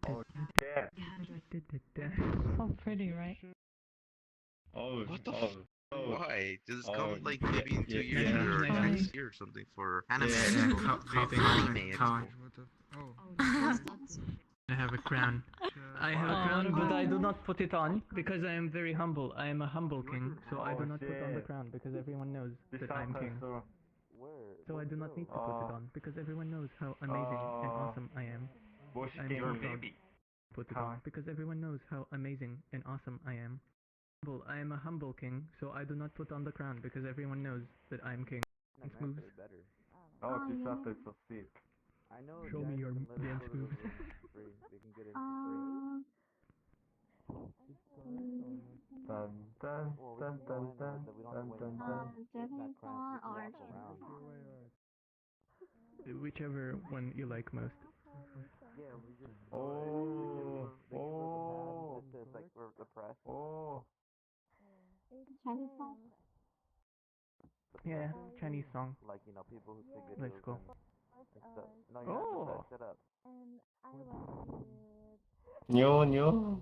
Oh shit. So pretty, right? Oh, What the oh, f- Why? Just oh, come like yeah, maybe in 2 yeah, years yeah. or Fine. next year or something for anime Yeah, expo. Anime Kawaii. expo. I have a crown. I have a Wow. crown, but I do not put it on because I am very humble. I am a humble king, so I do not put on the crown because everyone knows that I'm king. So I do not need to put it on because everyone knows how amazing and awesome I am. I'm You're too proud baby. to put it on because everyone knows how amazing and awesome I am. I am a humble king, so I do not put on the crown because everyone knows that I'm king. Dance moves. Oh, Chisato is so sweet. Show me your dance moves. Dun dun dun dun dun dun dun dun. Japanese one or Whichever one you like most. Oh, oh, oh. Chinese one? Yeah, Chinese song. Let's go. Oh! Nyo, nyo.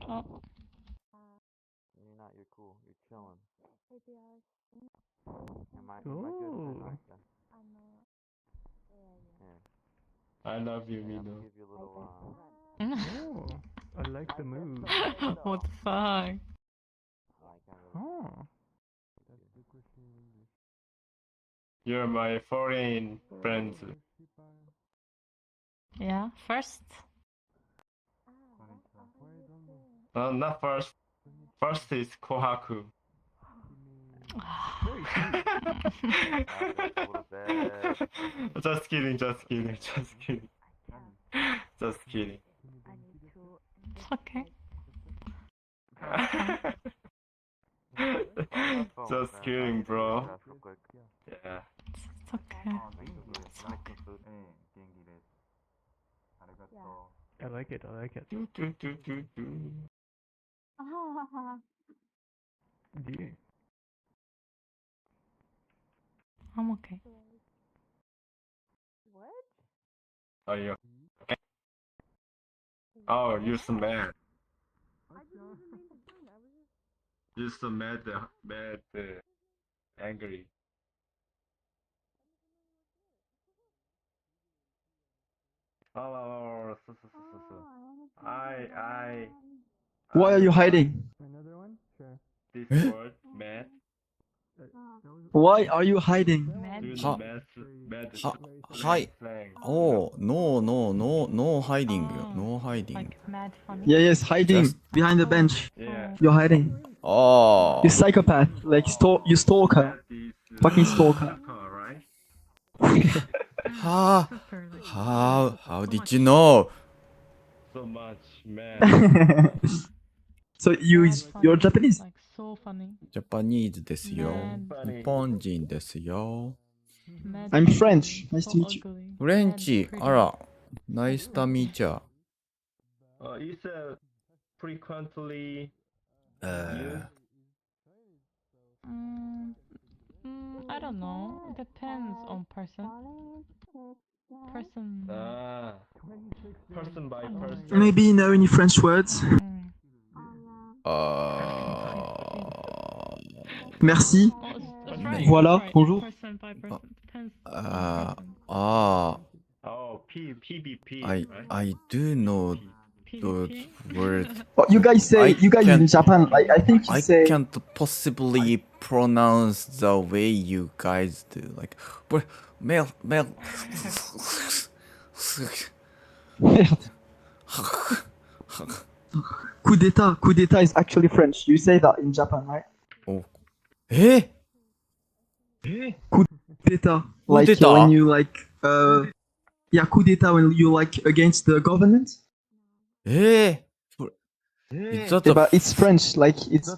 Oh, Ooh. I love you, Mino. Oh, I like the move. what the fuck? Oh. You're my foreign friends. Yeah, first. Not first. First is Kohaku. Just kidding, just kidding, just kidding. Just kidding. It's okay. Just kidding, bro. Yeah. It's okay. It's okay. I like it, I like it. Do, do, do, do, do. Yeah. I'm okay. Are you okay? Oh, you're so mad. You're so mad, angry. Oh, so. Why are you hiding? Another one? Sure. This word, mad. Why are you hiding? Mad. Do you Ha- know mad Hi. slang? Oh, no hiding. No hiding. Like mad funny. Yeah, yes, hiding Just- behind the bench. Yeah. You're hiding. Oh. You psychopath. Like, you stalker. That is, Fucking stalker. right? Ha. Super, like, How did you know? So much, man. So mad you're funny. Japanese? Like so funny. ジャパニーズですよ。 Man. 日本人ですよ。 Mad I'm funny, French. Nice so to meet you. ugly, フレンチ mad、pretty. あら。ナイスタミーチャー。 You said frequently Uh, I don't know. It depends on person. Person. Person by person. Maybe you know any French words? Merci. Oh, it's right, Voilà, right. bonjour. Person by person. Depends. Oh, PBP, I right? do know those PvP. words. Oh, you guys say, you guys in can't- Japan, I think you I say, can't possibly pronounce the way you guys do. Like, but male. Merde. Coup d'état. Coup d'état is actually French. You say that in Japan, right? Oh. Eh? Coup d'état. Like d'état? when you like, yeah, coup d'état when you like against the government. Eh? Is that Yeah, a but it's French. Like it's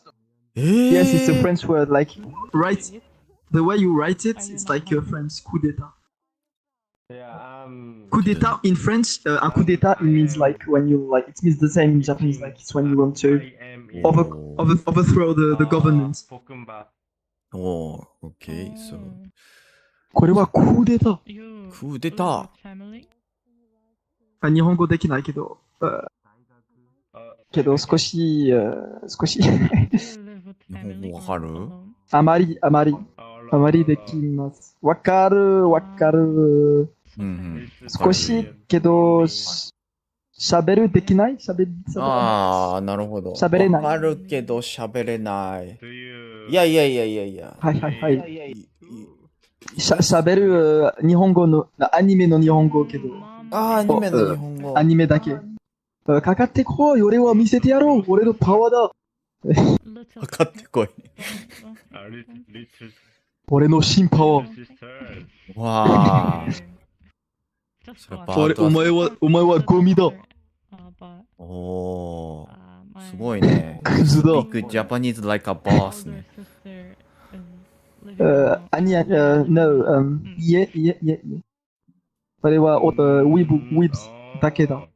eh? yes, it's a French word. Like write the way you write it, Are you it's not like a hungry? French coup d'état. Yeah, Coup d'état in French, un coup d'état it means like when you like it means the same in Japanese. Like it's when you want to overthrow the government. Oh, okay. So, これはcoup d'état. You coup live d'état. with family? 日本語できないけど、けど少し、少し、日本語わかる？あまりできます。わかる。少し、けど、喋るできない？喋れない。ああ、なるほど。喋れないわかるけど喋れない。いや。はい。喋る日本語の、アニメの日本語けど。アニメの日本語。アニメだけ。かかってこい、俺は見せてやろう。俺のパワーだ。かかってこい。俺の新パワー。わあ。お前はゴミだ。おー。すごいね。クズだ。Speak Japanese like a boss ね。no, いえ。それは、Weebs だけだ。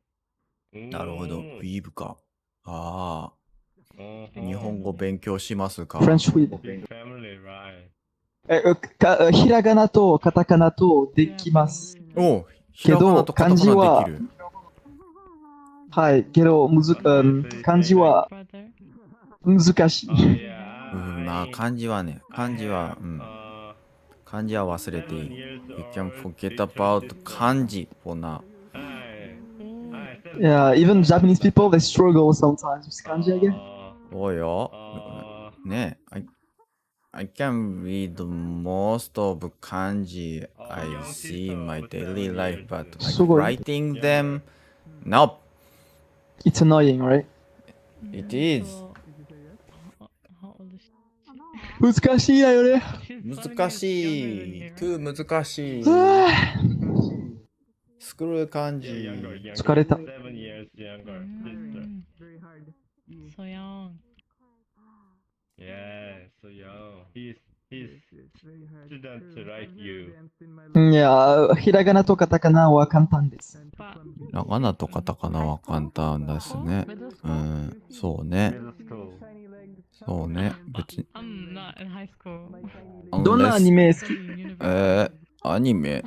なるほど。ウィーブか。ああ。日本語勉強しますか？ French Weeb。ひらがなとカタカナとできます。おう、ひらがなとカタカナできる。はい、けど、漢字は難しい。まあ、漢字はね、漢字は忘れていい。You can forget about 漢字 for now. Yeah, even Japanese people, they struggle sometimes with kanji again. そうよ。ね、I can read most of kanji I see in my daily life, but like writing them, nope. It's annoying, right? It is. 難しいだよね。難しい。too 難しい。スクール漢字。疲れた。So young. Yeah, so young. He's student like you. いや、ひらがなとカタカナは簡単です。ひらがなとカタカナは簡単ですね。そうね。そうね。別に。I'm not in high school. どんなアニメ好き？アニメ。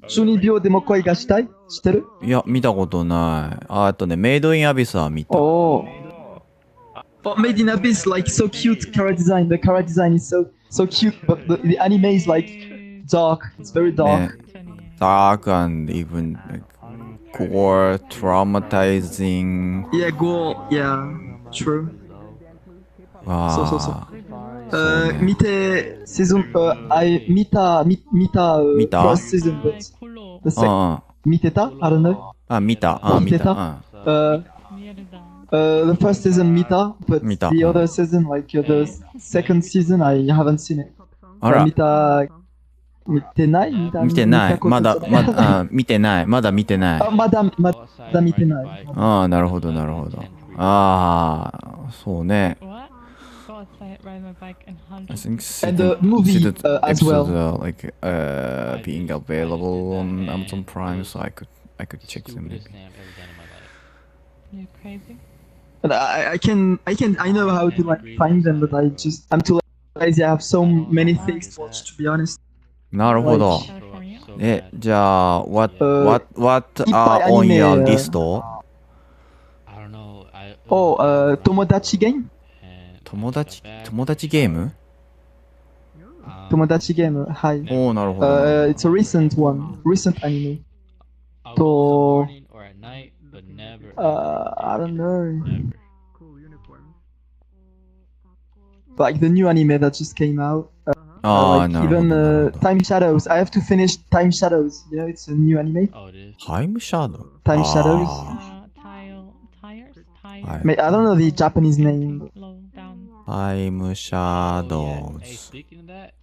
12秒でも恋がしたい？知ってる？いや、見たことない。あとね、メイドインアビスは見た。Oh, Made in Abyss, like so cute character design. The character design is so cute, but the anime is like dark. It's very dark. ね、dark and even like gore, traumatizing. Yeah, gore. Yeah, true. そう。見て、season,見た、first season, but the second. 見てた？I don't know. 見た。The first season 見た but 見た。 the other season, like the second season, I haven't seen it. あら。見てない？見てない。まだ見てない。まだ見てない。まだ見てない。なるほど。そうね。I think And the movie as well. Like being available on Amazon Prime, so I could check them. Maybe. You're crazy. And I know how to like find them, but I'm too lazy. I have so many things to watch, to be honest. なるほど。 California? じゃあ、what are on your list? I don't know. Oh, 友達ゲーム？友達ゲーム？友達ゲーム、はい。おー、なるほど。It's a recent anime. To, I don't know. Like the new anime that just came out. Like なるほど。 even Time Shadows. I have to finish Time Shadows. You know, it's a new anime. Oh, it is. Time Shadow? Time Shadows. Tires?はい I don't know the Japanese name. Low down. Time Hey, Shadows. speaking of that,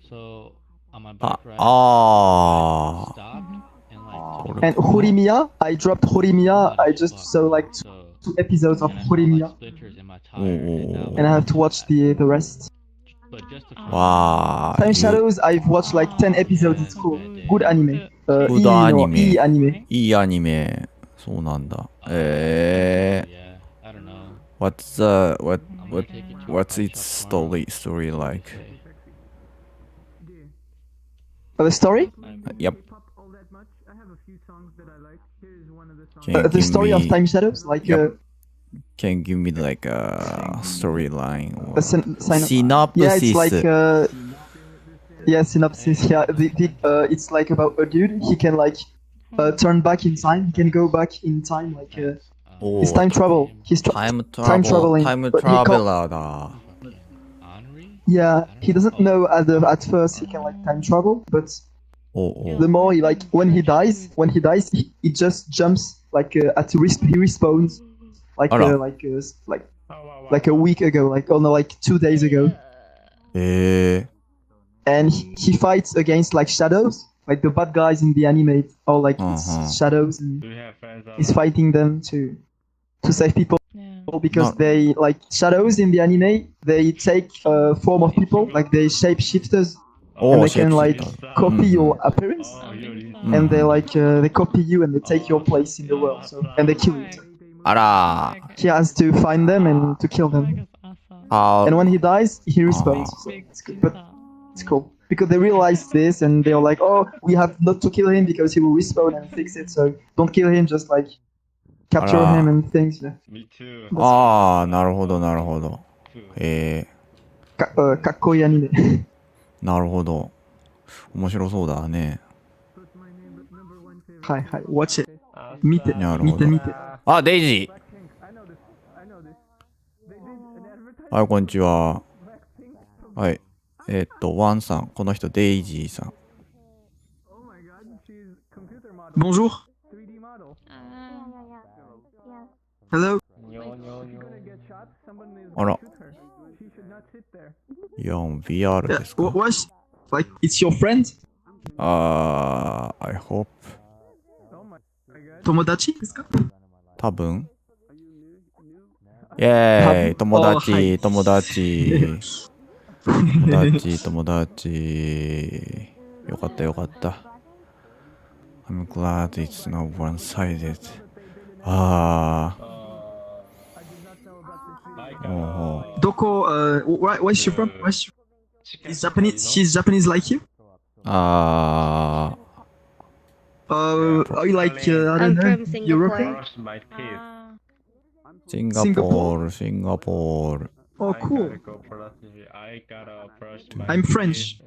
so on my あ bike ride, あ stopped and like And Horimiya, I dropped Horimiya. I just saw like so two episodes of and I have, Horimiya, like, splinters in my Oh, tire, and, oh, and I have to watch the rest. but just toわTime ー。 Shadows, I've watched like 10 episodes. It's cool. Good anime. Good いいアニメ。いいアニメ。そうなんだ。yeah, I don't know. What's I'm gonna take it to what's a its shop tomorrow. story like? Okay. The story? Yep. have a few songs that I like. Here's one of the songs. Can you The give story of me- Time Shadows, like Yep. Can you give me like a storyline or a synopsis. synopsis? Yeah, it's like yeah, synopsis. Yeah, it's like about a dude. He can like turn back in time. He can go back in time. Like it's time travel. He's time time traveling. time but he can't- traveler だ。 Yeah, he doesn't know at first he can like time travel, but おうおう the more he like when he dies, he just jumps like at he respawns like Alright. like a week ago, like oh no, like 2 days ago, え and he fights against like shadows, like the bad guys in the anime, or like it's shadows, and he's fighting them to save people. Yeah. Because No. they like shadows in the anime, they take form of people, like they shapeshifters, お and う they can like copy your appearance, and they like they copy you and they take your place in the world. So and they kill you. あら He has to find them and to kill them. あ And when he dies, he respawns. So it's good, but it's cool because they realize this and they're like, oh, we have not to kill him because he will respawn and fix it. So don't kill him, just like capture Alright. him and things. Yeah. ああなるほどなるほど。かっこいいアニメ。なるほど。面白そうだね。はいはい。Watch it. 見て、なるほど見て見て。あ、デイジー。はい、こんにちは。はい。ワンさん、この人、デイジーさん。 Bonjour. Hello. あら。いや、VR ですか。 What? Like, it's your friend? I hope. 友達ですか？多分。イェーイ、友達、はい友達。友達、友達。よかった、よかった。I'm glad it's not one-sided. ああ。おうどこ、where's she from? She's Japanese like you? ああ。 Are you like, I don't I'm know, from Singapore. European? シンガポール、シンガポール。 Oh, cool. I'm French.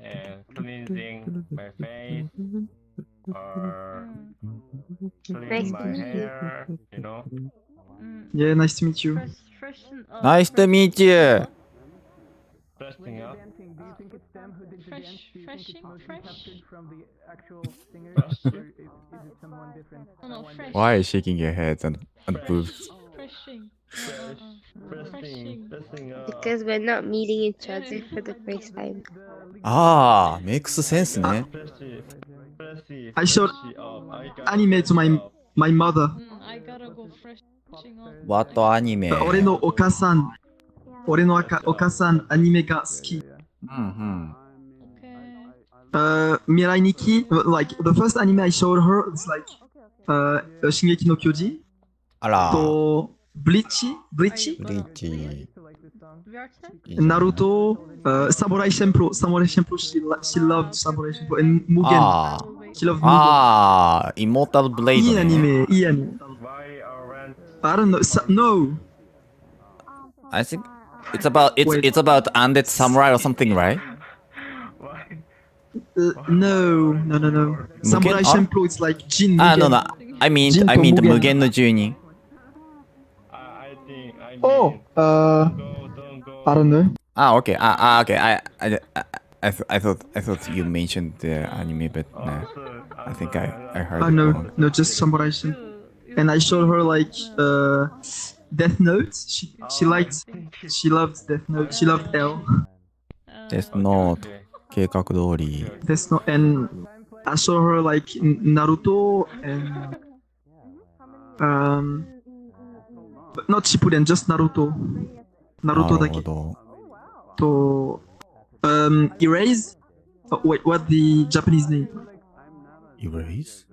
Nice to meet you. Yeah, nice to meet you. Nice to meet you! Why are you shaking your head and boobs? Because we're not meeting each other for the first time. ああ、makes sense ね。 I showed anime to my mother. What anime? 俺のお母さん、お母さんアニメが好き。うん未来日記 like the first anime I showed her is like 進撃の巨人あら。とブリッチブリーチ。ナルトサムライシェンプロ she loved サムライシェンプロ and 無限ああ。 she loved 無限ああ、Immortal Blade いいアニね。メいいアニメ I don't know no I think it's about Wait. it's about undead samurai or something, right? no Samurai Champloo it's like Jin あ、no, Mugen. no. I mean, ジンと I mean the 無限無限の住人。 oh I don't know Ah, okay. Okay. I thought you mentioned the anime, but no. I think I heard it no wrong. no just Samurai Champloo and I showed her like Death Note she loved Death Note she loved L Death Note 計画通り。 Death Note and I showed her like Naruto and but not Shippuden just Naruto なる だけほど。とErase wait what the Japanese name Erase?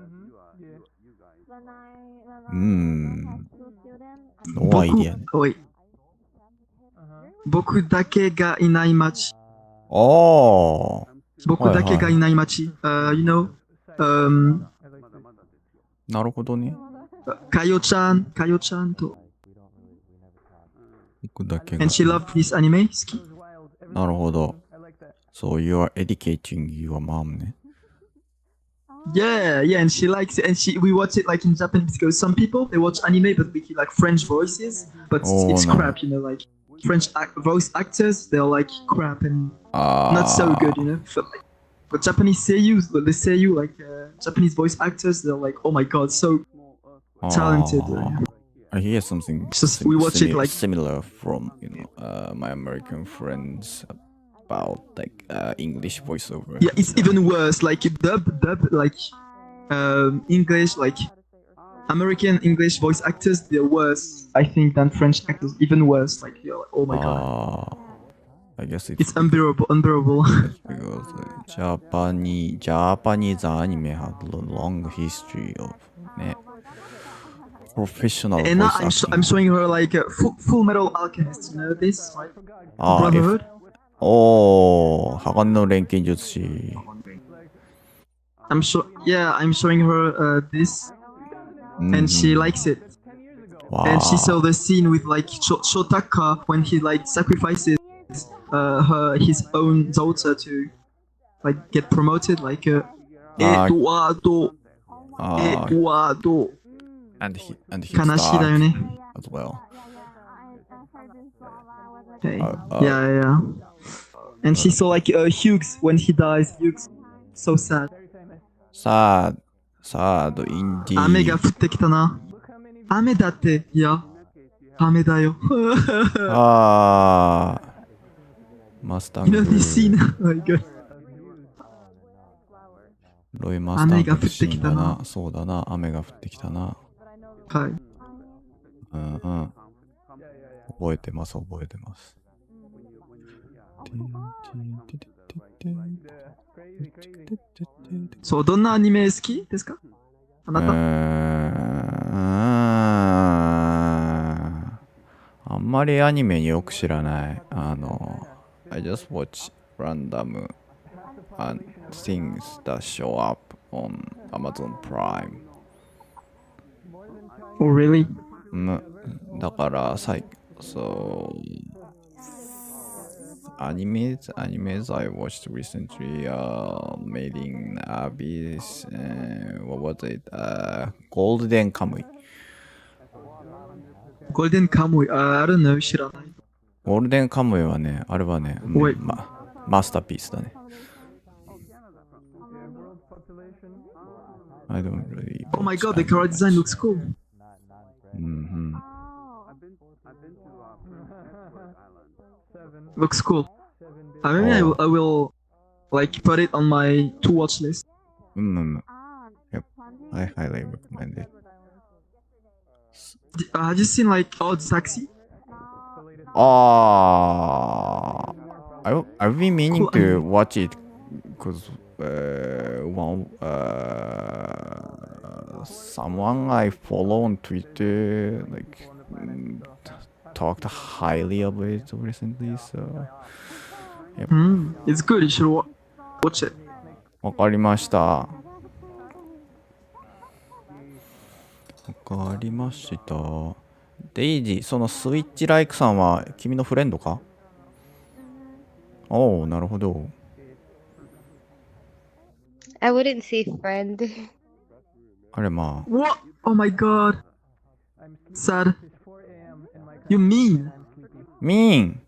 No idea. wait 僕だけがいない街 Oh. 僕だけがいない街you know なるほどね。かよちゃんと。僕だけが。 And she loved this anime? 好き？なるほど。So you are educating your mom ね。Yeah, and she likes it, and we watch it like in Japanese because some people they watch anime but with like French voices, but it's no. crap, you know, like French voice actors they're like crap and not so good, you know. But Japanese seiyuu, the seiyuu like Japanese voice actors, they're like, oh my god, so talented. I hear something We watch it like similar from my American friends about like English voiceover. Yeah, it's even worse. Like dub like English, like American English voice actors, they're worse, I think, than French actors. Even worse. Like you're like, oh my god. I guess it's unbearable. Because Japanese anime had a long history of professional and now voice acting. I'm showing her like Full Metal Alchemist. You know this, right? Brotherhood.鋼の錬金術師. I'm showing her this, and she likes it. Wow. And she saw the scene with like Shotaka when he like sacrifices his own daughter to like get promoted, like Eduardo. And he Kanashi da yo ne. as well. Okay. Yeah. And she saw like Hughes when he dies. Hughes, so sad. Sad indeed. 雨が降ってきたな。雨だって、いや、雨だよ。マスター You know this scene? Oh my god. ロイマスターのシーンだな。そうだな、雨が降ってきたな。はい。覚えてます。そう、どんなアニメ好きですか？あなた？あんまりアニメよく知らない。I just watch random things that show up on Amazon Prime. Oh, really? だからanimes I watched recently Made in Abyss, what was it? Golden Kamuy. Golden Kamuy, I don't know, 知らない。Golden Kamuy はね、あれはね、マスターピースだね。I don't really. Oh my god, the character design looks cool. Looks cool. Maybe I will like put it on my to watch list. Yep, I highly recommend it. Have you seen like Odd Taxi? I've been meaning to watch it because someone I follow on Twitter like talked highly of it recently, so yep. It's good, you should watch it. わかりました。デイジー、そのスイッチライクさんは君のフレンドか？おお、なるほど。I wouldn't say friend. あれまあ。 What? Oh my god. Sad. You mean? Mean.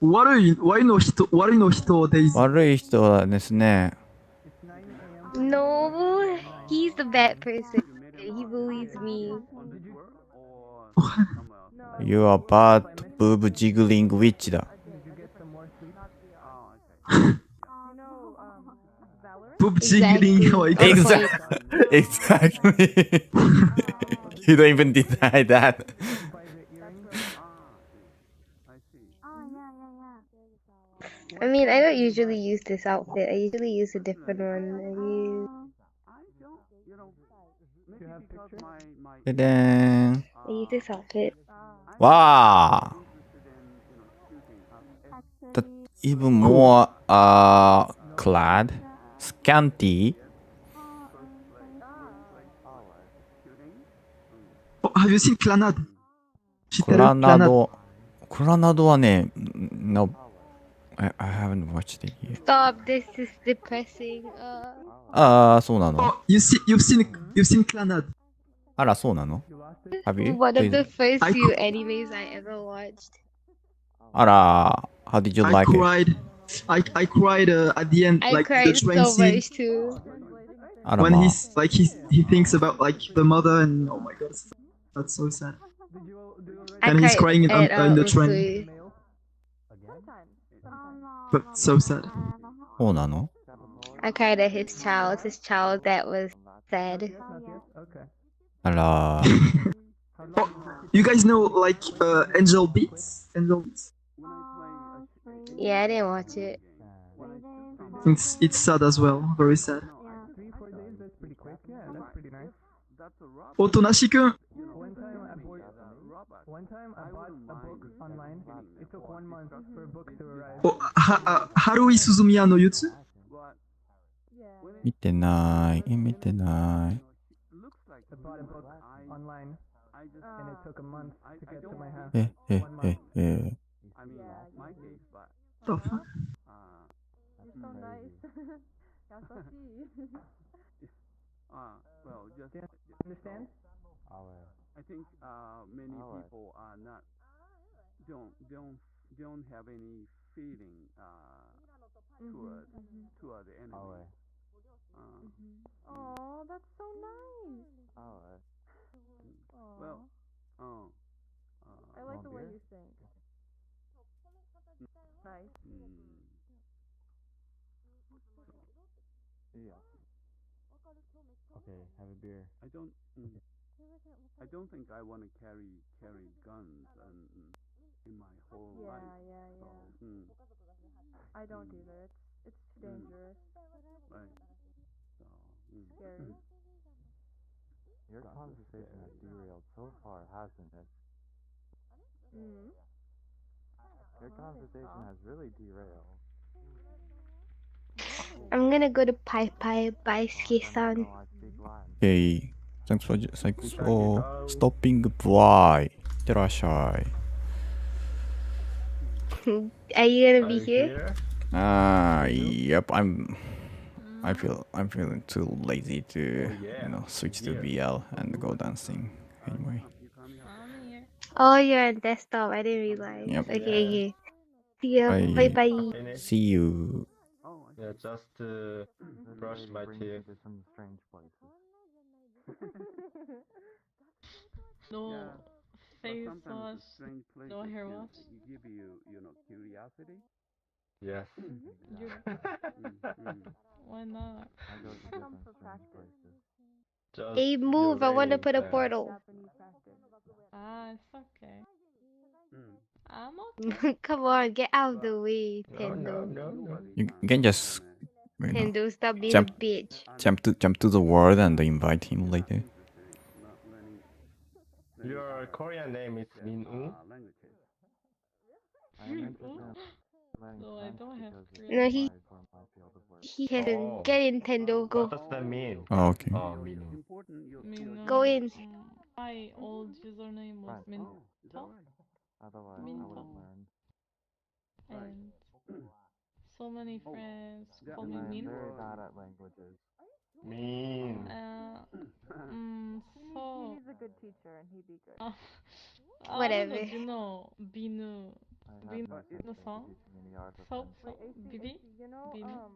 悪いの人デイジー。悪い人ですね。No, he's the bad person. He bullies me. You are bad boob jiggling witch だ。Boob jiggling. Exactly. You don't even deny that. I mean, I don't usually use this outfit. I usually use a different one. I use this outfit. Wow. That even more clad, scanty. Oh, have you seen Clanad? 知ってクるラナド、クラナドはね、no, I haven't watched it yet. Stop, this is depressing. ああ、そうなの Oh, you've seen Clanad. あら、そうなの Have you? One of the first I few cou- animes I ever watched. あら、how did you I like it? cried. I cried at the end, I like the cried train so scene much too. あら when まあ。 he thinks about like the mother and oh my god, that's so sad. I And he's cried crying at in the train, Usui. but so sad. そうなの I cried at his child that was sad. あら、 Oh, you guys know like Angel Beats? Angel Beats. Yeah, I didn't watch it. It's sad as well, very sad. 3-4 days, that's pretty quick. Yeah, that's pretty nice. Otonashi-kun. One time I bought a book online. It took 1 month for a book to arrive. Oh, Harui Suzumiya no Yutsu? 見てない、見てない。 I bought a book online and it took a month to get to my house. え。 The fuck? Understand? I think many people are not don't have any feeling toward the enemy. Oh, that's so nice. Well, I like the way you sing. Nice. Okay, have a beer. I don't think I want to carry guns in my whole life. Yeah. So, I don't either. It's too dangerous. right. So, Scary. Your conversation has derailed so far, hasn't it? Your conversation has really derailed. I'm gonna go to Pai Pai by Ski-san. Okay. Thanks for stopping by. いってらっしゃい。 Are you gonna be here? Yep, I'm feeling too lazy to, switch to BL and go dancing anyway. Oh, you're on desktop. I didn't realize. Yep. Okay. See ya. Bye. Bye. See you. Yeah, just brush my teeth. To some strange places. No face sometimes wash, the strange places no hair can wash. give you, curiosity. Yes. Why not? I go to different strange places. Just Hey, move. I want to uranium put a sand. portal. It's okay. I'm okay. Come on, get out of the way, Tendo. No. You can just Tendo, stop being jump- a bitch. jump to the world and invite him later. Your Korean name is Min-U? I am interested in no, I don't have No, he hasn't. Oh. Get in, Tendo. Go. What does that mean? Oh, okay. Oh, Min-U. Go in. My old username was Minto. Otherwise, I Minto. would have learned. And so many friends call me I am Min. very bad at languages. Mean. So He's a good teacher and he'd be good. Whatever. You know, Binu. I have no sense The of song? teaching any art of So, language. Bibi? You know, Binu?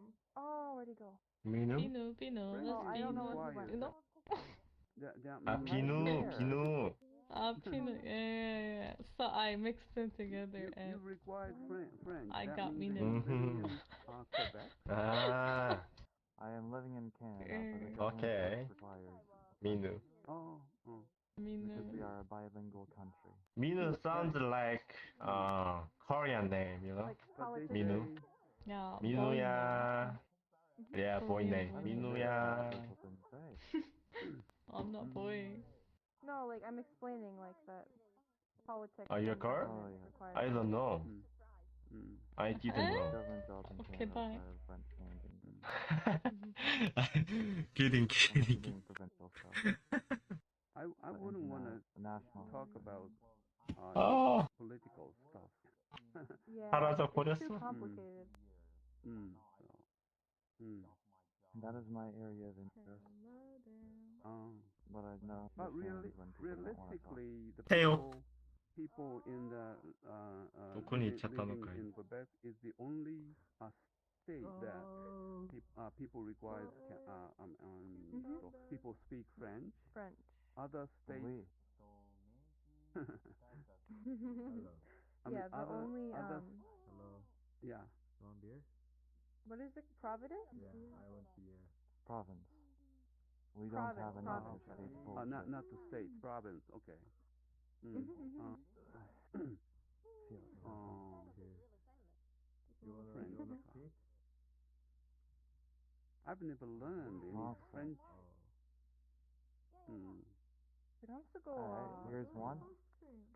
where'd he go? Minu? Binu, Oh, let's I don't know Binu. what he went. You know? Pinu. Pinu, yeah. So I mixed them together and You required French. I That got means Minu. that you're living in, Quebec. Ah, I am living in Canada, but the government okay. requires Minu. Oh. because we Minu. are a bilingual country. Minu sounds like Korean name, you know? Like politics. Minu. Yeah, boy Minuya. Yeah, boy name. Minuya. People didn't say. name. I'm not boy. No, like I'm explaining like that politics. Are you a and car? government Oh, yeah. requires- I don't know. I didn't Eh? know. Government jobs in Okay, Canada bye. are French Canadian. kidding, I'm kidding. being provincial, so. I wouldn't want to national. talk about 아, political stuff. Yeah, 사라져 it's too 버렸어. complicated. So, That is my area of interest. But I know. But realistically, the 태요. people in the 도쿠니 living 찾다노카이. in Quebec is the only state that people require so people speak French. French. Other states. Oui. Yeah, the only Hello. Yeah. Want beer? what is it? Providence? Yeah, I want beer. Province. We Province, don't have any province. other state. Not the state, province. Okay. French. speak? I've never learned any French. Alright, here's one.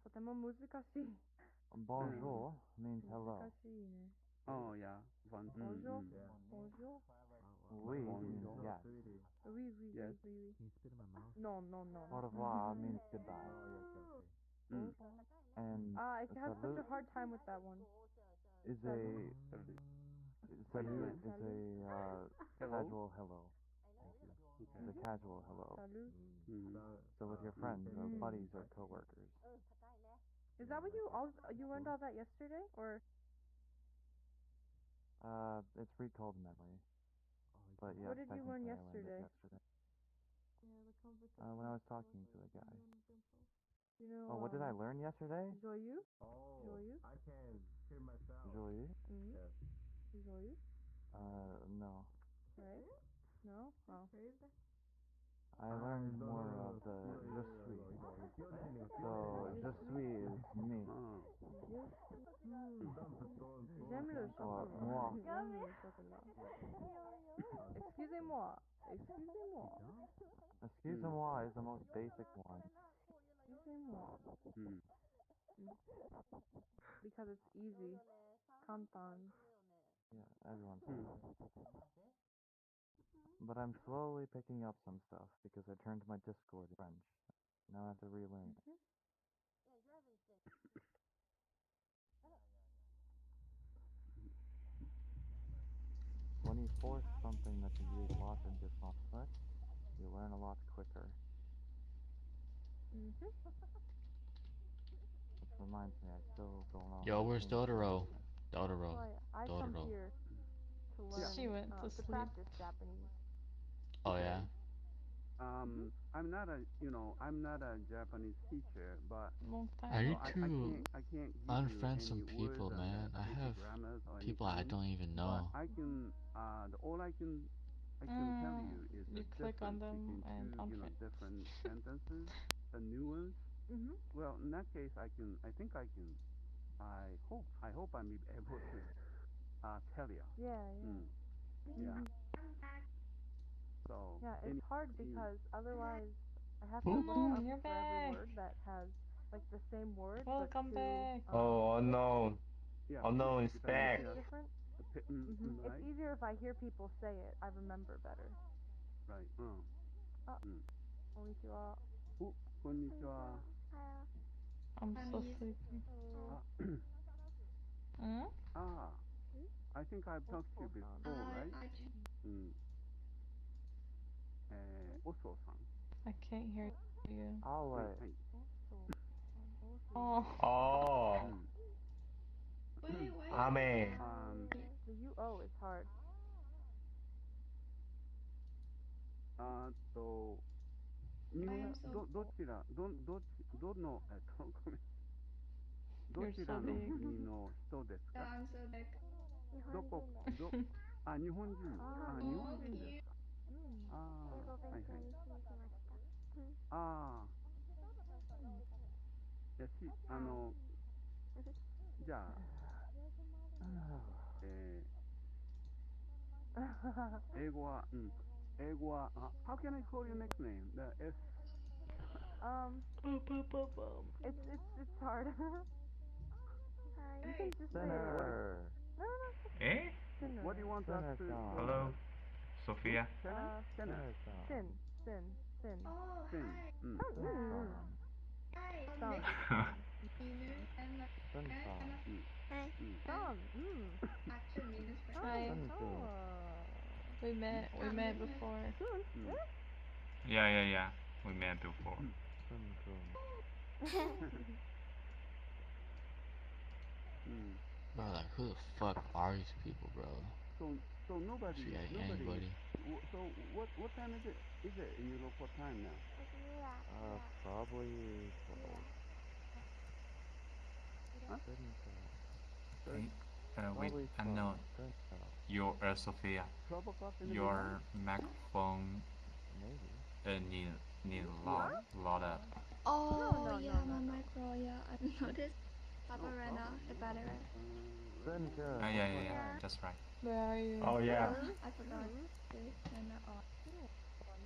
とても難しい. Bonjour means hello. 難しいね. Oh yeah. Bonjour. Yeah. Bonjour. Oui means yes. Oui, oui, Yes. oui, oui. Can you spit in my mouth? No, no, no. Au revoir means goodbye. And I have such a salut hard time with that one. is a salut is a casual hello. It's a casual hello. Salut. So with your friends or buddies or coworkers. Is that what you learned all that yesterday, or? It's recalled memory. But yeah, What did you learn technically I learned it yesterday? When I was talking to the guy. You know, Oh, what did I learn yesterday? Joyeux? Oh, Joyeux? I can hear myself. Joyeux? Yes. Joyeux? No. Right? No? Oh. I learned more of the je suis. So, je suis is me. J'aime le Or chocolat. moi. J'aime le chocolat. Excusez-moi. Excusez-moi. Excusez-moi is the most basic one. Excusez-moi. Because it's easy. Kantan. Yeah, everyone says that. But I'm slowly picking up some stuff because I turned my Discord to French. Now I have to relearn it. When you force something that you use a lot into small split, you learn a lot quicker. Which reminds me, I still don't know. Yo, how to where's change Dotaro? the Dotaro. I come Dotaro. here to learn, She went to to sleep. practice Japanese. Oh yeah. I'm not a Japanese teacher, but I need I to can't give unfriend you some any people, words man. I have grammars or people I anything. don't even But know. I can all I can tell you is the You click on difference them between and two unfriend. different sentences, the nuance. Well, in that case, I think I can. I hope I'm able to tell you. Yeah. Yeah. So yeah, it's hard because otherwise I have to Come look on, up you're for every back. word that has like the same word Welcome but two. back. Oh, unknown. Yeah, Unknown is back. Different. Right? It's easier if I hear people say it. I remember better. Right. Konnichiwa. Konnichiwa. I'm so sleepy. I think I've talked to you before, right? Oso-san. I can't hear you. I'll wait. Oh. Oh. 아메. The UO is hard. どちらのごめんどちらの国の人ですか？どこ日本人。日本人ですか？はいはい。じゃあ英語はHow can I call your next name? The S. It's hard. You can just say Sinner. No. Eh? What do you want us to? Hello, Sophia. Sinner. Sin. Sin. Sin. Mm. Some. Some. Hi. Oh. We met before. Yeah. We met before. Bro, like, who the fuck are these people, bro? So nobody. Anybody? So what time is it? Is it in your local time now? Probably Huh? I know your Sophia. 12 o'clock in the Your morning? microphone need lot up. Oh, No, yeah, my micro, yeah, I've noticed. Papa ran out the battery. Yeah, that's right. Where are you? Oh yeah. I forgot to turn it on.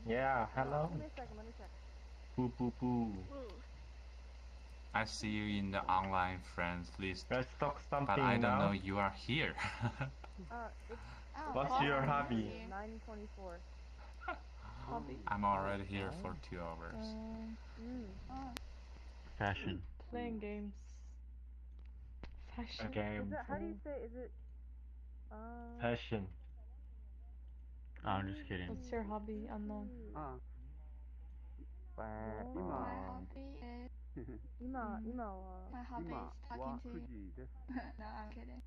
Yeah, hello. Give me a second, let me check. Poo. I see you in the online friends list, Let's talk something but I don't know now. you are here. It's What's your hobby? 9:24. Hobby? I'm already here for 2 hours. Fashion. Playing games. Fashion. Is it, how do you say, is it, Passion. I'm just kidding. What's your hobby? Unknown. My hobby is talking to you. No, I'm kidding.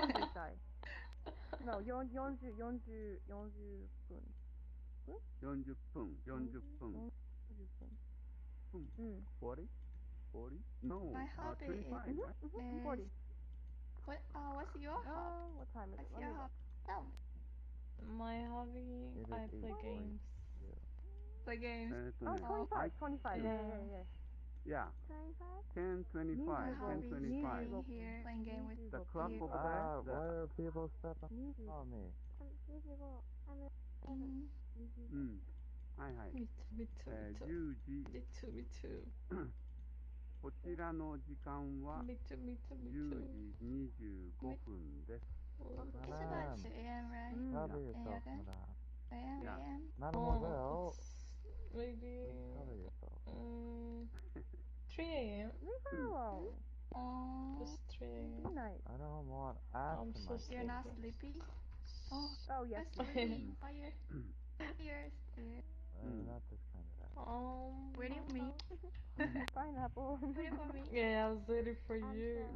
40歳。No, 40分。40分。40分。40? 40? No, My hobby 25, is, right? 40. what's your hobby? What time is it? What's Let your me look. hobby? Tell me. My hobby, I play games. Play games. 25. Yeah. 10:25. My hobby is 10:25. staying here playing game with The clock you. over there. why are people stepping on me? Hi. Me too. 10時 Me too. こちらの時間は Me too. 10時25分です。 It's about 2 a.m., right? Cover Yeah. yourself, madam. a.m. Mademoiselle, Maybe cover yourself. 3 a.m. Oh, Just 3 a.m. I don't want I'm ass in so my you're not face. sleepy? Oh, yes. you're sleeping. Oh, you're sleeping. Not this kind of ass. Waiting for me. Pineapple. Waiting for me. Yeah, I was waiting for you.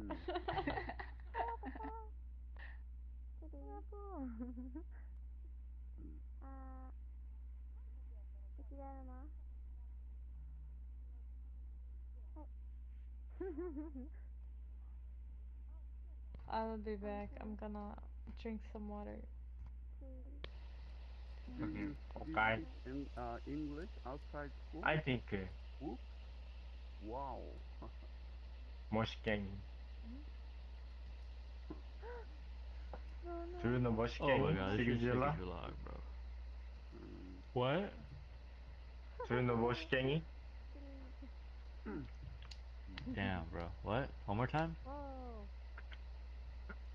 I'll be back. I'm gonna drink some water. Do you Okay. speak English outside school? I think Oops. Wow. 멋있갱이. Do you know Oh my 멋있갱이? god, this shit's 시그질라? taking too long, bro. What? Do you know 멋있갱이? Damn, bro. What? One more time?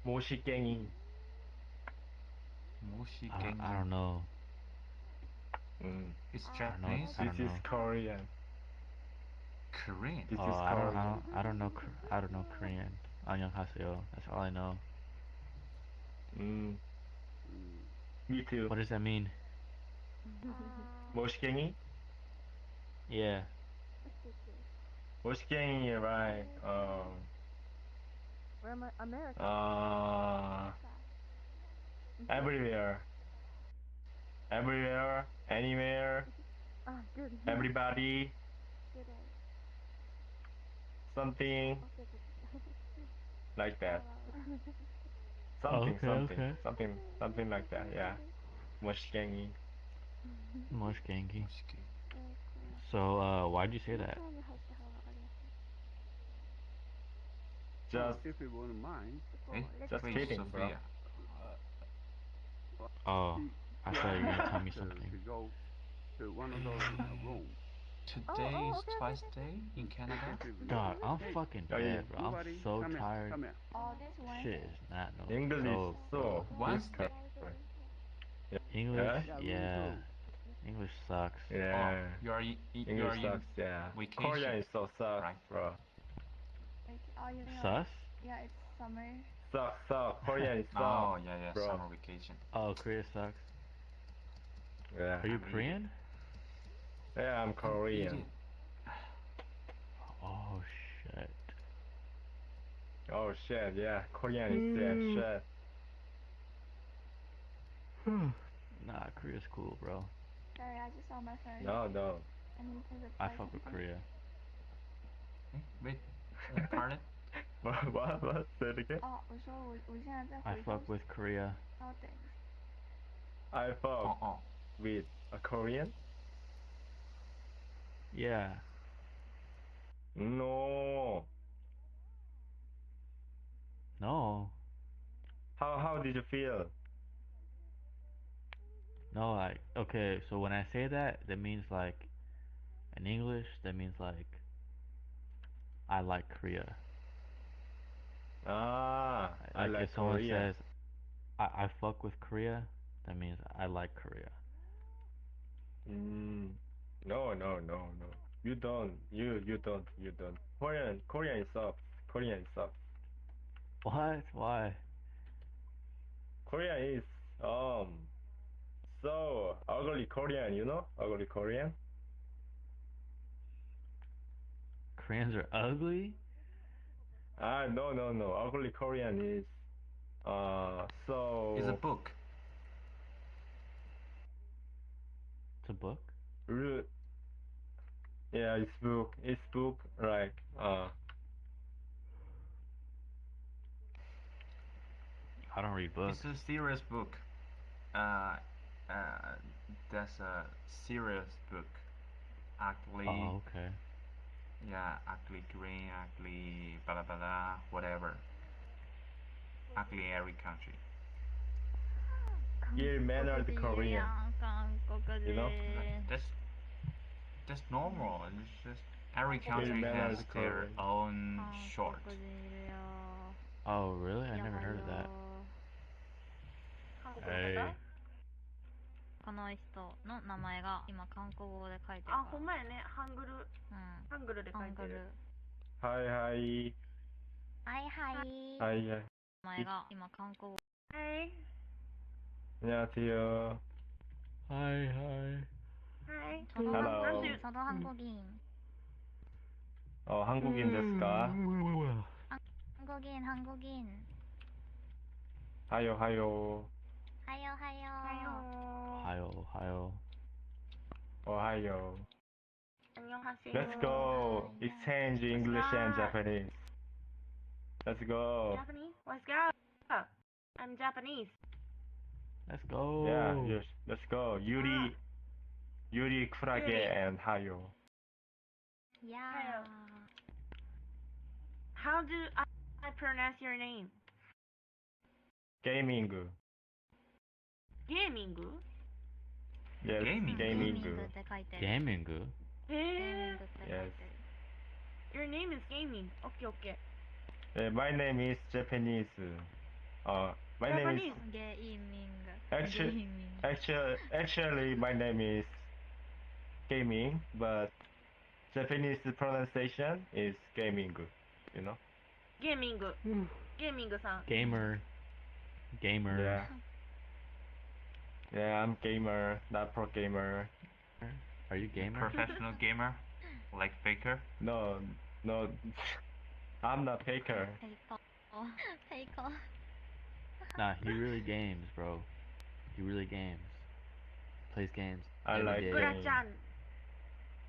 모시갱이. I don't know. It's I don't know. Japanese. I This don't is know. Korean. Korean. This Oh, is I Korean. don't know Korean. 안녕하세요. That's all I know. Me too. What does that mean? 멋있갱이? Yeah. 멋있갱이, right? Where am I? America. Everywhere. Everywhere, anywhere, Good. everybody, something like that. Something like that. Yeah. 멋있갱이. Moshgangi. So, why'd you say that? Just, if you wouldn't mind. just kidding, bro. Sophia. Oh, I thought you were gonna tell me something. To go to one of those rooms. Today is twice day in Canada. Dog, I'm fucking dead, bro. I'm so tired. Oh, this one. Shit is not no English joke, bro. so Wednesday. difficult. English, Huh? yeah. English sucks. Yeah. You are English sucks, yeah. vacation, Korean is so sucks, right? bro. Like, you know, Sus? yeah, it's summer. Sucks. Korean is sucks, Oh, yeah, bro. summer vacation. Oh, Korea sucks. Yeah. Are you I'm Korean? Yeah, I'm Korean. idiot. Oh shit. Oh shit, yeah. Korean is shit. Nah, Korea's cool, bro. Sorry, I just saw my phone. No. I need to I reply fuck with something. Korea. Wait, pardon? What? Say it again? 我说我现在在 I 回 fuck with Korea. 稍等一下。I fuck with a Korean? Yeah. No. No. How did you feel? No, like, okay, so when I say that, that means like, in English, that means like, I like Korea. I Like, if like someone Korea. says, I fuck with Korea, that means I like Korea. No. You don't. You don't. Korean sucks. Korean sucks. What? Why? Korean is so ugly Korean, you know? Ugly Korean? Koreans are ugly? No. Ugly Korean is so It's a book. It's a book? rude. Yeah, it's book. It's book like I don't read books. It's a serious book. That's a serious book. Ugly. Oh, okay. Yeah, ugly green, ugly blah blah blah, whatever. Ugly every country. ill-mannered Korean. You know? That's normal. It's just every country has Ill-mannered their Korean. own short. Oh, really? I never heard of that. Hey. この人の名前が今韓国語で書いてるから。あ、ほんまやね。ハングル。うん。ハングルで書いてる。はい。はいはい。はい。名前が今韓国語。Hey. 안녕하세요. Hi. Hi. Hello. 저도 한국인. 한국인 ですか? 한국인. 하요. 하요. Ohio. 안녕하세요. Let's go. Exchange English and Japanese. Let's go. Japanese? Let's go. I'm Japanese. Let's go. Yeah, yes. Let's go. Yuri Kurage and Hayo. Yeah. How do I pronounce your name? Gaming. Gaming? Yes, gaming. Gaming? Yes. Your name is Gaming. Okay. My name is Japanese. My name is actually my name is Gaming, but Japanese pronunciation is Gaming. You know? Gaming. Gaming-san. Gamer. Yeah. Yeah, I'm gamer, not pro gamer. Are you gamer? Professional gamer? Like Faker? No. I'm not faker. Faker. Nah, he really games, bro. He really games. Plays games I every like day. Gura-chan.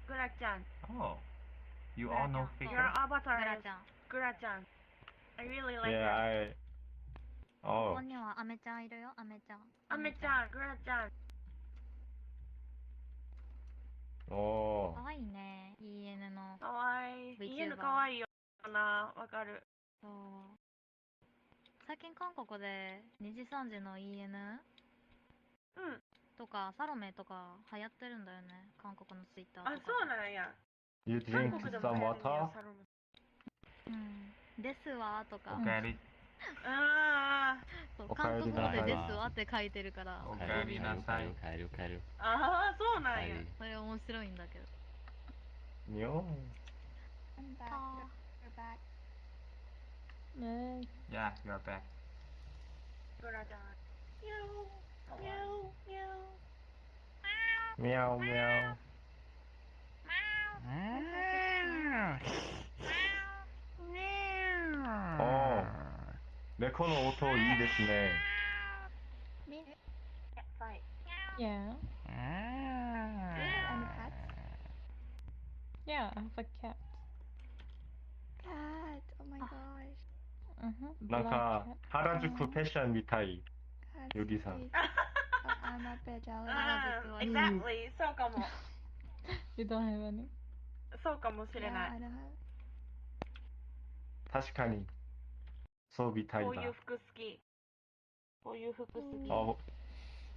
Gura-chan. Oh. You all know Faker? Your avatar is Gura-chan. I really like that. Yeah, Oh. ここにはアメちゃんいるよ、アメちゃん。アメちゃん、グラちゃん。Oh. かわいいね、EN の。かわいい。EN かわいいよな、わかる。そう。最近韓国で2時3時の EN とかサロメとか流行ってるんだよね、韓国のツイッターとか。あ、そうなんや。You drink some water? ですわとか。おかえり。ああ、そう、おかえ韓国語りなさいでですわって書いてるから。おかえりなさい。帰る。ああ、そうなんや。それ面白いんだけど。にょ I'm back. You're back. Yeah, you're back. 미야오 미야오. 네코노 오토 이ですね. Yeah. Any cats? Yeah, I have a cat. Cat. Oh my gosh. Black 뭔가 cat. 하라주쿠 패션 미타이. That's 요리사. sweet. I'm a bit jealous. Exactly. そうかも。 You don't have any? そうかもしれ Yeah, ない。 I don't have. 確かにそうみたいだ。こういう服好き。こういう服好き。あ、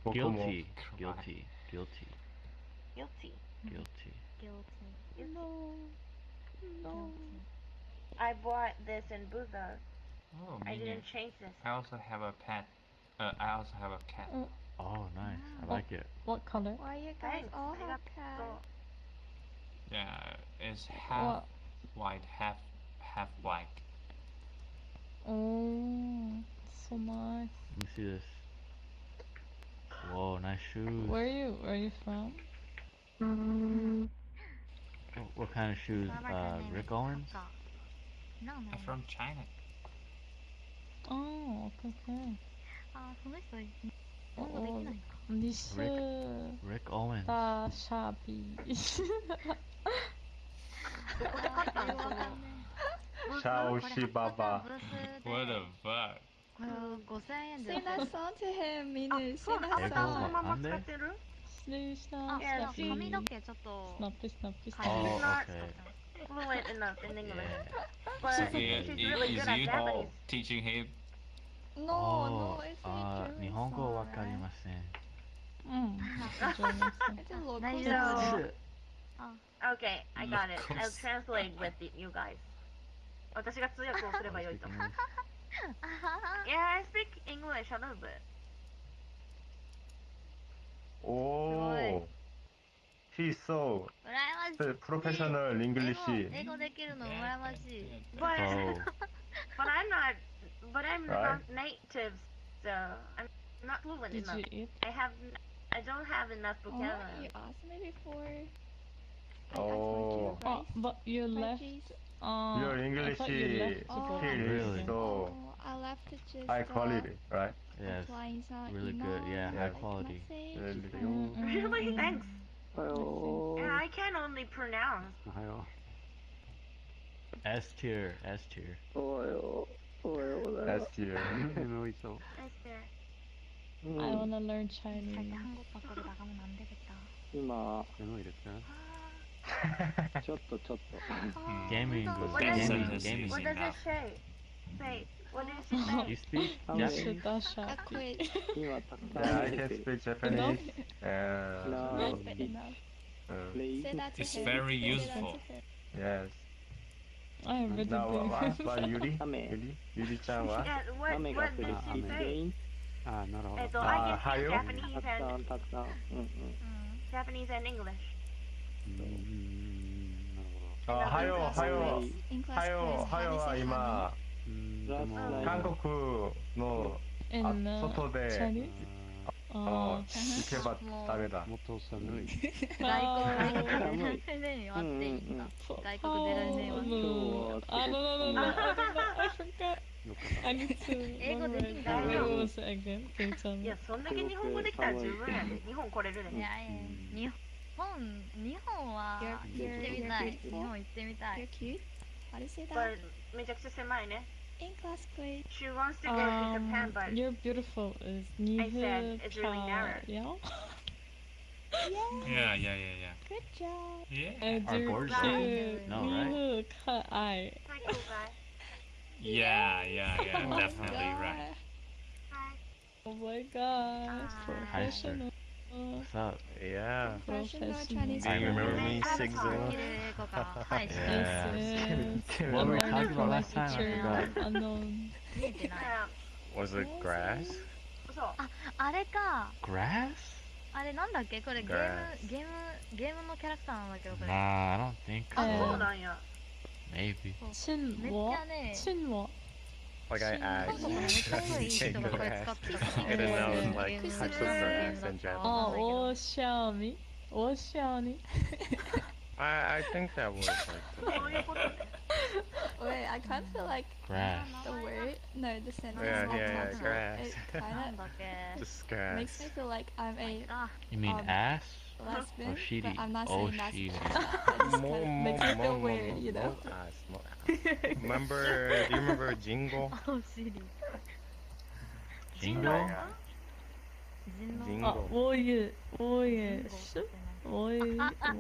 僕も。Guilty. Guilty. No. I bought this in Buza. Oh, I Minion. didn't change this. I also have a pet. I also have a cat. Oh, nice. I like it. What color? Why you guys Thanks. all I have got cats? Yeah, it's half white, half black. Oh, so nice. Let me see this. Whoa, nice shoes. Where are you from? What kind of shoes? Rick Owens? I'm from China. Oh, okay. あ、その人日本語できないか。니슈 Rick Owens. 다 샤비. どこで買ったの？シャオシババ。 What the fuck? これ5000円で。 Sing that song to him, Minu. Sing that その song. まま使ってる？ 스리샤 あ、샤비. 髪の毛ちょっと。 Snappy, snappy, He's snappy. not okay. fluent enough in English. Yeah. But Sophia, she's really is good at you Japanese. teaching him? No, no, it's a German 日本語 song, わかり right? ません。 It's a local Nice. song. Okay, I got it. I'll translate with you guys. 私が通訳をすればよいと。Yeah, I speak English a little bit. おー。He's so 羨ましい。 professional English. 英語できるの羨ましい。But Oh. but I'm Right. not native, so I'm not fluent Did enough. you eat? I don't have enough Oh, vocabulary. you asked me before. I Oh. told you, rice. But you left. Veggies. Your I English thought you left to go skill to Really? is so I left to just high quality, right? Yes. applying some Really good. Yeah, Yeah. high like quality. message. Really? Thanks. Oh. And I can only pronounce. S tier. S tier. That's you. Nice there. I wanna learn Chinese. 한국 밖으로 나가면 안 되겠다. 今ちょっと Gaming. What Gaming. does Gaming. What does it say? Say, what does it say? You speak Nishi Japanese? da I shabi. quit. 今たくさ Yeah, ん I 出 can てて speak Japanese. No. Good enough. Please. Say that to It's him. very Say that useful. to him. Yes. I already Now, did. what Yuri? 雨 Yuri-chan wa? Yeah, 雨が what 降り did す she ぎて say? I can speak はよ Japanese たくさ and んたくさんJapanese and English. はよIn class quiz, は how よ do you は say 今 Last 韓 night 国の In 外で Chinese? 行けばダメだ。外国でに割っていいか。外国で来年は。No. No. I forgot. I need to 英語できん memorize. だ What よ。 was it again? Can you tell い me? や、そんだけ日本語できたら十分やで。日本来れるで。いや日本は行ってみたい。日本行ってみた You're い。 cute. How do you say that? But めちゃくちゃ狭いね。 In class quiz. She wants to go to Japan, but You're beautiful is I said it's really narrow. Yeah? Yeah. Good job. Yeah. Are You're gorgeous? cute. No, right? Nihu ka-ai. Hi, cool guy. Yeah, Oh, definitely God. right. Hi. Oh my gosh. Hi, sir. Professional. What's up? Yeah. Professional Chinese. Do you remember me, 韓国 Sigzo? 語できる英語がはい、 Yeah. Yes. What I'm were we learning talking from about my last time? I teacher. forgot. Unknown. 見えてない。Was it grass? あ、あれか。 Grass? あれなんだっけこれゲーム Grass. ゲームのキャラクターなんだけどこれ。 Nah, I don't think so. あ、そうなんや。 Maybe. めっちゃね。チンは Like I asked. めっちゃ多い人がこれ使ってた。 I didn't know like types of grass in Japanese. あ、おしゃみおしゃみ I think that was like. Wait, I kind of feel like Grass. the word, no, the sentence. Yeah, not grass. It kind of Just grass. makes me feel like I'm a You mean ass? lesbian, Or shitty? but I'm not Oh, saying that's shitty. it just kind of makes me feel weird, you know? Remember? Do you remember Jingle? Oh, shitty. Jingle? あ、 Jingle. 我也是我也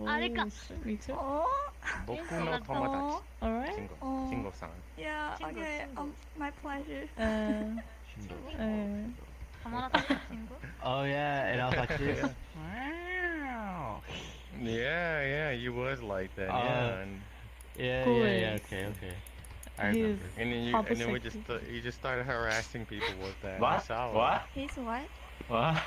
あれか。 Me too. 僕の友達。 Alright. Jingle さん。 Yeah, okay, my pleasure. Oh yeah, and I was like this. Yeah, you was like that. Yeah. And Yeah, okay. I remember. And then we you just started harassing people with that. What? I saw it. What? He's what? What?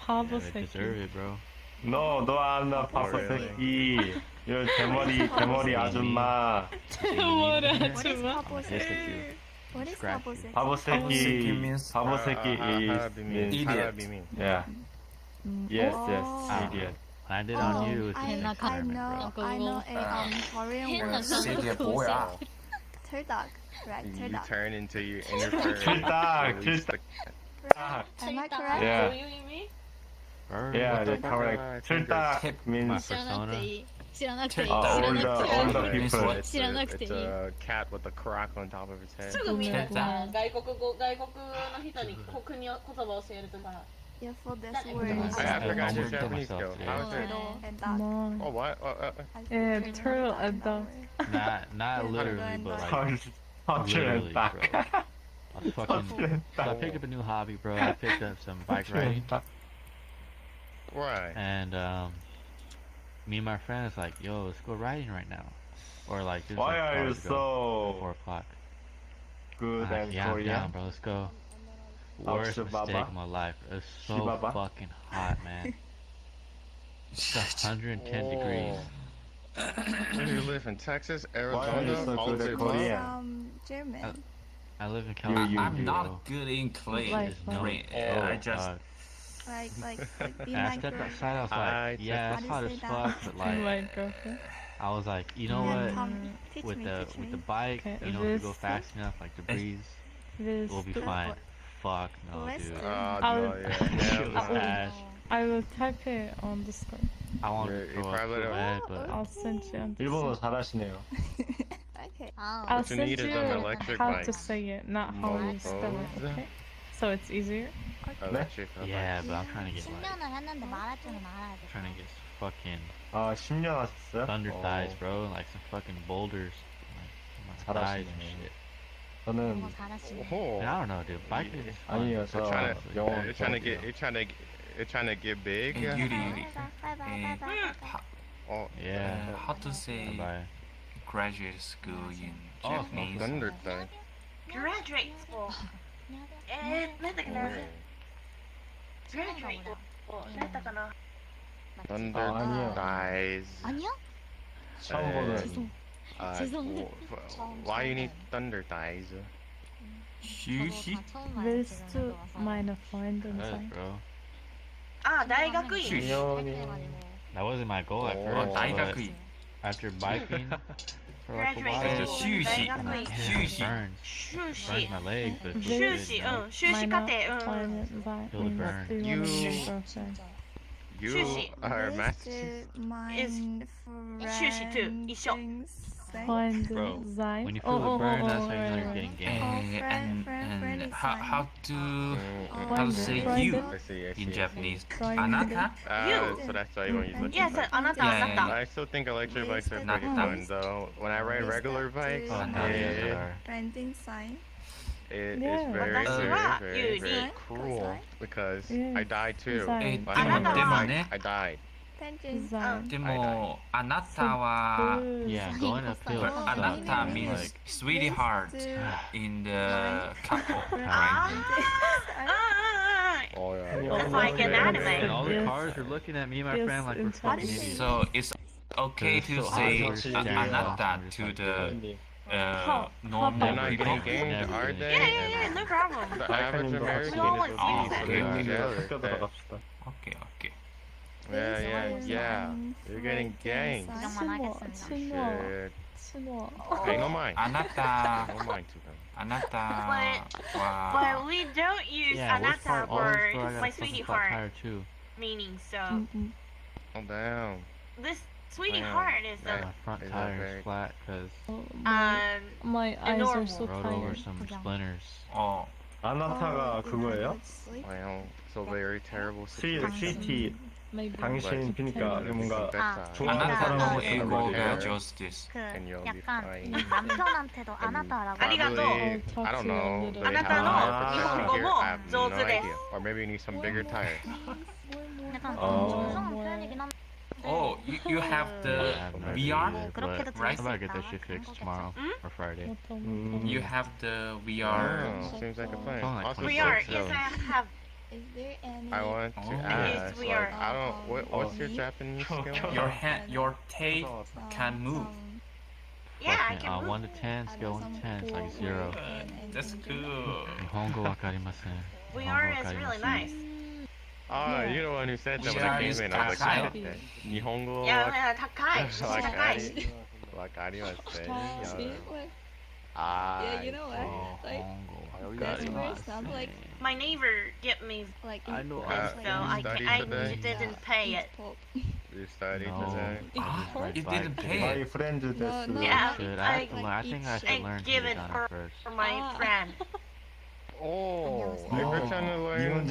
Yeah, they deserve it, bro. No, 너 안나 봤어 새끼. 이 대머리 아줌마. 대머리 What is 아줌마. 바보 새끼? What is 바보 새끼? 바보 새끼 means 바보 새끼 is idiot. Yeah. Yes, Oh. idiot. What I did on you is I an know experiment, bro. I know a Korean word. 새끼야 뭐야? Turdak, right? You Turdak. turn into your inner fairy. 틀딱, Release the- Am I correct? Yeah. Bird, Yeah, what the yeah, correct. 틀딱 my means 知らなくていい。知らなくていい。 all 知ら the なくていい。 all the people. It's a cat with a croc on top of its head. すぐみんなさ、外国の人に国の言葉を教えるとか。 Yeah, for this That- word. I forgot your I Japanese myself, skill. yeah. How is it? Turtle and Come duck. on. Oh, what? Turtle and duck. Not literally, but like Hunter literally, and bro. back. I fucking so I picked up a new hobby, bro. I picked up some bike riding, Right. and me and my friend is like, "Yo, let's go riding right now," or like, this is Why like are you hours ago, so 4 o'clock. good and Yeah, I'm Korean? down, bro. Let's go. Worst Shibaba? mistake of my life. It's so Shibaba? fucking hot, man. It's 110 degrees. You live in Texas, Why are you Arizona, so all good at day Korean? German. I live in you- California. I'm bro. not good in Korean. Like, Korean. Oh, I just Like be and I my stepped girl. outside. I was I like, yeah, How it's do hot you as say fuck, that? but My like, girlfriend. I was like, you know Yeah, what? Tom, teach With me, the teach with me. the bike, Okay, you know, if you go this- fast enough, like the breeze, This we'll be This- fine. Fuck no, Let's dude. do- I'll- no, yeah. It was ass. I will type it on Discord. I want You to throw up probably so don't- bad, but I'll send you on 일본어 Discord. 잘하시네요. Okay. I'll What you send need is you an electric how bike. to say it, not how you spell it, Mofos. okay? So it's easier. Electric. yeah, but I'm trying to get like, 10년 했는데 말할 줄은 알아야 돼. trying to get fucking 아 10년 하셨어요? thunder thighs, bro, and like some fucking boulders, like my thighs and 잘하시네. shit. 저는 영어 잘하시네. Oh. And I don't know, dude. Biking is fun. 아니요, They're 저 trying 영어 to, they're trying to get big. Yuri, Yuri. Oh, Yeah. How to say Bye. graduate school in Oh, Japanese? thunder thing. Graduate school. なんだっけな。Graduate school. 何だったかな。 Thunder 아니요. thighs. 아니야? 처음 보는 죄송해요. Why you need thunder thighs? Shushi? Willst du meine Freundin Yes, sein? bro. あ、大学院。 That wasn't my goal at Oh, first, but 大学院 after biking for like a Graduate while, school. 修士 大学院。 修士 burns. 修士 Burns。my legs, but it feels 修 good, 士、 you know? うん、修士課程、うん。 Freundin sein Feel the und burn. be You- one of your girlfriend. You Sushi. are This master. is my Sushi too. 一緒。 Freundin Bro, sein. when you feel the burn, that's how you know you're right. getting game. and how to Freundin, say you Freundin. I see, I see. in Japanese? Freundin. Anata? So that's why you want to use electric Yes, bikes. あなた、あなた。 I still think electric bikes are Not pretty fun though. When I ride regular bikes, Oh, hell yeah, they it, are. Branding sign. it Yeah. is very, Watashi very, wa very, very Yuri. cruel because Yeah. I died too. Design. Last Demo, time I rode a demo bike, ne. I died. Design. でも、あなたは Yeah, going uphill あなた sucks. means Like, sweetheart in the couple, right? Oh, yeah. That's like an anime. and all the cars are looking at me and my friend like we're fucking idiots. So it's okay to say anata to the normal They're not people. getting gamed, are they? Yeah, no problem. The average American No one is says obese, that. so they're jealous. Okay, okay. Yeah. You're getting ganked. Shit. Pay no mind. Anata. No mind to them. Anata. But we don't use anata for my sweetheart tire too. meaning, so Calm down. this sweetheart is My a front tire is flat because My eyes are so rode over tired. some spinners. Oh. 아나타가 그거예요? Well, so very terrible situation. Maybe. 당신 그러니까 뭔가 좋아하는 아나타노 사람한테 에고가 justice. And you'll be 약간 fine. 남편한테도 아나타라고 Probably, I don't know. They have 아나타노 a 일본어 here. I have no 上手です idea. Or maybe you need some bigger tires. 약간 정성한 표현이긴 한데 Oh, you have the VR, right? I'm about to get that shit fixed tomorrow or Friday. You have the VR. Oh, seems like a plan. Also, VR, so, yes I have. I want to ask, like, I don't, what's your Japanese skill? Your tape can move. Yeah, I can move. 1 to 10, scale 1 to 10, it's like 0. That's cool. Nihongo wakarimasen. VR is really nice. Oh, you're the one who said that when I came in. I was like, okay. Nihongo. Yeah, Takai. Yeah, you know what? Like, That's where it sounds like My neighbor get me like I know. so I didn't pay it. You studied today? You didn't pay it. Yeah, I think I should learn give it hiragana for first. my friend. Oh, if you're trying to learn,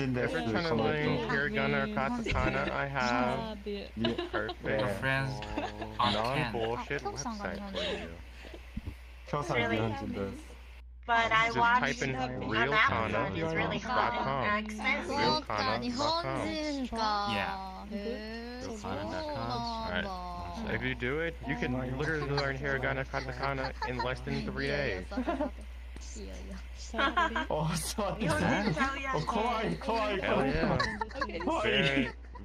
hiragana or katakana, I have perfect friends non-bullshit website for you. Really? But I Just watched type in an app that is really hot and expensive. Yeah. Alright. If you do it, you can literally learn hiragana katakana in less than 3 days. Oh, sorry. Hell yeah.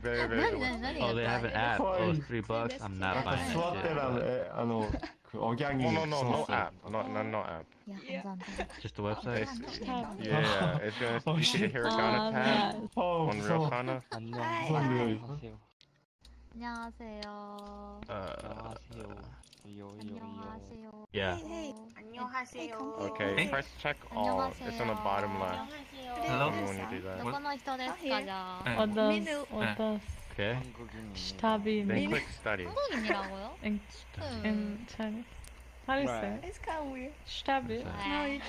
Very delicious. Oh, they have an app. Oh, it's $3. I'm not buying that shit. No app. No app. Just the website? Yeah, it's gonna you see the hiragana tab on Real Kana. Yeah. Okay, press check all. It's on the bottom left. Hello? When you do that. Others. Okay. Shtabi Then click study. in Chinese. How do you say it? it's kind of weird. Shtabi. No, you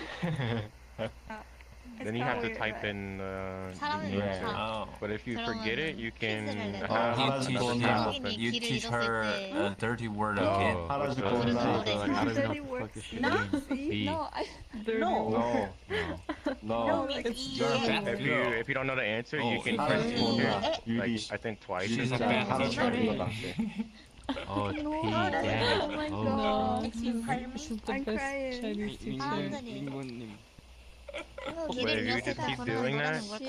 Then you have to type in but if you forget it, you can you teach her a dirty word again. No. If you don't know the answer, you can press enter, like I think twice. She's a bad teacher. Oh, it's P. Oh Damn. my Oh. god. This is the best Chinese teacher. But if you just keep doing that, like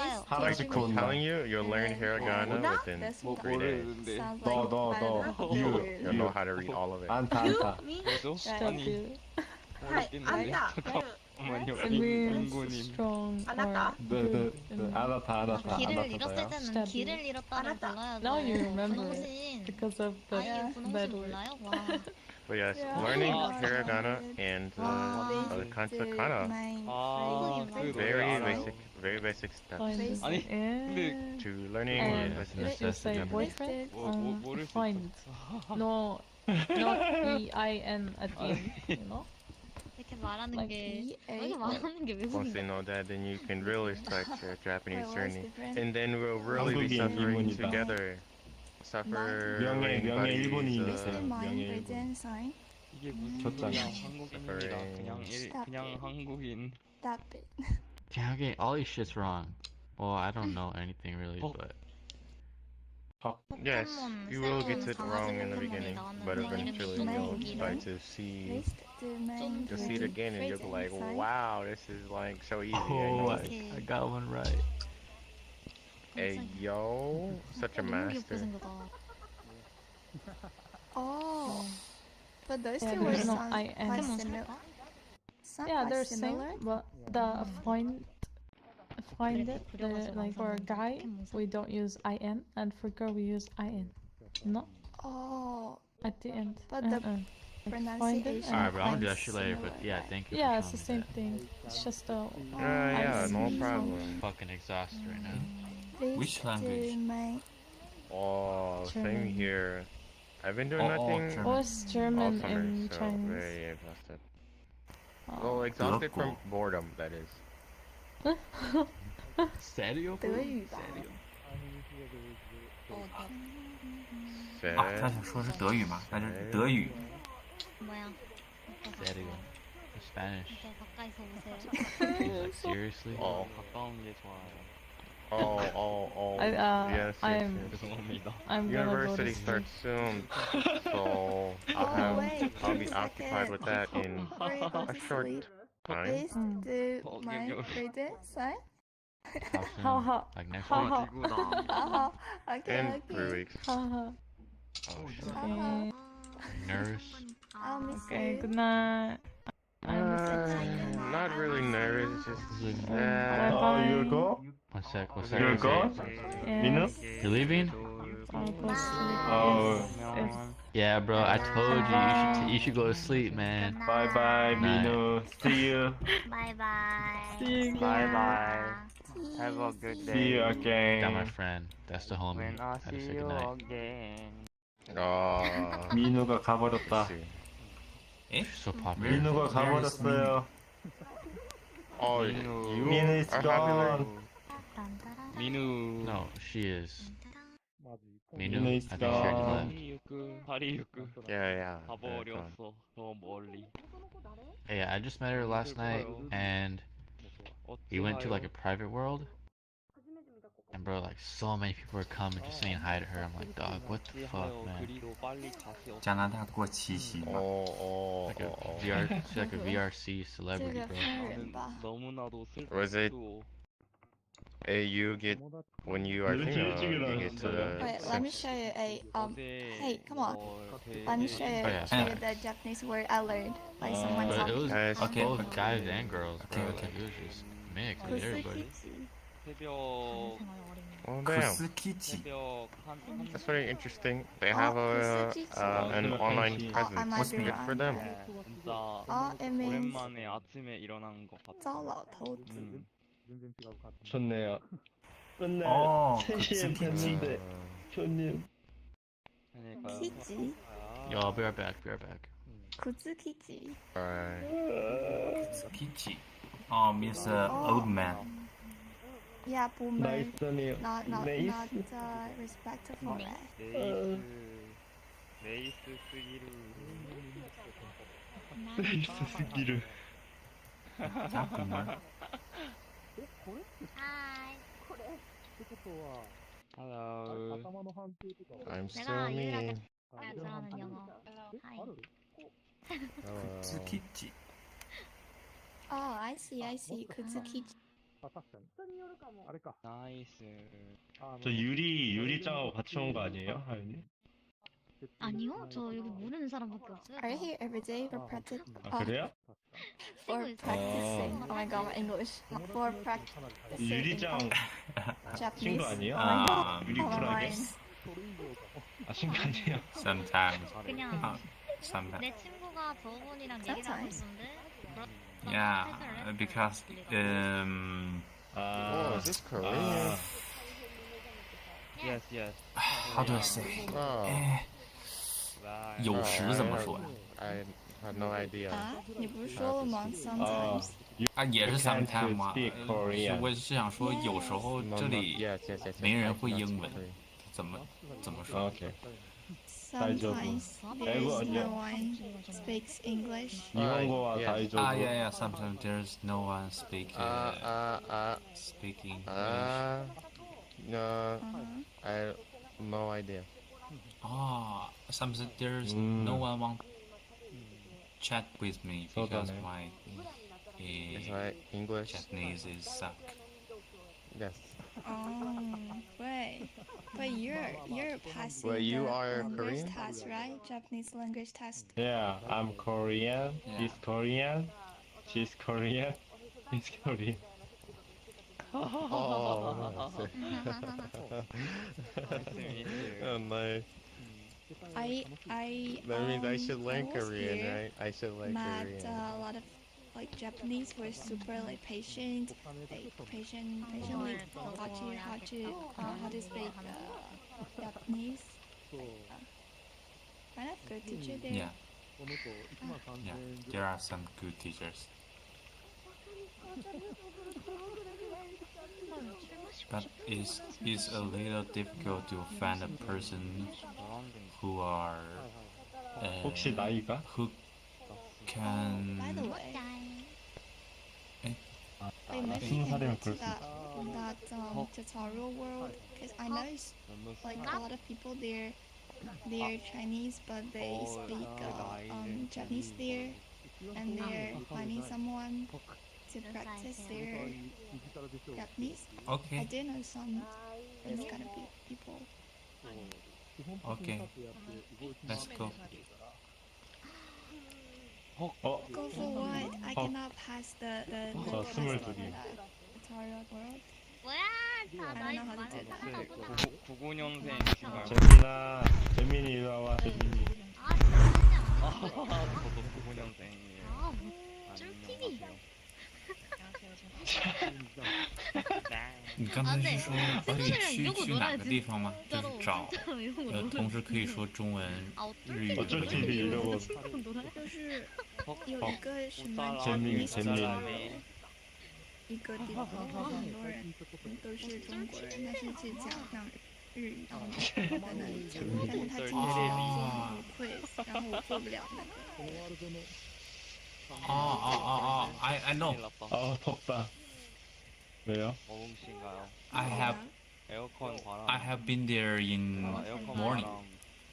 I'm telling you, you'll learn hiragana within 3 days. You'll know how to read all of it. Shtabi. It means strong or good. Now you remember it because of the bad word. But yes, learning hiragana and katakana, very basic steps to learning. You say boyfriend, find. No, not E-I-N at the end, you know? Once they know that, then you can really start your Japanese journey, and then we'll really be suffering together. 명예 일본인이었어요. 명예 일본. 이게 무슨 줬잖아. 그냥 한국인. Stop it. Damn, I'm getting all these shits wrong. Well, I don't know anything really, but Yes, you will get it wrong in the beginning, but eventually you'll start to see. You'll see it again, and you'll be like, "Wow, this is like so easy." Oh, I got one right. Hey, yo, such a master. Oh, but those Yeah, two there's words no sound I quite N. similar. Sound Yeah, quite they're similar. same, but the find it, like for a guy we don't use IN, and for girl we use IN. No, Oh, at the end. but the Like find it pronunciation Alright, and bro, I'm gonna do quite that shit later, but similar, yeah, right? thank you yeah, for it's the showing same me thing. It's just a Yeah, no IN. problem. fucking exhausted right now. Which language? Oh, same German. here. I've been doing nothing German. What's all German summer, in so Chinese? very exhausted. Well, exhausted from boredom, that is. Serio? 德语吧。 啊，他想说是德语嘛？那就是德语。 Serio. Spanish. Like, seriously? Oh. Yes, I'm gonna University go to starts soon, so I'll be occupied with that in a short time. Is the my reader sign? How Like next how Oh, okay, In okay. 3 weeks. how Oh shit. okay. Nervous? I'll miss Okay, you. good night. Not really nervous, just Bye bye. you go? One sec. You go? Yes. You're leaving? I'll go sleep. Oh. Yes. Yeah, bro, I told you, you should go to sleep, man. Bye bye, Minu. See you. Bye bye. See you again. Bye bye. Have a good day. See you again. Got my friend. That's the homie. When I Had to see say you goodnight. again. 민우가 가버렸다. So popular. 민우가 가버렸어요. Oh, Minu is gone. Minu. No, she is. Minu Minu, is I think she already gone. left. Yeah. Yeah, I just met her last night, and we went to like a private world. And bro, like so many people were coming just saying hi to her. I'm like, dog, what the fuck, man? 加拿大过七夕嘛。 Like a VR, she's like a VRC celebrity, bro. Was it? You get when you are female, you get to. Wait, let me show you a Hey, come on. Let me show you, show you the Japanese word I learned. Like someone But told it was me. both guys and girls, bro. Like, it was just mixed with everybody. Oh damn. That's very interesting. They have an online presence. What's Good for them. It means 糟老头子. 좋네요. 그치. 키지? Yo, I'll be right back. 구즈키지. Kichi. Means old man. Yeah, boomer. 나이스네요. Not respectful. 스기루. 자, boomer. Hello. I'm still me. Kichi. Oh, I see. 구즈키지. 저 유리짱하고 같이 온 거 아니에요, 하윤이? 아니요, 저 여기 모르는 사람밖에 없어요. Are you here every day for practice? 아 그래요? For practicing. Oh my god, my English. For practicing. 유리짱 Japanese. 친구 아니에요? 유리 Oh, 쿨하게? mine. 아 친구 아니에요? Sometimes. 그냥 Sometimes. 내 친구가 저분이랑 얘기를 하고 있었는데 Yeah, because is this Korean? Yes, yes. how do I say? 有时怎么说呀？ I had no idea. 你不是说了吗？Sometimes. 啊，也是 You can't sometime 嘛。 speak Korean. 我是想说，有时候这里 Yes. 没人会英文，怎么说 Okay. Sometimes there's no one speaks English. 일본어와 다이조부. yeah. Sometimes there's no one speak speaking English. No. No idea. Ah, sometimes there's no one want chat with me because Soda-ne. my That's right. English. Japanese is suck. Yes. But you're passing Well, you the are language Korean? test, right? Japanese language test. Yeah, I'm Korean. He's Korean. She's Korean. He's Korean. Oh, oh, nice. That means I should learn Korean, right? I should learn Met Korean. a lot of like Japanese were super like patient, like patiently how to speak Japanese. Kind of good teacher there. Yeah. Yeah, there are some good teachers. But it's a little difficult to find a person who are 혹시 나이가? who can. By the way, 아, maybe you 20살이면 can go 그럴 to 수 that tutorial world because I know it's like a lot of people there. They are Chinese, but they speak Japanese there, and they're finding someone to practice their Japanese. Okay. I do know some these kind of people. Okay, let's go. Go for what? I cannot pass the 저 test 22개. tutorial world. 뭐야? 다 I 나이 don't know how to do that. 99년생이신가요? 재민이 이리 와봐, 재민이. 저도 99년생이에요. 아, 쫄티비. 你刚才是说可以去哪个地方吗？就是找同时可以说中文、日语的어쩔 TV 이러고. 就是有一个什么재민이, 재민이. 一个地方很多人都是中国人，但是是讲像日语一样的在那里讲，但是他今天是做 quiz，然后我做不了那个。I know. 아, 덥다. 왜요? 더우신가요? I have been there in morning.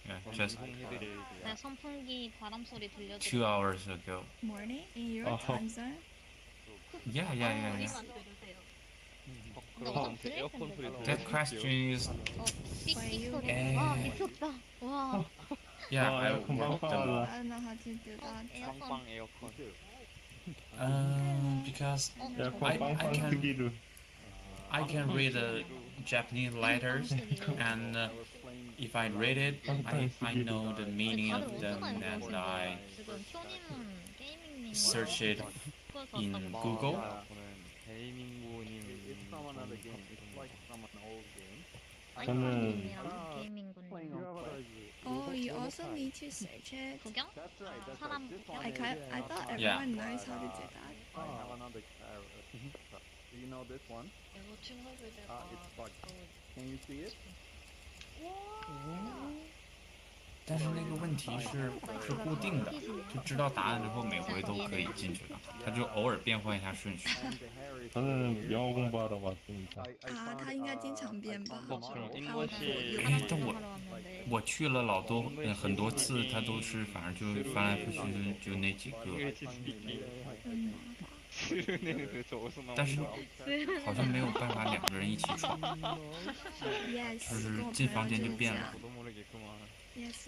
Yeah, just 네, 선풍기 바람 소리 들려줘. 2 hours ago. Morning in your time zone? Yeah. That question is. 와, 미쳤다. 와. Yeah, I 에어컨 worked 빵빵하다. them. I don't know how to do that. 빵빵 에어컨. Because 에어컨 빵빵 크기로. I can read Japanese letters, and if I read it, I know the meaning of them, and I search it in Google. 저는 Oh, you also need to search it. 구경? 사람 구경? I thought everyone Yeah. knows how to do that. I have another do you know this one? It's bugged. Can you see it? 但是那个问题是固定的，就知道答案之后每回都可以进去了，它就偶尔变换一下顺序。 저는 영어 공부하러 왔습니다. 啊，他应该经常变吧？哎，但我去了老多很多次，它都是反正就翻来覆去就那几个，但是好像没有办法2个人一起闯，就是进房间就变了。 Yes.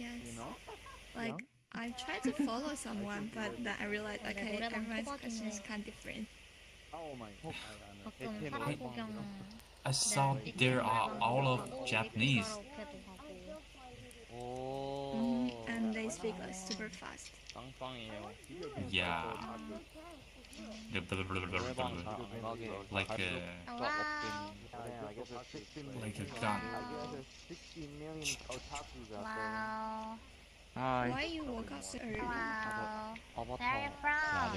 Like I tried to follow someone, but then I realized okay, everyone's question is kind of different. Oh my god. 가끔 사람 구경. I saw there are all of Japanese. And they speak like super fast. 빵빵이에요. Yeah. Like a gun. 60 million otakus out there. 와우. Why you woke up so early? 와우. 아바타. Very proud.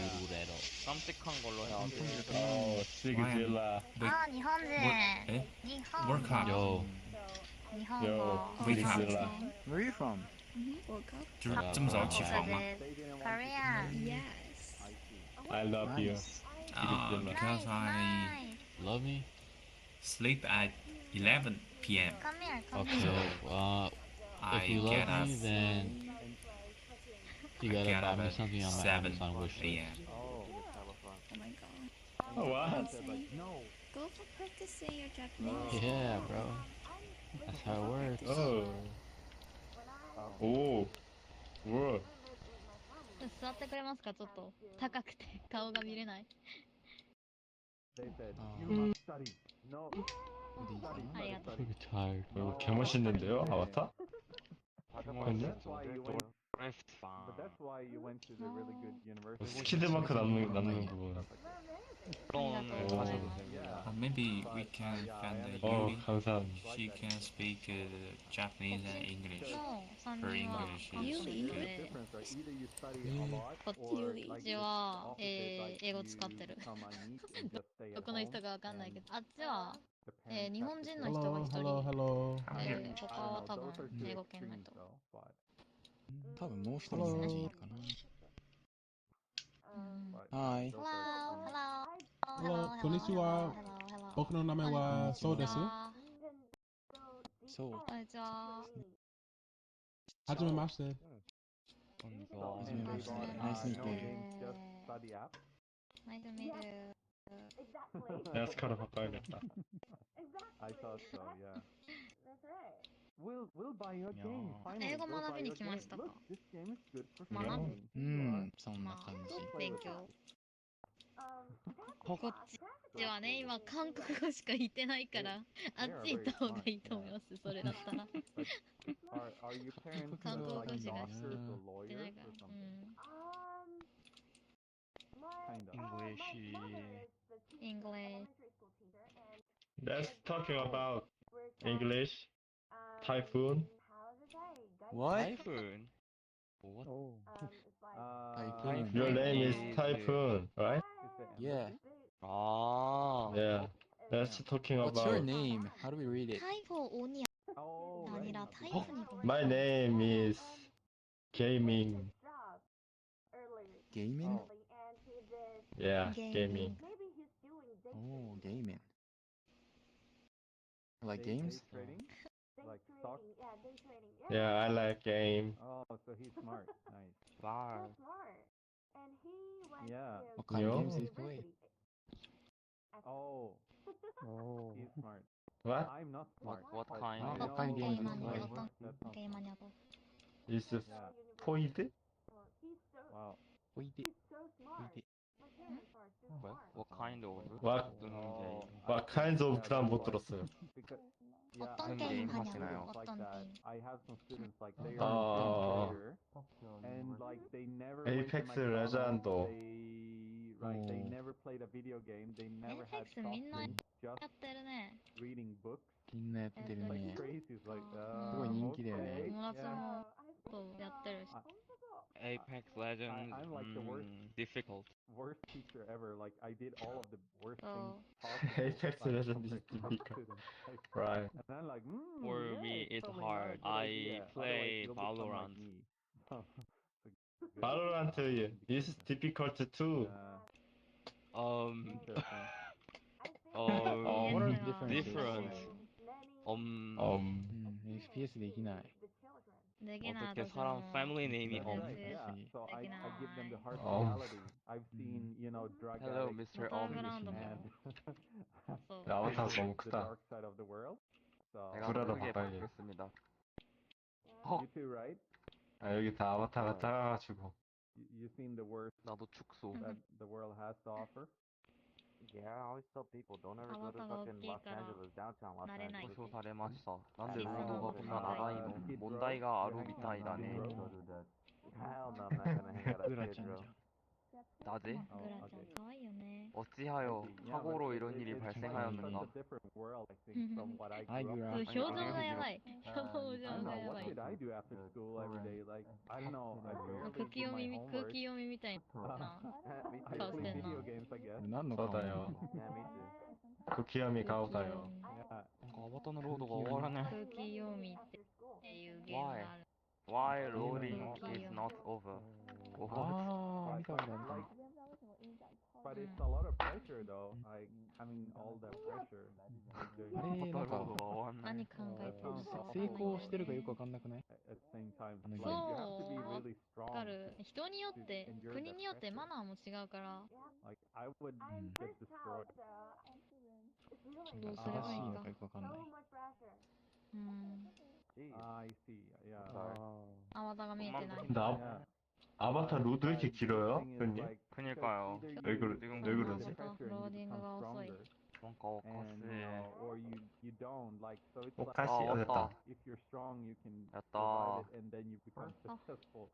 깜찍한 걸로 해야 돼. 시그질라. 아, 니혼진. Eh? 니혼고. Work hard. Yo. 니혼고. Wake up. Where are you from? Woke up? 就是这么早起床吗？ Korea. Yes. I love you. Because I Love me? sleep at 11. p.m. Come here, come Okay, here. if you love me, then you I gotta get buy up me at something on my 7 Amazon wish list. p.m. Oh my god. What? Go for practicing your Japanese. Yeah, bro. That's how it works. Oh. Oh. Whoa. 座ってくれますか？ちょっと高くて顔が見れない。 ありがとう。 I'm tired. 이거 개멋있는데요, 아바타? 형님? 스키드마크 남는 부분. Maybe we can find a Yuri. 감사합니다. She can speak Japanese and English. Her English is good. こっちは、英語使ってる。どこの人かわかんないけど、あっちは、日本人の人が一人、他は多分英語圏の人。多分もう一人日本人いるかな。はい。こんにちは。僕の名前はそうです。そう。こんにちは。はじめまして。こんにちは。はじめまして。ナイスミート。ナイスミート。 야스카로 바꿔야겠다. I thought so, yeah. We'll buy your game. 英語学びに来ましたか？ This game is good for 学ぶ？そんな感じ。勉強。こっちはね、今韓国語しか言ってないから、あっち行った方がいいと思います。それだったら。韓国語しか言ってないから。English. Let's talking about English. Typhoon. What? Typhoon. What? Typhoon. Your name is Typhoon, right? Yeah. Yeah. Let's talking What's about. your name? How do we read it? 타이거온이 아니라 타이푼이구나. My name is Gaming. Gaming? Yeah, Gaming. Oh, gaming. Like games? Like stock? Yeah, I like game. Oh, so he's smart. Nice. Smart. Yeah. What kind of games do you play? Oh. He's smart. What? I'm not smart. What but kind? I What know kind of games do you 게임 play? 어떤 게임 하냐고. Is it Foid? Wow. Wait. What kind of? What? 무슨 게임? What kinds of 난 못 들었어요. 어떤 게임 게임 하시나요? 하냐고. 어떤 게임. I have some students like they are and like they never went to Apex McDonald's. Legend. They never played a video game. They never had 에이펙스 soft みんな drinks. や Just ってるね。 reading books. みんなやってる Like ね。 crazy. It's like すごい人気だよね。 okay, 友達 yeah. もそうやってるし。 Apex Legends. I'm like the worst. Difficult. Worst teacher ever. Like I did all of the worst Oh. things possible. Apex like, Legends from is the top difficult. students. Like, Right. and I'm like, For yeah, me, it's totally hard. not a good I idea. play Otherwise, you'll become Valorant. like me. So, it's a good Valorant is difficult too. Interesting. What are the differences? Different. FPS できない。できない어떻게 私 사람 も。 패밀리 네임이 Yeah. So I give them the harsh Oh. reality. I've seen, drug Hello, addicts Mr. 바타그라운드 and 뭐. 아바타 the 너무 크다. dark side of the world. So 내가 불화로 크게 바꿔야겠다. 바뀌었습니다. you too, right? 아, 여기 다 아바타가 작아가지고. You've seen the worst 나도 축소. that the world has to offer. Yeah, I always tell people don't ever go to 아바타가 fucking Los 웃기니까 Angeles, downtown Los 나레나이. Angeles. 故障されました。なんで小さなロードがこんな長いの？問題があるみたいだね。 Go do that. Hell no, I'm not gonna hang out at グラ Skid ちゃんじゃ Row. ん。なぜ？グラちゃん可愛いよね。 어찌하여 사고로 이런 일이 It's 발생하였는가? a different world, I think, from what I Hi, grew up. Gura. 表情がやばい。表情 I don't が know や what ばい。 did I do after school every day. Like I don't know. I barely 空気 did 読 my み homework. みたいな I 顔し play てんな。 video games, I guess. 何の顔な 저도요. の Yeah, me too. クキヤミ顔だよ。 Yeah. なんかアバタのロードが終わらね。空気読みっていうゲームがある。 Why loading is not over? あー、見た見た見た。but it's a lot of pressure though. Like having all that pressure. あれ、なんか、何考えてるのかわかん成ないけど。功してるかよくわかんなくない？ At the same time, あのゲー like ム。 you have to be そう、わ really か strong る。人によっ to て、 endure 国 that によって pressure. マナーも違うから、 Like I would get destroyed. どうすればいいか。正しいのかよくわかんない。I see. Yeah. あわたが見えてない。 근데 아바타 로드 왜 이렇게 길어요, 형님? 그니까요. 왜 지금 그러지? 로딩가遅い. 뭔가 And 오카스에. or you don't like so it's like 오카시 됐다. if you're strong you can 됐다. survive it and then you become successful.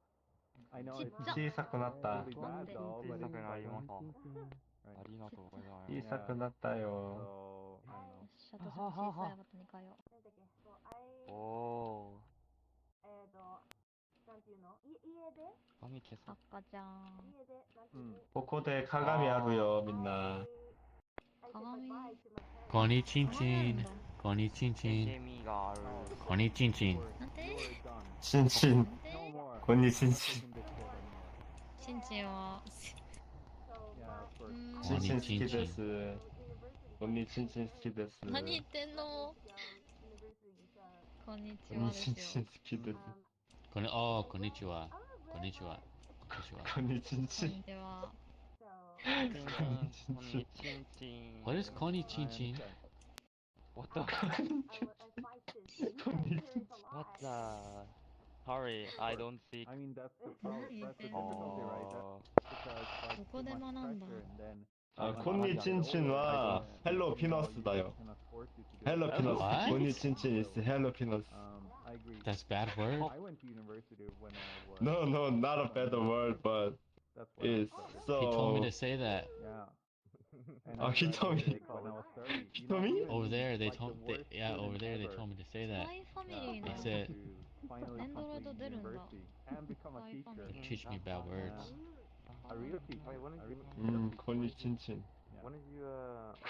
I know it's 시사코 났다. really bad though, but it's 시사쿠나 like 이모타. right. 아리가또 고자마요. 시사코 났다요. So I don't know. 私も小さいアバタに変えよう。 오. 아미 계속. 赤ちゃん。 코코데 카가미 하루요, 민나. 鏡。 거니친친, 거니친친, 개미가 아르. 거니친친. なんて 친친. No more. 권니 친친. Taking this quote anymore. ちんちんは。 Yeah, of course. 친친 스키데스. 권니 친친 스키데스. 何言ってんの。こんにちは 권니 ですよ。 친친 스키데스. 거니치와, 거니치와, 거니치와. 권니 こん 친친. にちは。 권니 친친. 칭칭. What is I 거니친친? understand. What the? 권니 친친. What the? Sorry, I don't speak. I mean that's the problem. That's the Oh. difficulty, right? That's because like どこで too 学 much んだ。 pressure and then 아, like, 콘니 once you get 찐친와 older, 헬로 you 피너스다요. they cannot force you to do 헬로 it. 피너스. What? 콘니 찐친 is 헬로 피너스. I agree. That's bad word. I went to university when I was No, no, not a bad word, but that's what I it's studied. He told me so. to say that. Yeah. And Oh, I he told me. graduated when I was 30. You know, Told me? even Over there, they like told the worst yeah, over student there they ever, told me to say that. スパイファミ yeah, リー They の said, to finally エンドロー complete ド出るんだ。 university and become a Spy teacher. you teach me bad words. Yeah. A real teacher. Wait, when did A you, real teacher. 콘니 찐친. when did you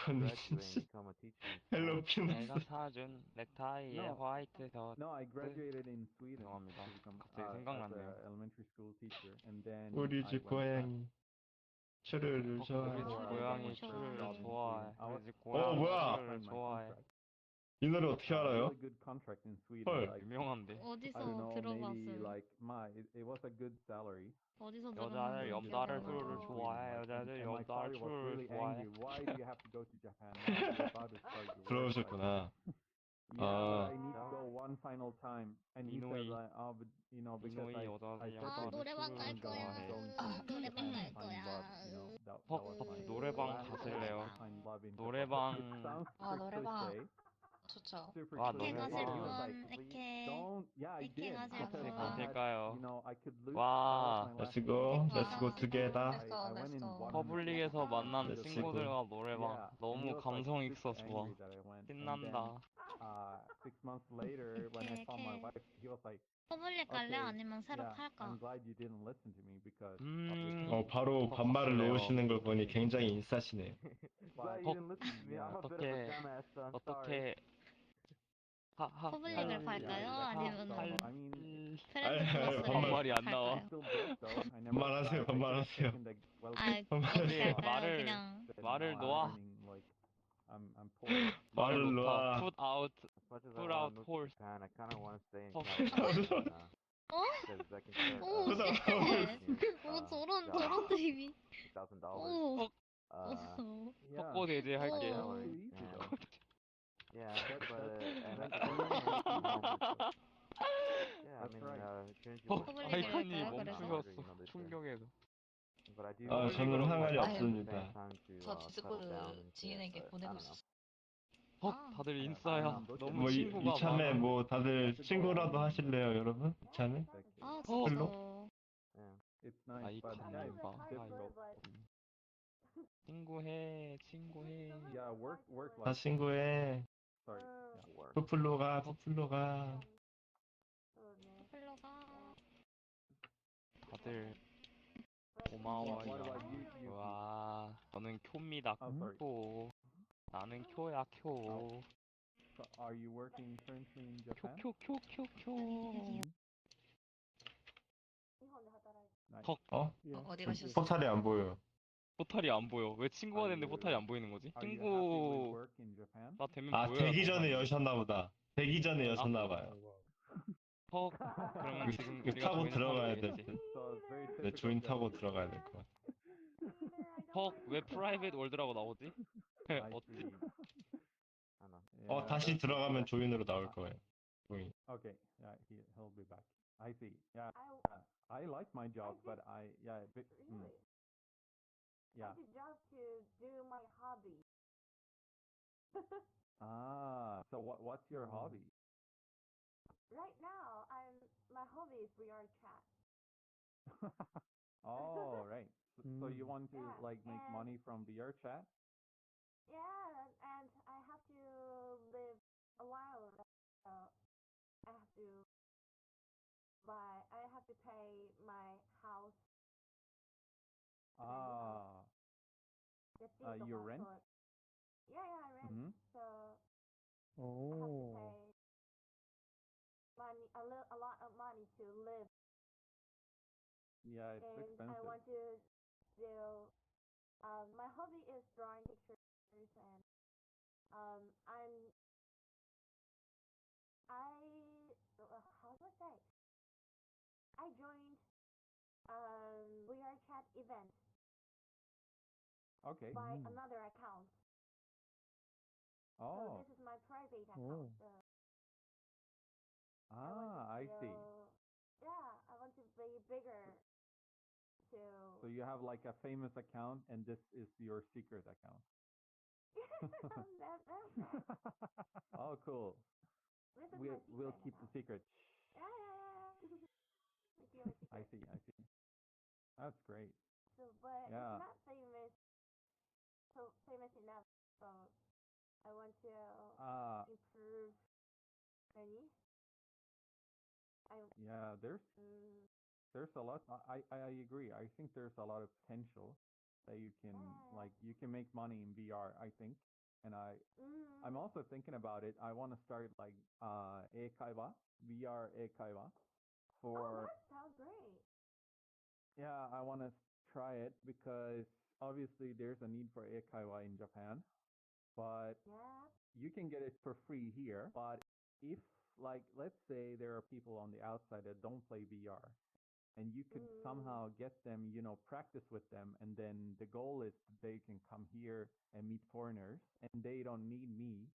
콘니 graduate and 찐친. become a teacher in 헬로 Japan? 피너스. 내가 사준 넥타이에 No. 화이트 셔츠. No, I graduated in Sweden 죄송합니다. to become 갑자기 as 생각났네요. an elementary school teacher, and then 우리 I 집 went back. 고양이. 추르를 우리 좋아해. 집 고양이 추르를 좋아해. I 우리 집 뭐야? 고양이 추르를 signed my 좋아해. contract. 이 노래 어떻게 알아요? Really good contract in Sweden. 헐. Like, 유명한데. I don't 어디서 know, maybe 들어봤음. like it was a good salary. 어디서 여자들 들었는지 기억이 여자를 안 추르를 나. 좋아해. And 여자들 my 여자를 father was 추르를 really 좋아해. angry. Why do you have to go to Japan now? You're about to start your work. Like, 들어오셨구나. yeah, but 아. I need to go one final time. And he said 이노이. like, oh, but you know, because 이노이 I 여자들 said 아, to him, 노래방 갈 I'm 거야. going to 노래방 Japan 갈 to find 거야. love. You know, that 헉, was my 노래방 last 가실래요? to find love in Japan. 노래방. It sounds 아, super 노래방 cliche. 좋죠. Super 와, cliche. 노래방. And he was like, 이렇게 don't, yeah, I 이렇게 did. 가자고. Because 같이 I had, 가실까요? you know, I could lose. 와. That was my Let's last go. chance. Let's go together. I went in one 퍼블릭에서 만난 Let's 친구들과 노래방. yeah, and he 너무 was, 감성 like, 있어 super 좋아. angry that I went. And 신난다. then 6 months later, when I saw my wife, he was like, 퍼블릭 갈래? okay, 아니면 새로 yeah, 팔까? I'm glad you didn't listen to me because obviously 바로 더 반말을 가실래요? 놓으시는 걸 보니 굉장히 인싸시네요. Glad you didn't listen to me. I'm a bit of a dumbass, son. Sorry. 어떻게 퍼블릭을 팔까요? 아니면 I mean, 프렌드 반말. 플러스를 반말이 안 나와. 팔까요? still broke though. I never. 반말하세요, I could have 반말하세요. taken the well. 아, 반말이 어떻게 할까요? 말을 그냥 말을 now 놓아. I'm earning, like, I'm poor. 말을 말을 놓다. 놓아. Put out. As much as I Put want out to move to horse. Japan, I kind of want to stay in Oh. California. 어? Because I can start 오, Put out 쉣! horse. 오, 저런 job, 드립이. $2,000. 오, Yeah. 석고 대제할게요. salary, Too easy though. and yeah, That- but and that's I really work from home. Yeah, I That's mean, right. Trinity 어, works from home. 아이칸이 그래서? 멈추셨어. You know, this thing. 충격에서. But I do. 아, 저는 상관이 아유, 없습니다. time to 저 settle 디스코드 down into 지인에게 it, but I 보내고 don't know. 있었어. 다들 Yeah, 인싸야. 너무 뭐 친구가 이참에 많아. 뭐 다들 친구라도 하실래요, 여러분? 이참에? 아, 어. 좋죠. Yeah. It's nice, but 아이칸 yeah, it's 봐. difficult. 친구해, 친구해. Yeah, work 다 life. 친구해. Sorry. Yeah. Work. 부풀로 가, 부풀로 가. 플러가. 다들 What 고마워요. about you? 와, 저는 쿄입니다. sorry. 쿄. 나는 쿄야, 쿄. So are you working currently in Japan? 쿄. Nice. 어? Yeah. 어디 가셨어요? 포탈이 안 보여. 포탈이 안 보여. 왜 친구가 됐는데 포탈이 안 보이는 거지? Are you happy with 친구가 work in Japan? 되면 아, 보여야 되기 더 전에 많이. 여셨나 보다. 되기 전에 아, 여셨나 봐요. 그러면 지금 우리가 타고 조인을 하면 들어가야 될 되겠지? 듯. So it's very 네, typical 조인 타고 Japanese. 들어가야 될 것 같아. 왜 프라이빗 월드라고 나오지? I 어찌? see. 다시 that's 들어가면 조인으로 interesting. 나올 거예요. 조인. Okay, yeah, he'll be back. I see. Yeah, I like my job, but yeah, yeah. I did just to do my hobby. So what's your hobby? Right now, my hobby is VRChat. Oh, right. So you want to Yeah, like make money from VRChat? Yeah, and I have to live a while. So I have to pay my house. You rent? Yeah, I rent. Mm-hmm. So I have to pay money, a lot of money to live. Yeah, it's And expensive. I want to do. My hobby is drawing pictures, and how do I say? I joined VRChat event Okay. by another account. So Oh. this is my private account. So I see. Yeah, I want to be bigger. So you have like a famous account, and this is your secret account. That's right. Oh, cool. This is my We'll secret keep the account. secret. Yeah. I see. That's great. So, but Yeah. it's not famous. So famous enough. So I want to improve many. Yeah, there's a lot. I agree. I think there's a lot of potential that you can you can make money in VR, I think. And I'm also thinking about it. I want to start like eikaiwa, VR eikaiwa for that sounds great. Yeah, I want to try it because obviously there's a need for eikaiwa in Japan, but you can get it for free here. But if like let's say there are people on the outside that don't play VR, and you could somehow get them, practice with them, and then the goal is that they can come here and meet foreigners, and they don't need me.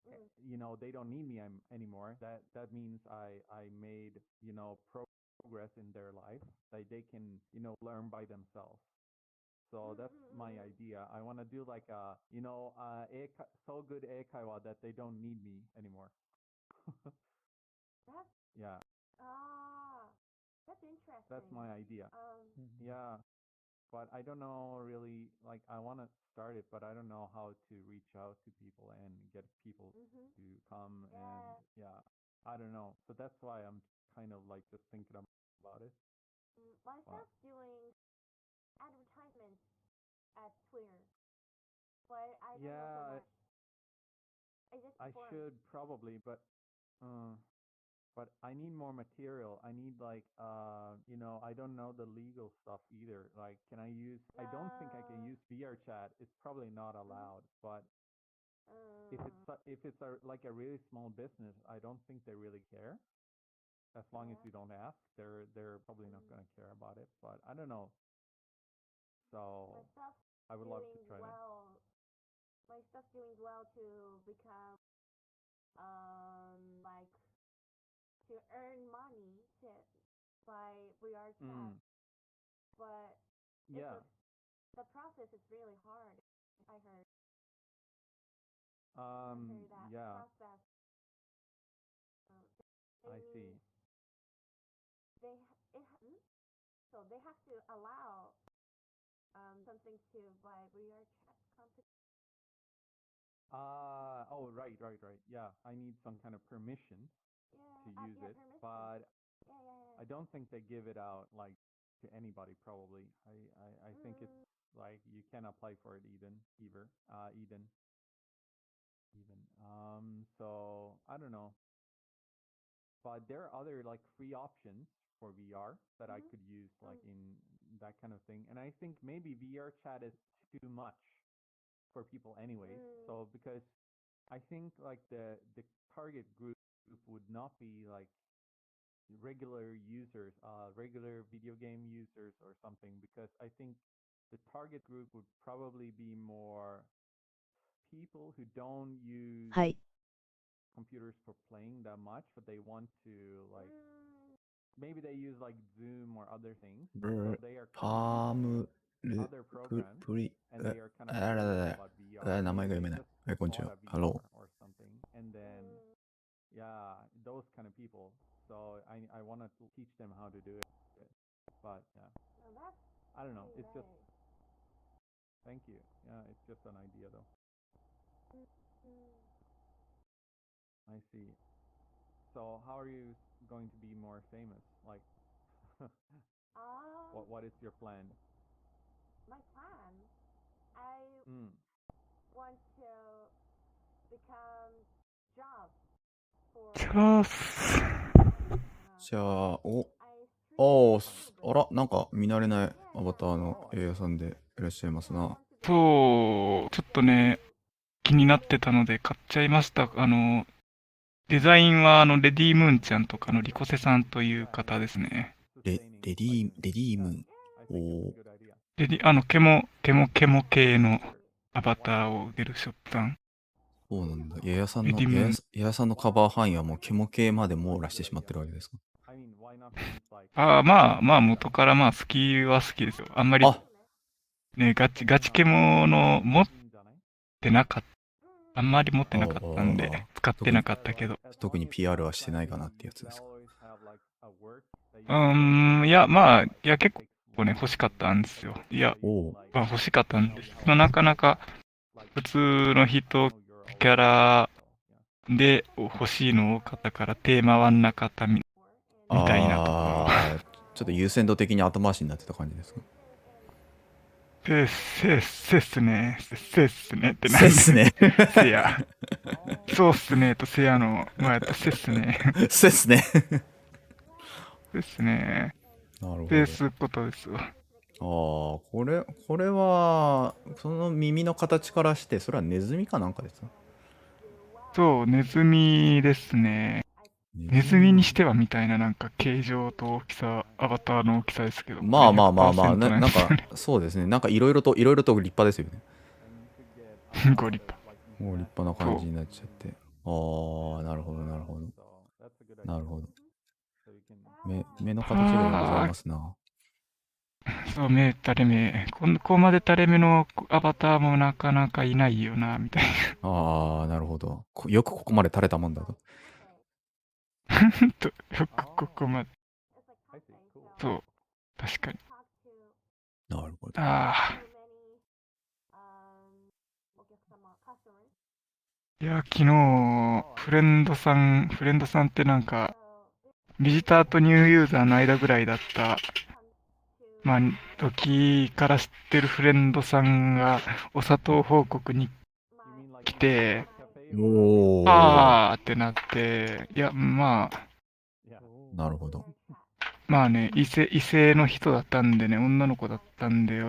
They don't need me anymore. That means I made progress in their life. Like they can learn by themselves. So that's my idea. I want to do like so good eikaiwa that they don't need me anymore. Yeah. That's interesting. That's my idea. Yeah, but I don't know really. Like I want to start it, but I don't know how to reach out to people and get people to come. And yeah, I don't know. So that's why I'm kind of like just thinking about it. Myself doing advertisements at Twitter, but I don't know so much. I should probably, but I need more material. I need like I don't know the legal stuff either. Like, can I use? I don't think I can use VRChat. It's probably not allowed. But if it's like a really small business, I don't think they really care. As long as you don't ask, they're probably not going to care about it. But I don't know. So I would love to try that. My stuff's doing well to become like to earn money by VRChat. But the process is really hard. I heard. I heard that process. I see. So they have to allow something to buy VRChat company. Oh, right. Yeah, I need some kind of permission to use it, permission. but Yeah. I don't think they give it out like to anybody. Probably, I think it's like you can apply for it even. So I don't know, but there are other like free options for VR that I could use like in that kind of thing. And I think maybe VRChat is too much for people anyways. So because I think like the target group would not be like regular users, regular video game users or something, because I think the target group would probably be more people who don't use はい。 computers for playing that much, but they want to like maybe they use like Zoom or other things, so they are パー kind of ム using ル other プ programs プリ and they are kind of あらら curious ら about VR. 名前が読 Maybe め they ない。 just はい、こんにち bought は。 a ハロ VR or something, and then yeah, those kind of people. So I want to teach them how to do it, but yeah, I don't know. It's just thank you. Yeah, it's just an idea though. I see. So how are you going to be more famous? Like, what is your plan? My plan, I want to become job for じゃあ、あら、なんか見慣れないアバターの映画さんでいらっしゃいますな。そう、ちょっとね、気になってたので買っちゃいました。デザインはレディームーンちゃんとかのリコセさんという方ですね。レディームーン。おー。ケモ系のアバターを出るショットさん。そうなんだ。ヤヤさんのカバー範囲はもうケモ系まで網羅してしまってるわけですか。まあ元からまあ好きは好きですよ。あんまりね、ガチケモの持ってなかった。あんまり持ってなかったんで、使ってなかったけど。特に PR はしてないかなってやつですか。いや、まあ、結構ね、欲しかったんですよ。いや、まあ欲しかったんですけど、なかなか普通の人キャラで欲しいの多かったから手回んなかったみたいなところ。ちょっと優先度的に後回しになってた感じですか。せっすねってせっすね。せや。そうっすねとせやの、まあやったせっすね。せっすね。せっすね。なるほど。そういうことですわ。これは、その耳の形からして、それはネズミかなんかですか。そう、ネズミですね。ネズミにしてはみたいななんか形状と大きさ、アバターの大きさですけど。まあ、なんか、そうですね。なんかいろいろと立派ですよね。ご立派。もう立派な感じになっちゃって。なるほど。なるほど。目の形がございますな。そう、垂れ目。ここまで垂れ目のアバターもなかなかいないよな、みたいな。なるほど。よくここまで垂れたもんだと。よくここまで。そう、確かに。なるほど。いや、昨日、フレンドさんってなんか、ビジターとニューユーザーの間ぐらいだった、まあ、時から知ってるフレンドさんがお砂糖報告に来て、ってなって、いや、まあ、なるほど。まあね、異性の人だったんでね、女の子だったんで、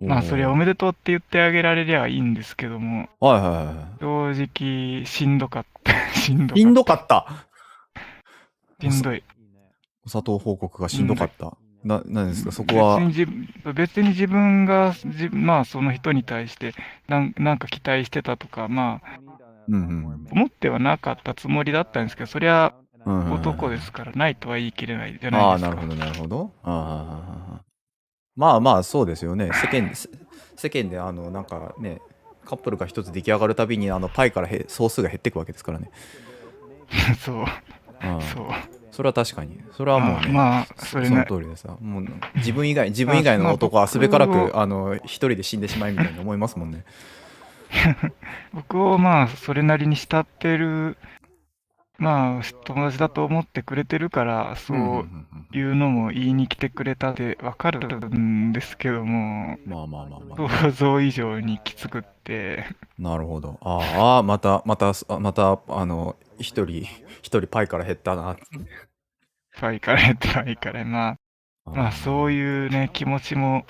まあ、それはおめでとうって言ってあげられりゃいいんですけども、正直、しんどかった。しんどい。お砂糖報告がしんどかった。なんですか、そこは。別に自分が、まあ、その人に対して、なんか期待してたとか、まあ、思ってはなかったつもりだったんですけど、そりゃ、男ですから、ないとは言い切れないじゃないですか。なるほど。まあ、そうですよね。世間で、なんかね、カップルが一つ出来上がるたびに、パイから総数が減っていくわけですからね。そう。それは確かに。それはもうね、その通りでさ、もう自分以外の男はすべからく一人で死んでしまいみたいに思いますもんね。僕をまあそれなりに慕ってるまあ友達だと思ってくれてるからそういうのも言いに来てくれたでわかるんですけども、想像以上にきつくって。なるほど。また一人パイから減ったな。パイからまあまあそういうね、気持ちも、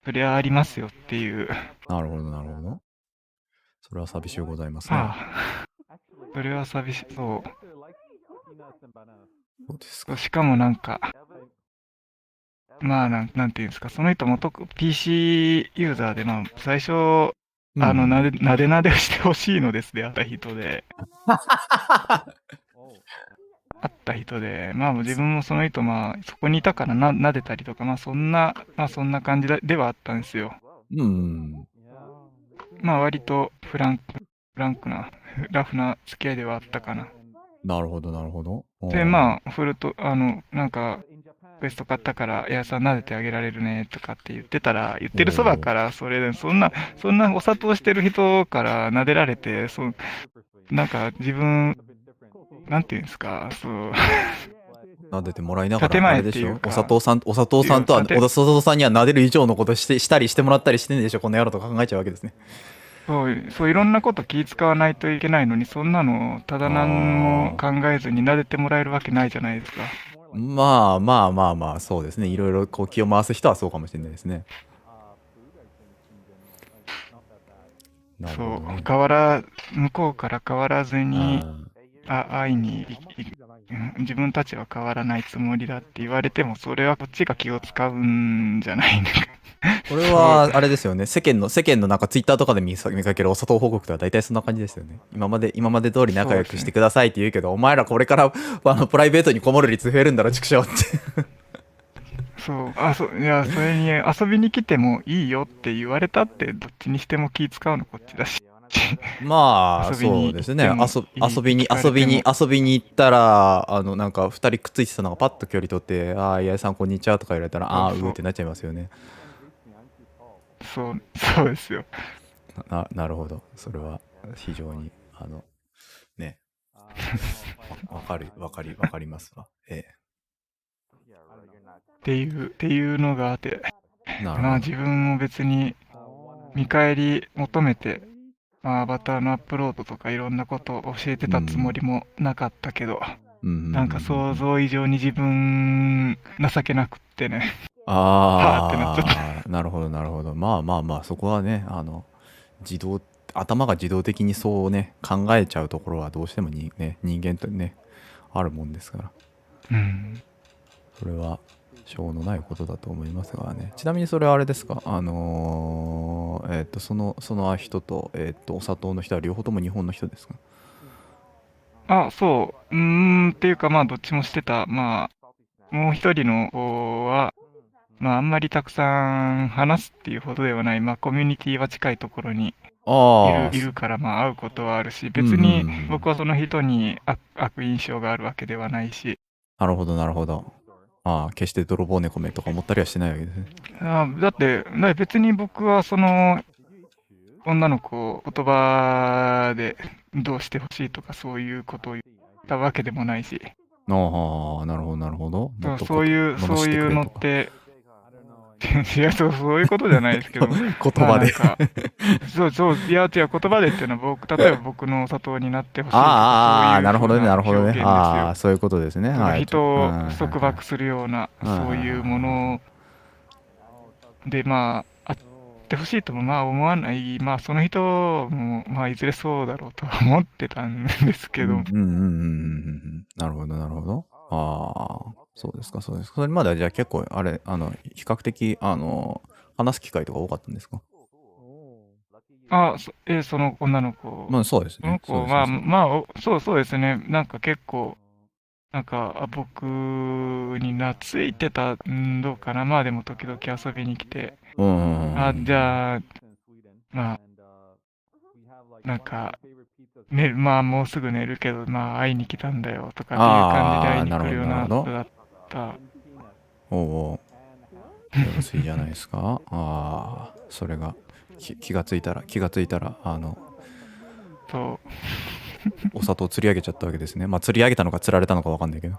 そりゃありますよっていう。なるほど、なるほど。それは寂しゅうございますね。ああ、それは寂しそう。そうですか。しかもなんか、まあなんていうんですか、その人もPC ユーザーで、まあ最初、なでなでをしてほしいのですであった人で、あった人で、まあ自分もその人、まあそこにいたからなでたりとか、まあそんな感じではあったんですよ。まあ割とフランクな、ラフな付き合いではあったかな。なるほど、なるほど。で、まあ、なんか、クエスト買ったから、さん撫でてあげられるね、とかって言ってたら、言ってるそばから、それで、そんなお砂糖してる人から撫でられて、なんか自分、なんていうんですか、撫でてもらいながら、あれでしょ、お砂糖さんとお砂糖さんには撫でる以上のことしたりしてもらったりしてんでしょ、この野郎と考えちゃうわけですね。そういろんなこと気使わないといけないのに、そんなのただ何も考えずに撫でてもらえるわけないじゃないですか。まあ、そうですね。いろいろこう気を回す人はそうかもしれないですね。そう、向こうから変わらずに、会いに自分たちは変わらないつもりだって言われても、それはこっちが気を使うんじゃないのか。これは、あれですよね。世間のなんかツイッターとかで見かけるお砂糖報告とは大体そんな感じですよね。今まで通り仲良くしてくださいって言うけど、お前らこれからプライベートにこもる率増えるんだろ、畜生って。いや、それに遊びに来てもいいよって言われたって、どっちにしても気使うのこっちだし。まあ、そうですね。遊びに行ったら、なんか二人くっついてたのがパッと距離取って、ああ、八重さんこんにちはとか言われたら、ああ、ってなっちゃいますよね。そうですよ。なるほど。それは非常に、ね。わかりますわ。っていうのがあって、まあ自分も別に見返り求めて、まあアバターのアップロードとかいろんなことを教えてたつもりもなかったけど、なんか想像以上に自分情けなくってね。なるほど、なるほど。まあ、そこはね、頭が自動的にそうね、考えちゃうところはどうしても人間とね、あるもんですから。それは、しょうのないことだと思いますがね。ちなみにそれはあれですか、その人と、お砂糖の人は両方とも日本の人ですか？そう。っていうかまあどっちもしてた。まあ、もう一人の方は、まああんまりたくさん話すっていうほどではない。まあコミュニティは近いところにいるから、まあ会うことはあるし、別に僕はその人に悪印象があるわけではないし。なるほど、なるほど。決して泥棒猫めとか思ったりはしてないわけですね。だって別に僕はその女の子を言葉でどうしてほしいとかそういうことを言ったわけでもないし。なるほど、なるほど。そういうのって、いや、そういうことじゃないですけど、言葉で。いや、言葉でっていうのは例えば僕のお砂糖になってほしいとか、なるほどね、なるほどね。そういうことですね。縛するような、そういうもので、まあ、あってほしいともまあ思わない、まあその人も、まあいずれそうだろうと思ってたんですけど。なるほど、なるほど。そうですか、そうですか。それまではじゃあ結構、比較的、話す機会とか多かったんですか？その女の子。まあそうですね。その子は、そうですね。なんか結構、なんか僕に懐いてた、どうかな。まあでも時々遊びに来て。じゃあ、まあ、なんか、まあもうすぐ寝るけど、まあ会いに来たんだよとかっていう感じで会いに来るような人だった。よろしいじゃないですか。それが気がついたらお砂糖釣り上げちゃったわけですね。まあ釣り上げたのか釣られたのかわかんないけど。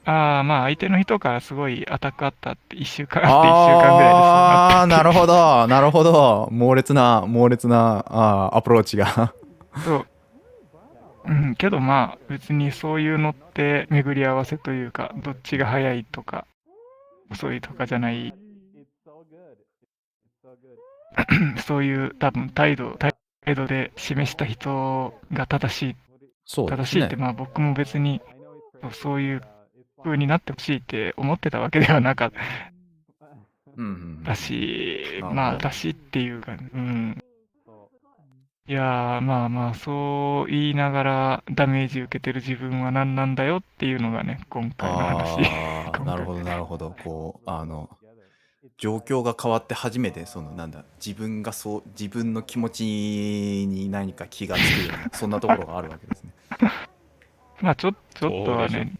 まあ相手の人からすごいアタックあったって1週間ぐらいです。なるほど、なるほど。猛烈なアプローチが。うん、けどまあ別にそういうのって巡り合わせというか、どっちが早いとか、遅いとかじゃない、そういう多分態度で示した人が正しい、そうですね。正しいってまあ僕も別にそういう風になってほしいって思ってたわけではなかったし、まあだしっていうか、うん。いやー、まあまあ、そう言いながらダメージ受けてる自分は何なんだよっていうのがね、今回の話。ああ、なるほど、なるほど。こう、状況が変わって初めて、自分が自分の気持ちに何か気がつくような、そんなところがあるわけですね。まあ、ちょっとはね。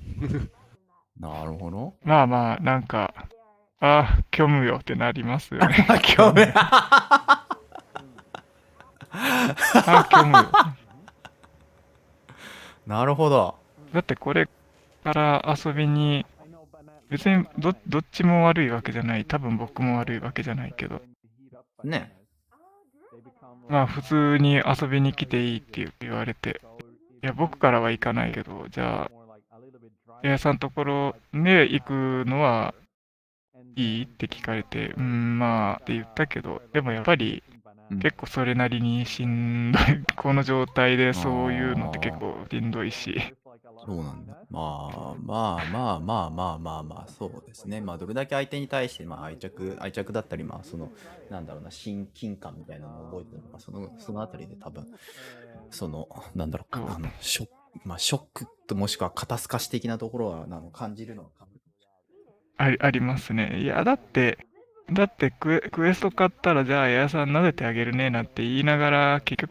なるほど。まあまあ、なんか、ああ、虚無よってなりますよね。虚無虚無よ。なるほど。だってこれから遊びに、別にどっちも悪いわけじゃない。多分僕も悪いわけじゃないけど。ね。まあ普通に遊びに来ていいって言われて、いや僕からは行かないけど、じゃあ、エアさんのところで行くのはいいって聞かれて、まあって言ったけど、でもやっぱり結構それなりにしんどい、この状態でそういうのって結構しんどいし。そうなんだ。まあ、そうですね。まあ、どれだけ相手に対して、愛着だったり、なんだろうな、親近感みたいなのを覚えてるのか、そのあたりで多分、なんだろうか、ショックともしくは肩透かし的なところは、感じるのはありますね。いや、だってクエスト買ったら、じゃあ、エアさん撫でてあげるね、なんて言いながら、結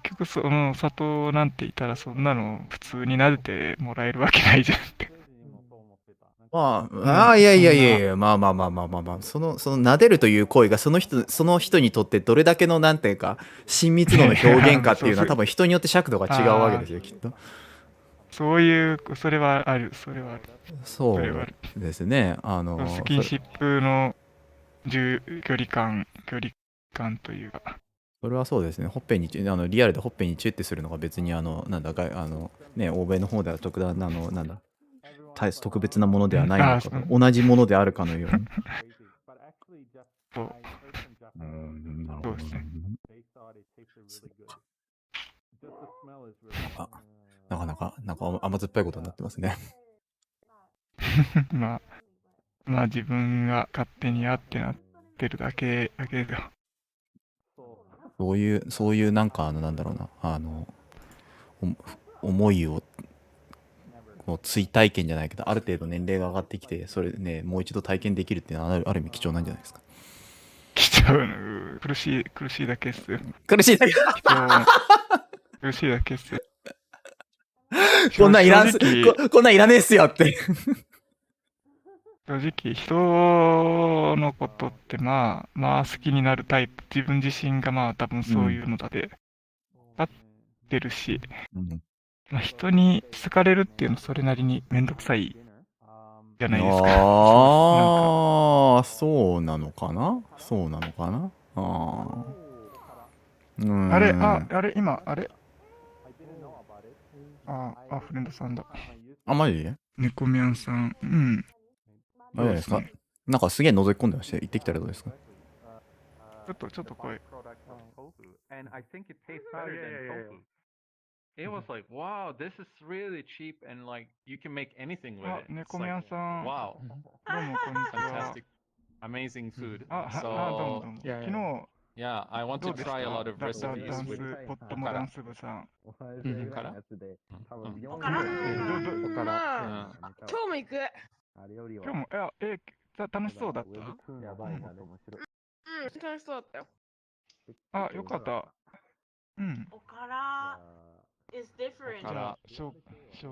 局その砂糖なんて言ったら、そんなの普通に撫でてもらえるわけないじゃんって。いや、まあ、その撫でるという行為がその人にとってどれだけの、なんていうか、親密度の表現かっていうのは多分人によって尺度が違うわけですよ、きっと。それはある。そうですね。スキンシップの距離感というか。それはそうですね。ほっぺに、リアルでほっぺにチュッてするのが別に、欧米の方では特別なものではないのかと、同じものであるかのように。そうですね。なかなか甘酸っぱいことになってますね。まあ自分が勝手にってなってるだけで。そういうなんかなんだろうな、思いを追体験じゃないけど、ある程度年齢が上がってきて、それね、もう一度体験できるっていうのはある意味貴重なんじゃないですか。貴重苦しいだけっすよ。苦しいだけ苦しいだけっすよ。こんなんいらねえっすよって正直、人のことってまあ好きになるタイプ、自分自身がまあ多分そういうのだで、合ってるし、まあ人に好かれるっていうのはそれなりにめんどくさいじゃないですか。そうなのかな。あれ今、フレンドさんだ。マジで猫ミャンさん。うん。あれですか。なんかすげえ覗き込んでまして、行ってきたらどうですか。ちょっと声。And I think it tastes better than tofu. It was like, wow, this is really cheap and like you can make anything with it. 猫ミャンさん。Wow. どうもこんにちは。Fantastic, amazing food. どうも。昨日。Yeah, I want to try a lot of recipes with ポットもダンス部さん。おから今日も行く。今日も、楽しそうだった。楽しそうだったよ。よかった。おから is different. じゃあ、紹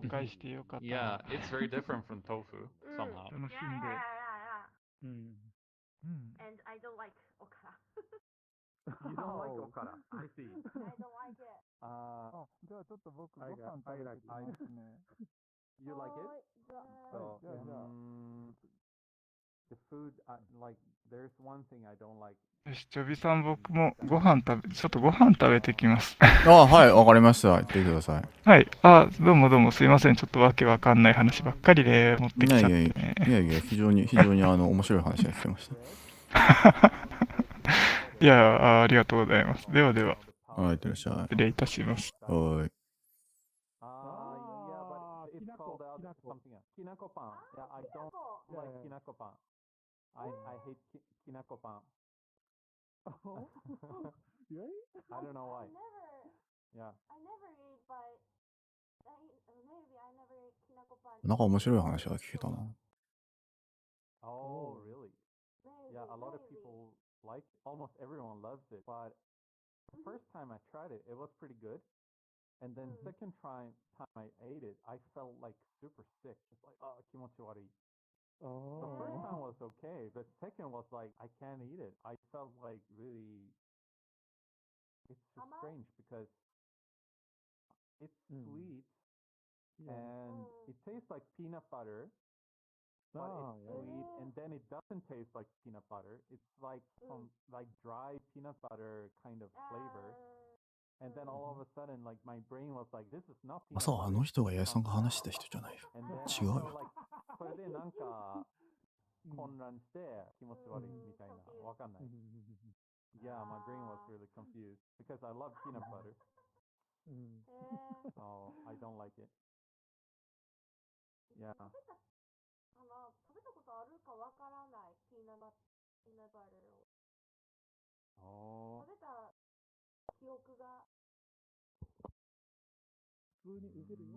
介してよかった。Yeah, it's very different from tofu somehow. 楽しんで。And I don't like おから。You don't like おから。I see. I don't like it. じゃあちょっと僕ご飯食べてきますね。You like it? So, the よし、ジョビさん、僕もちょっとご飯食べてきます。あ、はい、わかりました。言ってください。はい。どうもどうもすいません。ちょっとわけわかんない話ばっかりで持ってきちゃってね。いやいや、非常に面白い話が聞けました。いや、ありがとうございます。ではでは。はい、いってらっしゃい。失礼いたします。はい。Kinako pan. Yeah, I don't like kinako pan. I hate kinako pan. Really? I don't know why. Yeah. I never ate, but maybe I never ate kinako pan. なんか面白い話が聞けたな。Oh, really? Yeah, a lot of people like it. Almost everyone loves it. But the first time I tried it, it was pretty good. And then second time I ate it, I felt like super sick. It's like, oh, kimochiwari. The first time was okay, but second was like, I can't eat it. I felt like really, it's just strange because it's sweet and it tastes like peanut butter, but it's sweet and then it doesn't taste like peanut butter. It's like some like dry peanut butter kind of flavor. And then all of a sudden, like my brain was like, "This is not peanut butter." そう、あの人が八重さんが話した人じゃないよ。違うよ。それでなんか混乱して気持ち悪いみたいなわかんない。Yeah, my brain was really confused because I love peanut butter. So I don't like it. Yeah. 食べたことあるかわからないピーナッツバターを。食べた記憶が普通に受けるよ。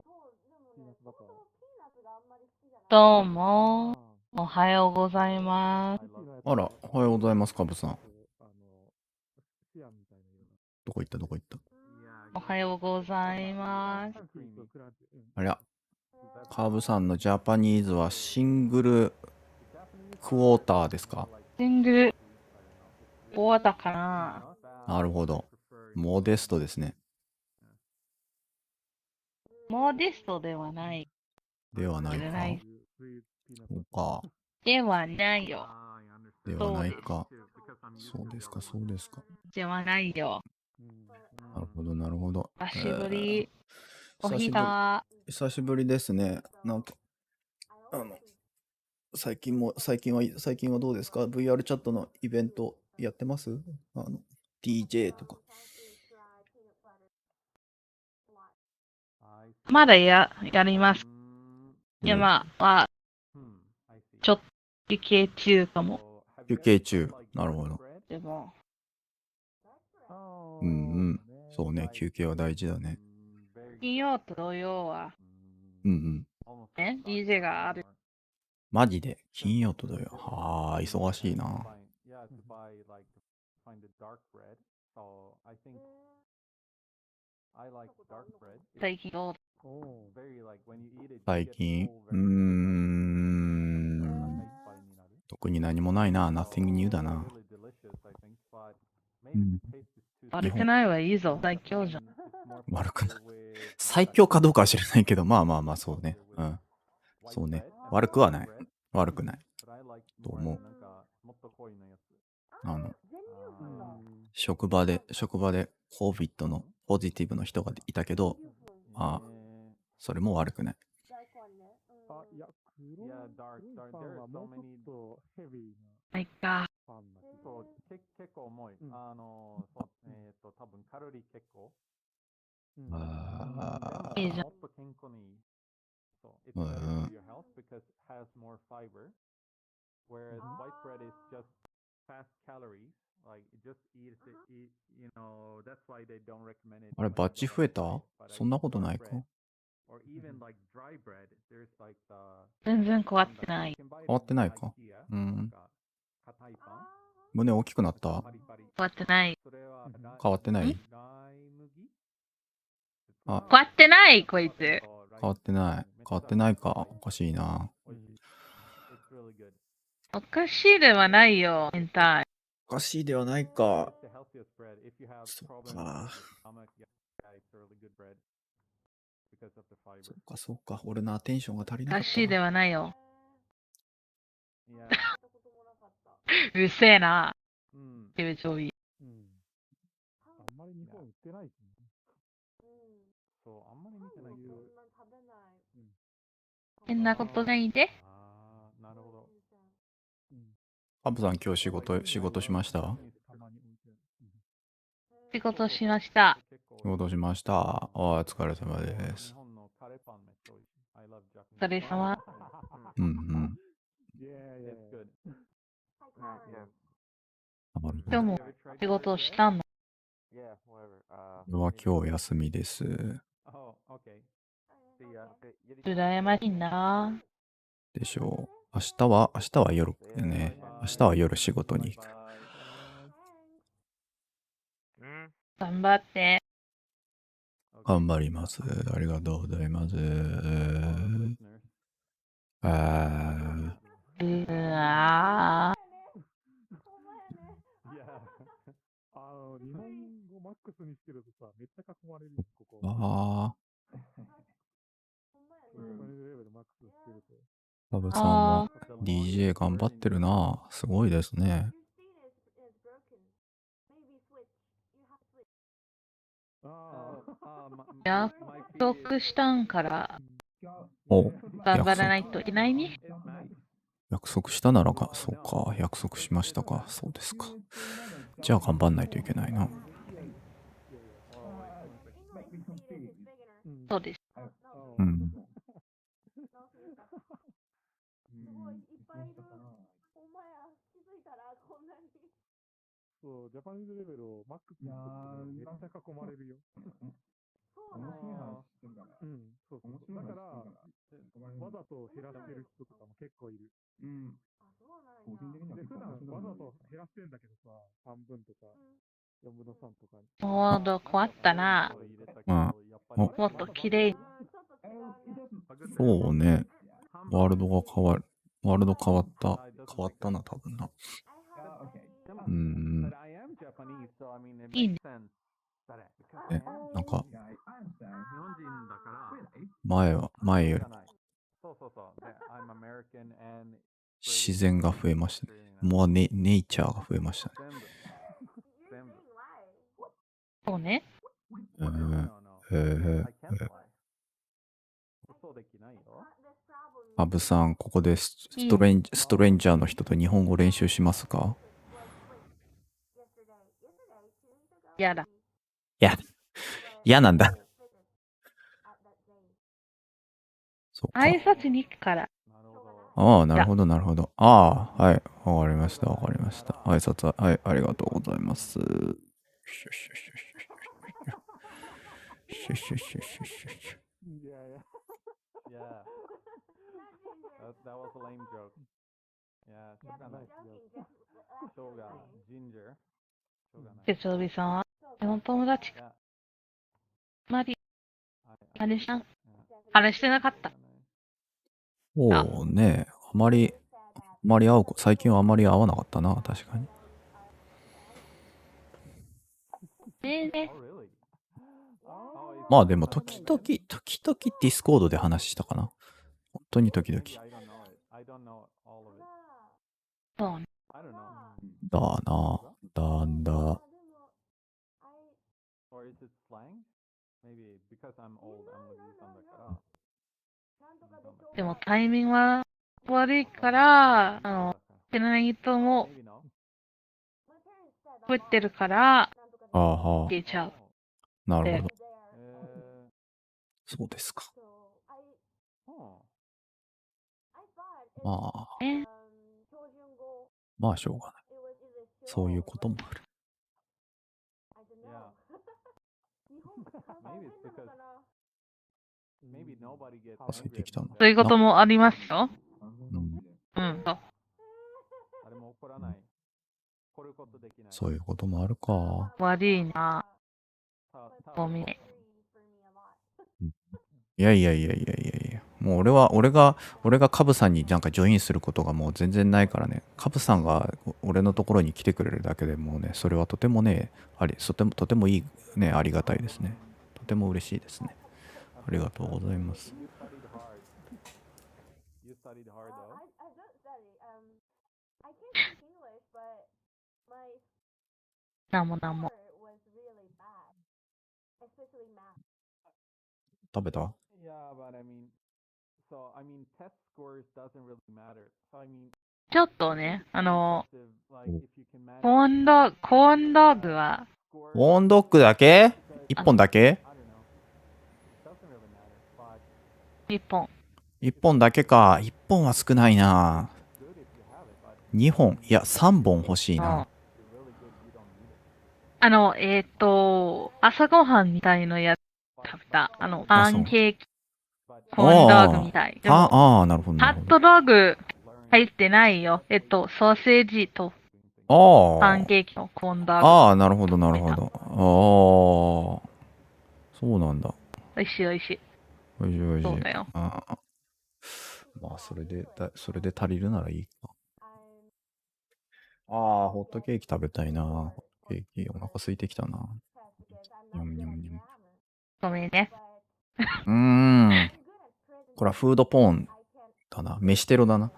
そう、でもね、そもそもピーナッツがあんまり好きじゃない。どうも、おはようございます。あら、おはようございます、カブさん。どこ行ったどこ行ったおはようございます。ありゃ、カブさんのジャパニーズはシングルクォーターですか？シングルクォーターかな。なるほど。モデストですね。モデストではない。ではないか。そうか。ではないよ。ではないか。そうですか、そうですか。ではないよ。なるほど、なるほど。久しぶり。おひだ。久しぶりですね。なんか、最近はどうですか？ VR チャットのイベントやってます？DJ とか。まだやります。今は、ちょっと休憩中かも。休憩中。なるほど。でも。うんうん。そうね、休憩は大事だね。金曜と土曜は。うんうん。DJ がある。マジで金曜と土曜。はあ、忙しいな。最近どう？最近、特に何もないな。Nothing new だな。悪くないはいいぞ。最強じゃん。悪くない。最強かどうかは知らないけど、まあまあまあ、そうね。うん。そうね。悪くはない。悪くない。と思う。職場で COVID のポジティブの人がいたけど、まあ、それも悪くない。はいか。結構重い。多分カロリー結構。いいじゃん。もっと健康にいい。It's better for your health because it has more fiber. Whereas white bread is just fast calories. Like it just eats it, that's why they don't recommend it. あれ、バッチ増えた？そんなことないか？ Or even like dry bread, there's like the 全然変わってない。変わってないか？うん。胸大きくなった？変わってない。変わってない？変わってないこいつ。変わってない。変わってないか。おかしいな。おかしいではないよ。変態。おかしいではないか。そっか。そっかそっか。俺のアテンションが足りなかった。おかしいではないよ。うるせえな。うん。テレビ超いい。うん。あんまり日本売ってないしね。そう、あんまり見てないけど。変なことないで。ああ、なるほど。カブさん今日仕事しました？仕事しました。仕事しました。お疲れ様です。お疲れ様。うんうん。今日も仕事をしたの？俺は今日休みです。羨ましいな。でしょう。明日は夜ね。明日は夜仕事に行く。頑張って。頑張ります。ありがとうございます。うわいや、日本語マックスにしてるとさ、めっちゃ囲まれるここ。ああ。カブさんも DJ 頑張ってるな。すごいですね。約束したんから、お、頑張らないといけないね。約束したならか、そうか、約束しましたか、そうですか。じゃあ頑張んないといけないな。そうです。うん。そう、ジャパニーズレベルをマックスにしてめっちゃ囲まれるよ。面白い話してるから。うん、そうそう。だから、わざと減らしてる人とかも結構いる。うん。で、普段わざと減らしてんだけどさ、半分とか、4分の3とかに。おー、どこあったな。うん。もっと綺麗。そうね。ワールド変わったな、多分な。うん。いいね。なんか、前より自然が増えましたね。もうネイチャーが増えましたね。そうね。アブさん、ここでストレンジャーの人と日本語練習しますか？やだ。嫌なんだ。そうか。挨拶に行くから。ああ、なるほど、なるほど。ああ、はい。わかりました、わかりました。挨拶は、はい、ありがとうございます。Yeah. That was a lame joke. Yeah, しょうがない。しょうが、ジンジャー。しょうがない。哲夫さんは、お友達か。あまり、あれしてなかった。そうね。最近はあまり会わなかったな、確かに。まあでも、時々ディスコードで話したかな。本当に時々。だんだ。でもタイミングは悪いから、知らない人も増えてるから、消えちゃう。なるほど。そうですか。まあしょうがない。そういうこともある。忘れてきたの。そういうこともありますよ。うん。そういうこともあるか。悪いな。ごめん。いや。もう俺がカブさんになんかジョインすることがもう全然ないからね。カブさんが俺のところに来てくれるだけでもうね、それはとてもね、とてもいいね、ありがたいですね。とても嬉しいですね。ありがとうございます。なんもなんも。食べた？ Yeah, but I mean, so I mean, test scores doesn't really matter. So I mean, ちょっとね、like if you can コ manage ーンドッグは、コーンドッグだけ？一本だけ？ doesn't really matter. But 一本。一本だけか。一本は少ないな。二本、いや、三本欲しいな。朝ごはんみたいのや食べた。パンケーキ、コーンドッグみたい。でも、ああ、なるほど。ハットドッグ入ってないよ。ソーセージとパンケーキのコーンドッグ。ああ、なるほど、なるほど。ああ、そうなんだ。おいしいおいしい。おいしいおいしい。そうだよ。ああ、まあ、それで足りるならいいか。ああ、ホットケーキ食べたいな。ホットケーキ、お腹空いてきたな。にょむにょむにょむ。ごめんね。これはフードポーンだな。飯テロだな。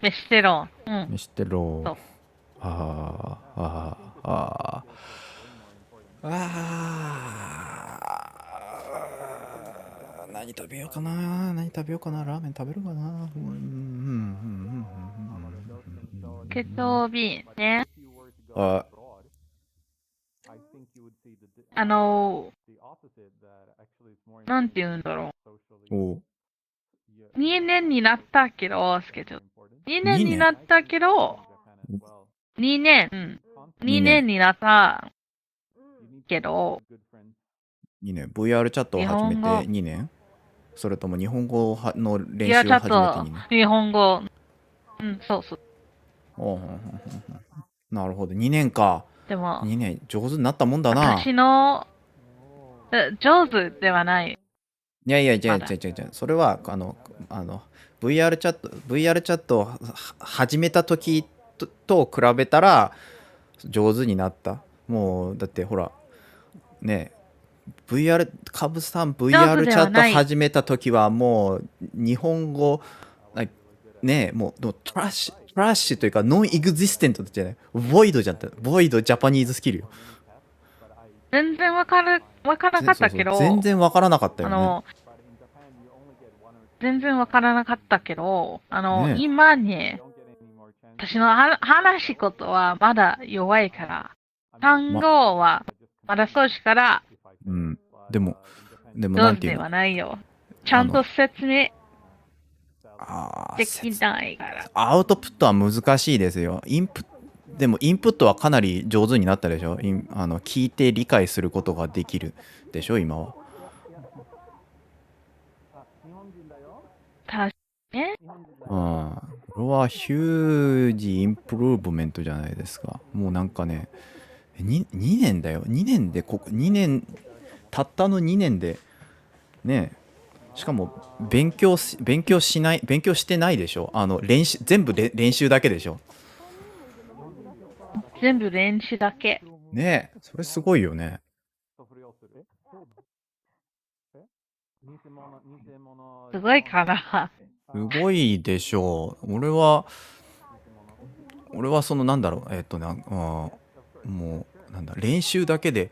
飯テロ。うん。飯テロ。そう。何食べようかな。何食べようかな。ラーメン食べるかな。月曜日ね。あ、なんて言うんだろう。お2年になったけど、スケジュール。2年になったけど、2年になったけど、2年。VR チャットを始めて2年？それとも日本語の練習を始めて2年？日本語。うん、そうそう。なるほど。2年か。でも、2年。上手になったもんだな。私の、上手ではない。いやいや、違う。それは、VR チャットを始めた時と比べたら、上手になった。もう、だってほら、ねえ、カブさん VR チャット始めた時はもう、日本語、ねえ、もう、トラッシュというか、ノンエグジステントじゃない。ボイドじゃん。ボイドジャパニーズスキルよ。全然わからなかったけど。全然わからなかったよね。全然わからなかったけど、今ね、私の話すことはまだ弱いから、単語はまだ少しから、でも上手ではないよ。ちゃんと説明できないから。アウトプットは難しいですよ。でもインプットはかなり上手になったでしょ。聞いて理解することができるでしょ、今は。確かにね。これはヒュージインプルーブメントじゃないですか。もうなんかね、2年だよ。2年で、2年、たったの2年で、ね、しかも勉強してないでしょ。全部練習だけでしょ。全部練習だけ。ねえ、それすごいよね。すごいかな。すごいでしょう。俺はそのなんだろう、もうなんだ、練習だけで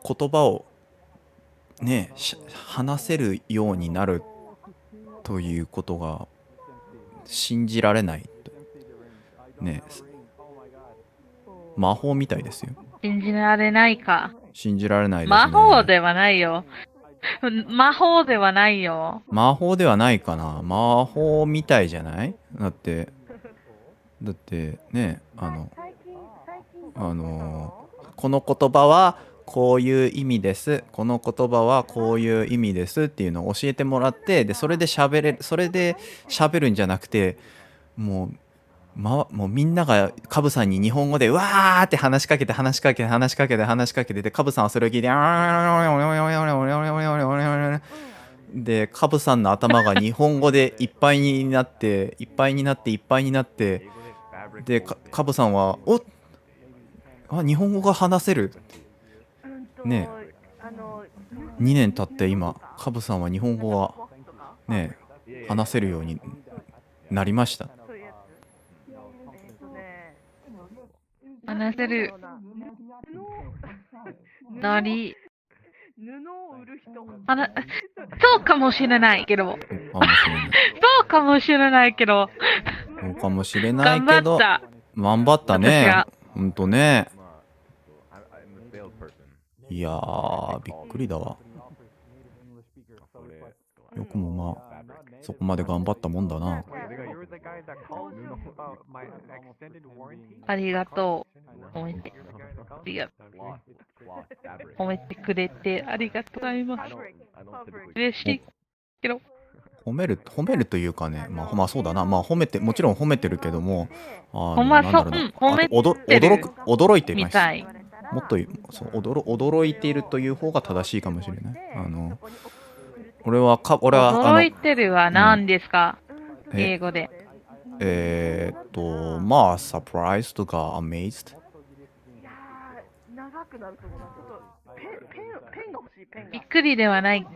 言葉をね話せるようになるということが信じられないね。魔法みたいですよ。信じられないか。信じられないですね。魔法ではないよ。魔法ではないよ。魔法ではないかな。魔法みたいじゃない？だってね、この言葉はこういう意味です。この言葉はこういう意味ですっていうのを教えてもらって、でそれで喋るんじゃなくて、もうみんながカブさんに日本語でわーって話しかけてでカブさんはそれを聞いてでカブさんの頭が日本語でいっぱいになってでカブさんは日本語が話せるねえ、2年経って今カブさんは日本語がね話せるようになりました。話せる。なり、そうかもしれないけど。そうかもしれないけど。そうかもしれないけど。頑張った。頑張ったね。私が。ほんとね。いやー、びっくりだわ。よくもまあ、そこまで頑張ったもんだな。ありがとう。褒めて。褒めてくれてありがとうございます。嬉しいけど。褒めるというかね、まあそうだな。まあもちろん褒めてるけども、褒めてる驚いてみたい。もっとそう驚いているという方が正しいかもしれない。俺は驚いてるは何ですか、英語で。まあ、surprised とか amazed。びっくりではないか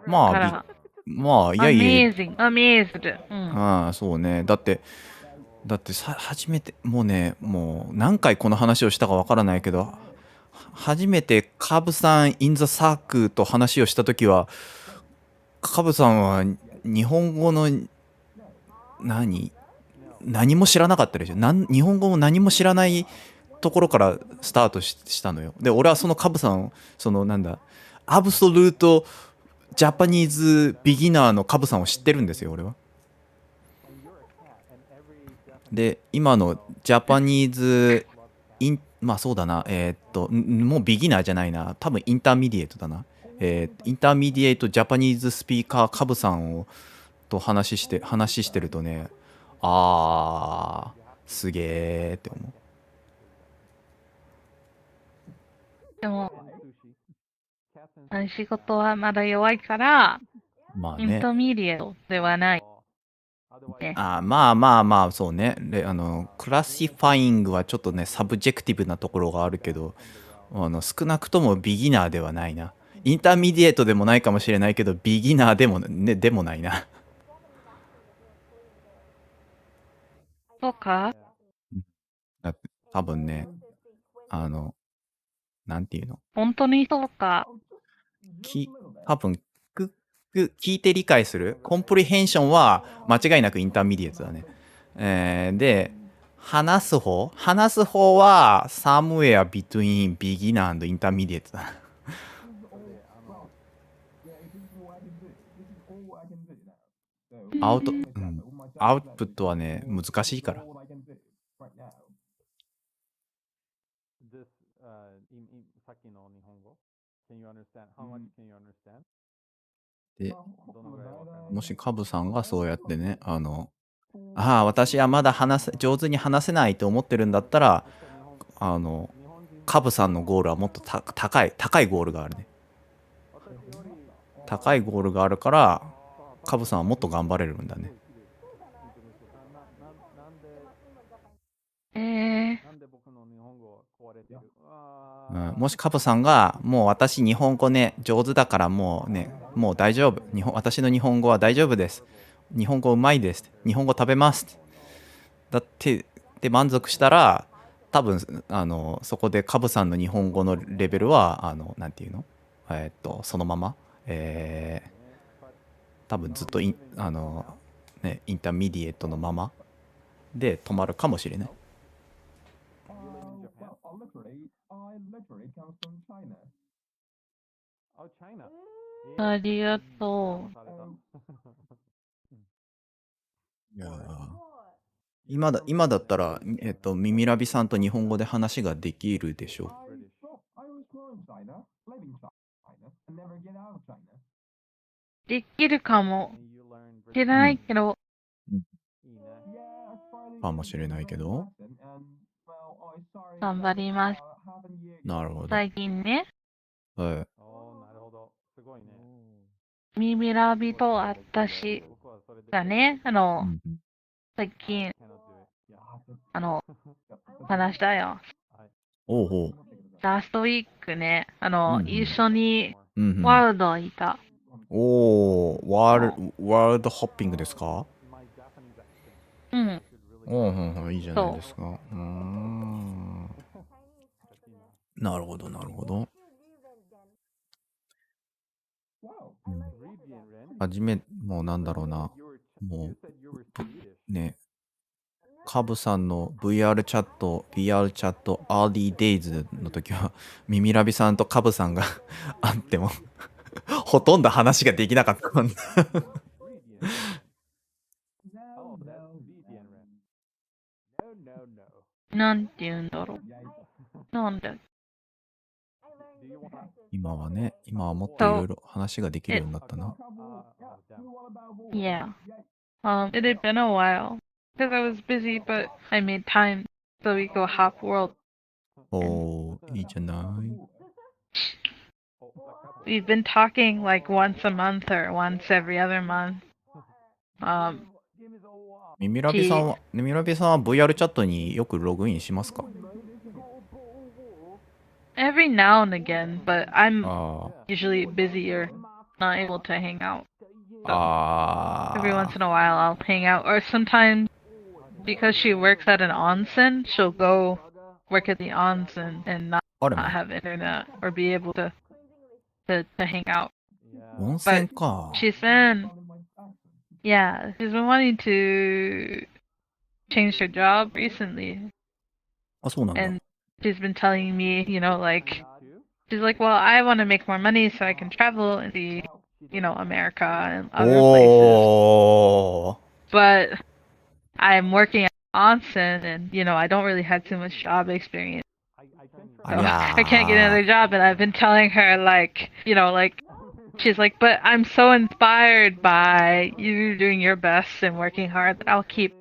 ら。まあ、いやいや。amazed。そうね。だって初めて、もう何回この話をしたかわからないけど、初めてカブさん in the sack と話をしたときは、カブさんは日本語の何も知らなかったでしょ。日本語も何も知らないところからスタートしたのよ。で、俺はそのカブさんを、アブソルートジャパニーズビギナーのカブさんを知ってるんですよ、俺は。で、今のジャパニーズまあそうだな、もうビギナーじゃないな、多分インターミディエートだな。インターミディエートジャパニーズスピーカーカブさんと話してるとね、すげーって思う。でも、仕事はまだ弱いから、まあね、インターミディエートではない。まあそうね。クラシファイングはちょっとね、サブジェクティブなところがあるけど、少なくともビギナーではないな。インターミディエートでもないかもしれないけど、ビギナーでもないな。そうか？多分ね、なんていうの？本当にそうか。多分聞いて理解するコンプリヘンションは間違いなくインターミディエートだね。で、話す方は somewhere between beginner and intermediate だ。アウトプットはね、難しいから。で、もしカブさんがそうやってね、私はまだ上手に話せないと思ってるんだったら、カブさんのゴールはもっと高いゴールがあるね。高いゴールがあるから、カブさんはもっと頑張れるんだね。もしカブさんがもう私日本語ね上手だからもう大丈夫、私の日本語は大丈夫です、日本語うまいです、日本語食べますだってで満足したら、多分そこでカブさんの日本語のレベルはなんていうの、そのまま、多分ずっとインターミディエートのままで止まるかもしれない。ありがとう。いや今だったら、ミミラビさんと日本語で話ができるでしょう。できるかもしれないけど、かもしれないけど、頑張ります。なるほど。最近ね、はい。ミミラビと私がね、最近、話したよ。おうほう。ラストウィークね、一緒にうんうんワールド行った。おー、ワールドホッピングですか？うん。おうほうほう、いいじゃないですか。なるほど、なるほど。はじめ、もうなんだろうな。もう、ね、カブさんの VR チャットアーリーデイズの時は、ミミラビさんとカブさんがあっても、ほとんど話ができなかったもんな。なんて言うんだろう。なんで今はね、今はもっといろいろ話ができるようになったな。Yeah. It had been a while. Because I was busy, but I made time. So we go half world. おー、いいじゃない。We've been talking like once a month or once every other month. ミミラビさんは VR チャットによくログインしますか？ Every now and again, but I'm usually busy or not able to hang out. So every once in a while I'll hang out. Or sometimes, because she works at an onsen, she'll go work at the onsen and not have internet or be able to hang out. 温泉か。She's been wanting to change her job recently. あ、そうなんだ。 And she's been telling me, you know, like, she's like, well, I want to make more money so I can travel and see, you know, America and other places. But I'm working at onsen and, you know, I don't really have too much job experience. So I can't get another job, and I've been telling her, like, you know, like, she's like, but I'm so inspired by you doing your best and working hard that I'll keep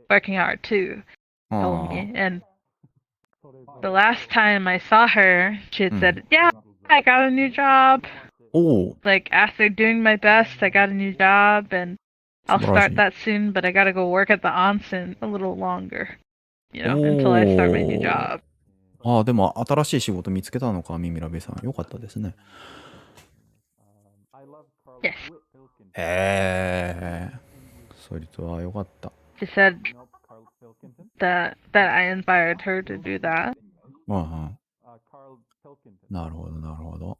working hard too. Told me. And the last time I saw her, she had said, yeah, I got a new job. Oh. Like, after doing my best, I got a new job, and I'll start that soon, but I gotta go work at the onsen a little longer, you know, until I start my new job. ああ、でも新しい仕事見つけたのか、ミミラベさん。よかったですね。Yes. へえ。それとはよかった。She said that I inspired her to do that. なるほど、なるほど。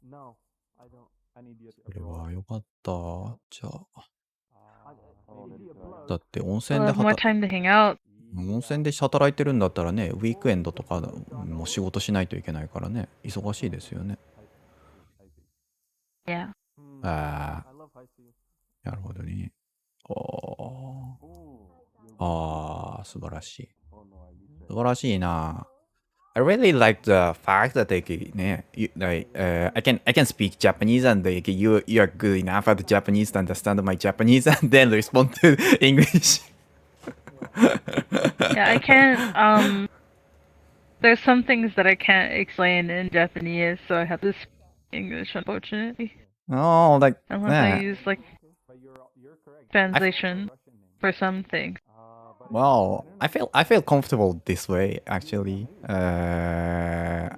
それはよかった。じゃあ。だって温泉で温泉で働いてるんだったらね、ウィークエンドとかも仕事しないといけないからね、忙しいですよね。Yeah. なるほどね。素晴らしい。素晴らしいな。I really like the fact that I can speak Japanese and you are good enough at Japanese to understand my Japanese and then respond to English. Yeah, I can't. There's some things that I can't explain in Japanese, so I have to speak English, unfortunately. Oh, like unless I use like translation for some things. Well, I feel comfortable this way actually. Yeah,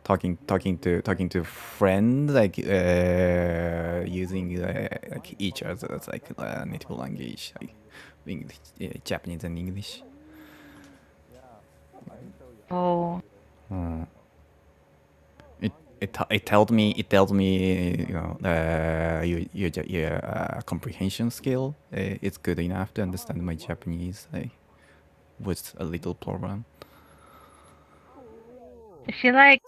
talking to friends like using like each other's like native language, like English, Japanese and English. Oh. It tells me you know your comprehension skill is good enough to understand my Japanese with a little problem. I feel like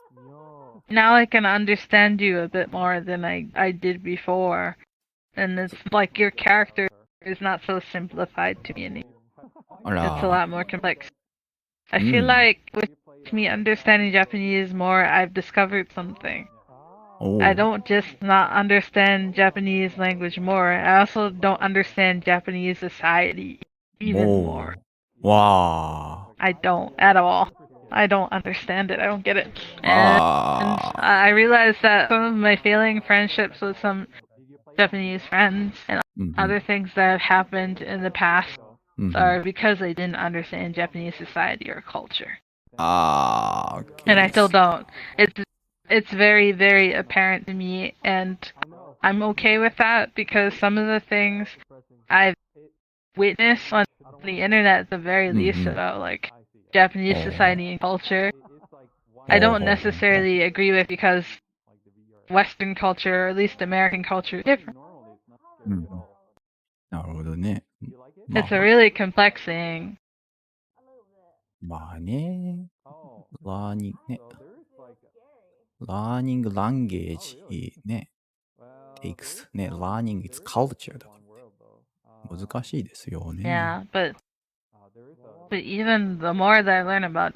now I can understand you a bit more than I did before, and it's like your character is not so simplified to me anymore. It's a lot more complex. I feel like with me understanding Japanese more, I've discovered something. I don't just not understand Japanese language more, I also don't understand Japanese society even more. Wow. I don't at all. I don't understand it. I don't get it. And I realized that some of my failing friendships with some Japanese friends and other things that have happened in the past are because I didn't understand Japanese society or culture. Okay. And I still don't. It's very, very apparent to me, and I'm okay with that because some of the things I've witnessed on the internet at the very least about like Japanese society and culture I don't necessarily agree with because Western culture, or at least American culture, is different. うん。なるほどね。ま It's a あ、really complex thing. まあね。ラーニングね。ラーニングランゲージね。takes ね。ラーニング it's culture だからね。難しいですよね。 Yeah, but even the more that I learn about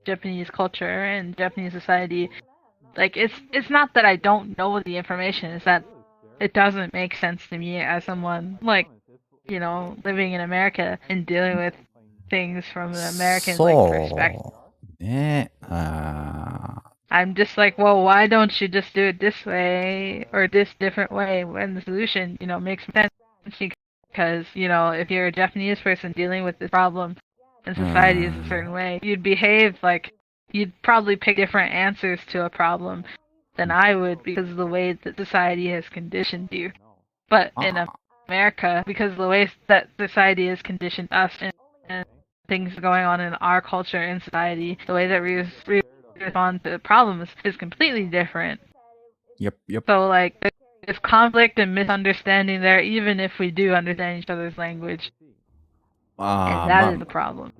Japanese culture and Japanese society, like it's not that I don't know the information, it's that it doesn't make sense to me as someone like, you know, living in America and dealing with things from an American like perspective. そうね。あ I'm just like, well, why don't you just do it this way or this different way when the solution, you know, makes sense? Because, you know, if you're a Japanese person dealing with this problem and society is a certain way, you'd behave like you'd probably pick different answers to a problem than I would because of the way that society has conditioned you. But in America, because of the way that society has conditioned us and things going on in our culture and society, the way that we respond to problems is completely different. Yep. So like there's conflict and misunderstanding there even if we do understand each other's language. And that is the problem.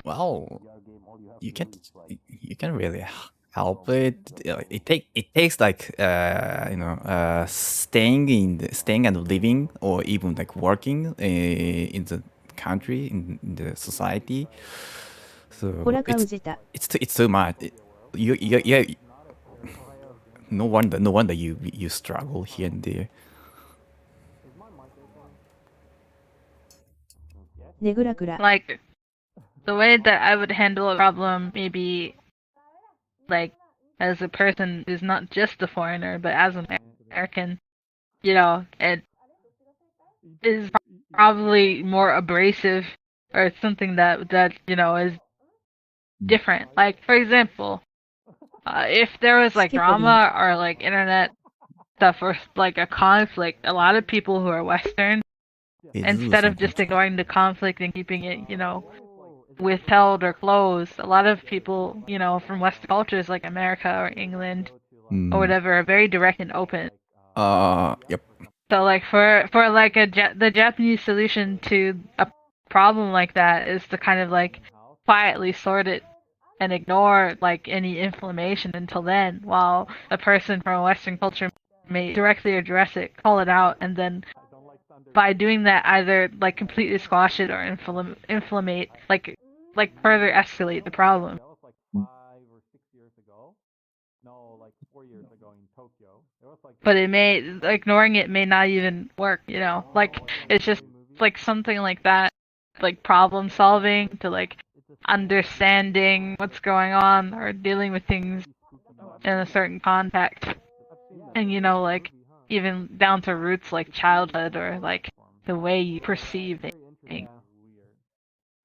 Well, you can really help it. It takes like staying and living or even like working in the country in the society. So it's too much. You no wonder you struggle here and there. Like the way that I would handle a problem maybe like as a person who's not just a foreigner but as an American, you know, it is probably more abrasive or something that you know is different. Like for example, if there was like drama or like internet stuff or like a conflict, a lot of people who are Western, instead of just ignoring the conflict and keeping it, you know, withheld or closed, a lot of people, you know, from Western cultures like America or England or whatever are very direct and open. Yep. So like for like the Japanese solution to a problem like that is to kind of like quietly sort it and ignore like any inflammation until then, while a person from a Western culture may directly address it, call it out, and then by doing that either like completely squash it or inflammate, like further escalate the problem. But it may ignoring it may not even work, you know. Like it's just like something like that, like problem solving to like understanding what's going on or dealing with things in a certain context. And you know, like even down to roots like childhood or like the way you perceive things.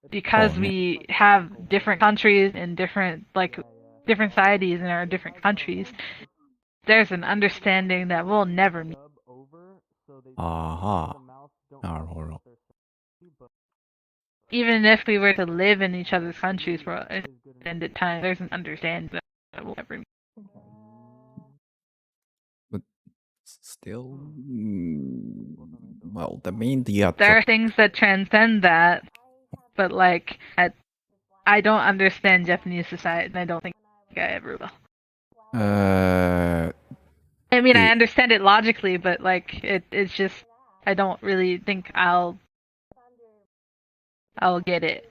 Because we have different countries and different societies in our different countries, there's an understanding that we'll never meet. Even if we were to live in each other's countries for an extended time, there's an understanding that we'll never meet. But still, well, the main There are things that transcend that, but like I don't understand Japanese society, and I don't think I ever will. I mean, I understand it logically, but like it's just I don't really think I'll get it.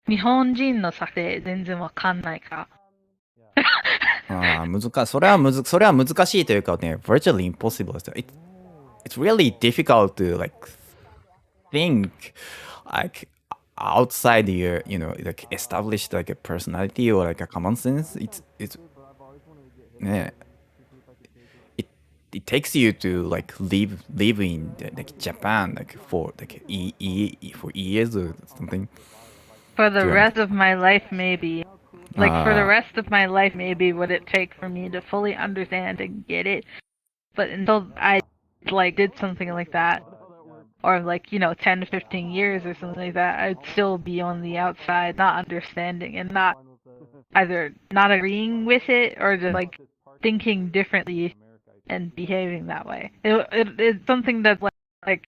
日本人のさて全然わかんないから。それは難しいというかね、virtually impossible ですよ。It's really difficult to like think like outside your, you know, like established like a personality or like a common sense. It's it takes you to like live in like Japan like for like for years or something. For the rest of my life, maybe. Like for the rest of my life, maybe would it take for me to fully understand and get it. But until I like did something like that, or like, 10 to 15 years or something like that, I'd still be on the outside, not understanding and not either not agreeing with it or just like thinking differently and behaving that way. It's something that's like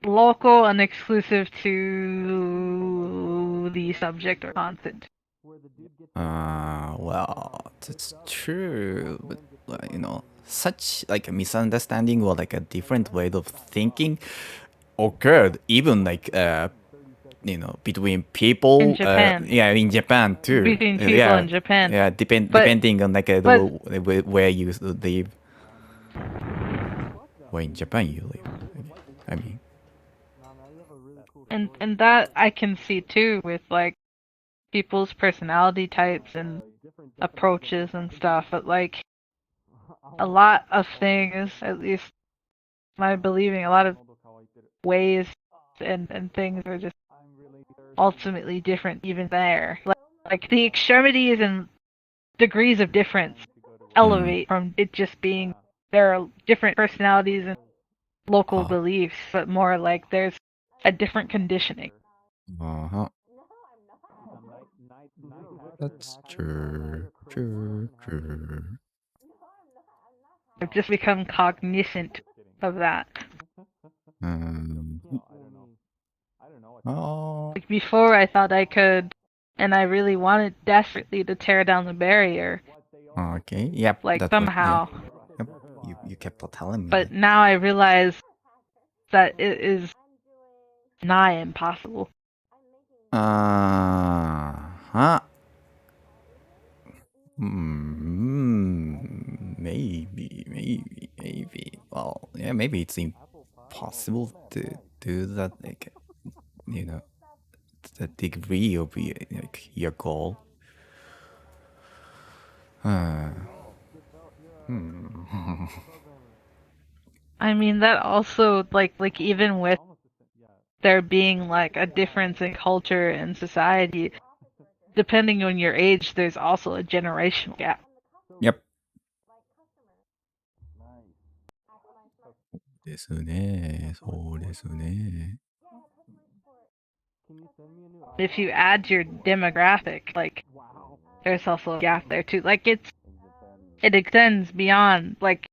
local and exclusive to the subject or content. Well, that's true, but such like a misunderstanding or like a different way of thinking occurred even like between people In Japan. in Japan too. Between people in Japan. Yeah, depending on like where you live. Where in Japan you live. I mean. And that I can see too with like people's personality types and approaches and stuff, but like a lot of things, at least my believing, a lot of ways and things are just ultimately different even there. Like the extremities and degrees of difference elevate from it just being there are different personalities and local beliefs, but more like there's a different conditioning. That's true. True. I've just become cognizant of that. Like before, I thought I could, and I really wanted desperately to tear down the barrier. Okay. Yep. Like somehow. Yep. You kept telling me. But now I realize that it is nigh impossible. Maybe. Well, yeah, maybe it's impossible to do that. Like, the degree of your goal. I mean, that also like even with there being like a difference in culture and society, depending on your age, there's also a generational gap. Yep. ですね。そうですね。If you add your demographic, like there's also a gap there too. Like it extends beyond like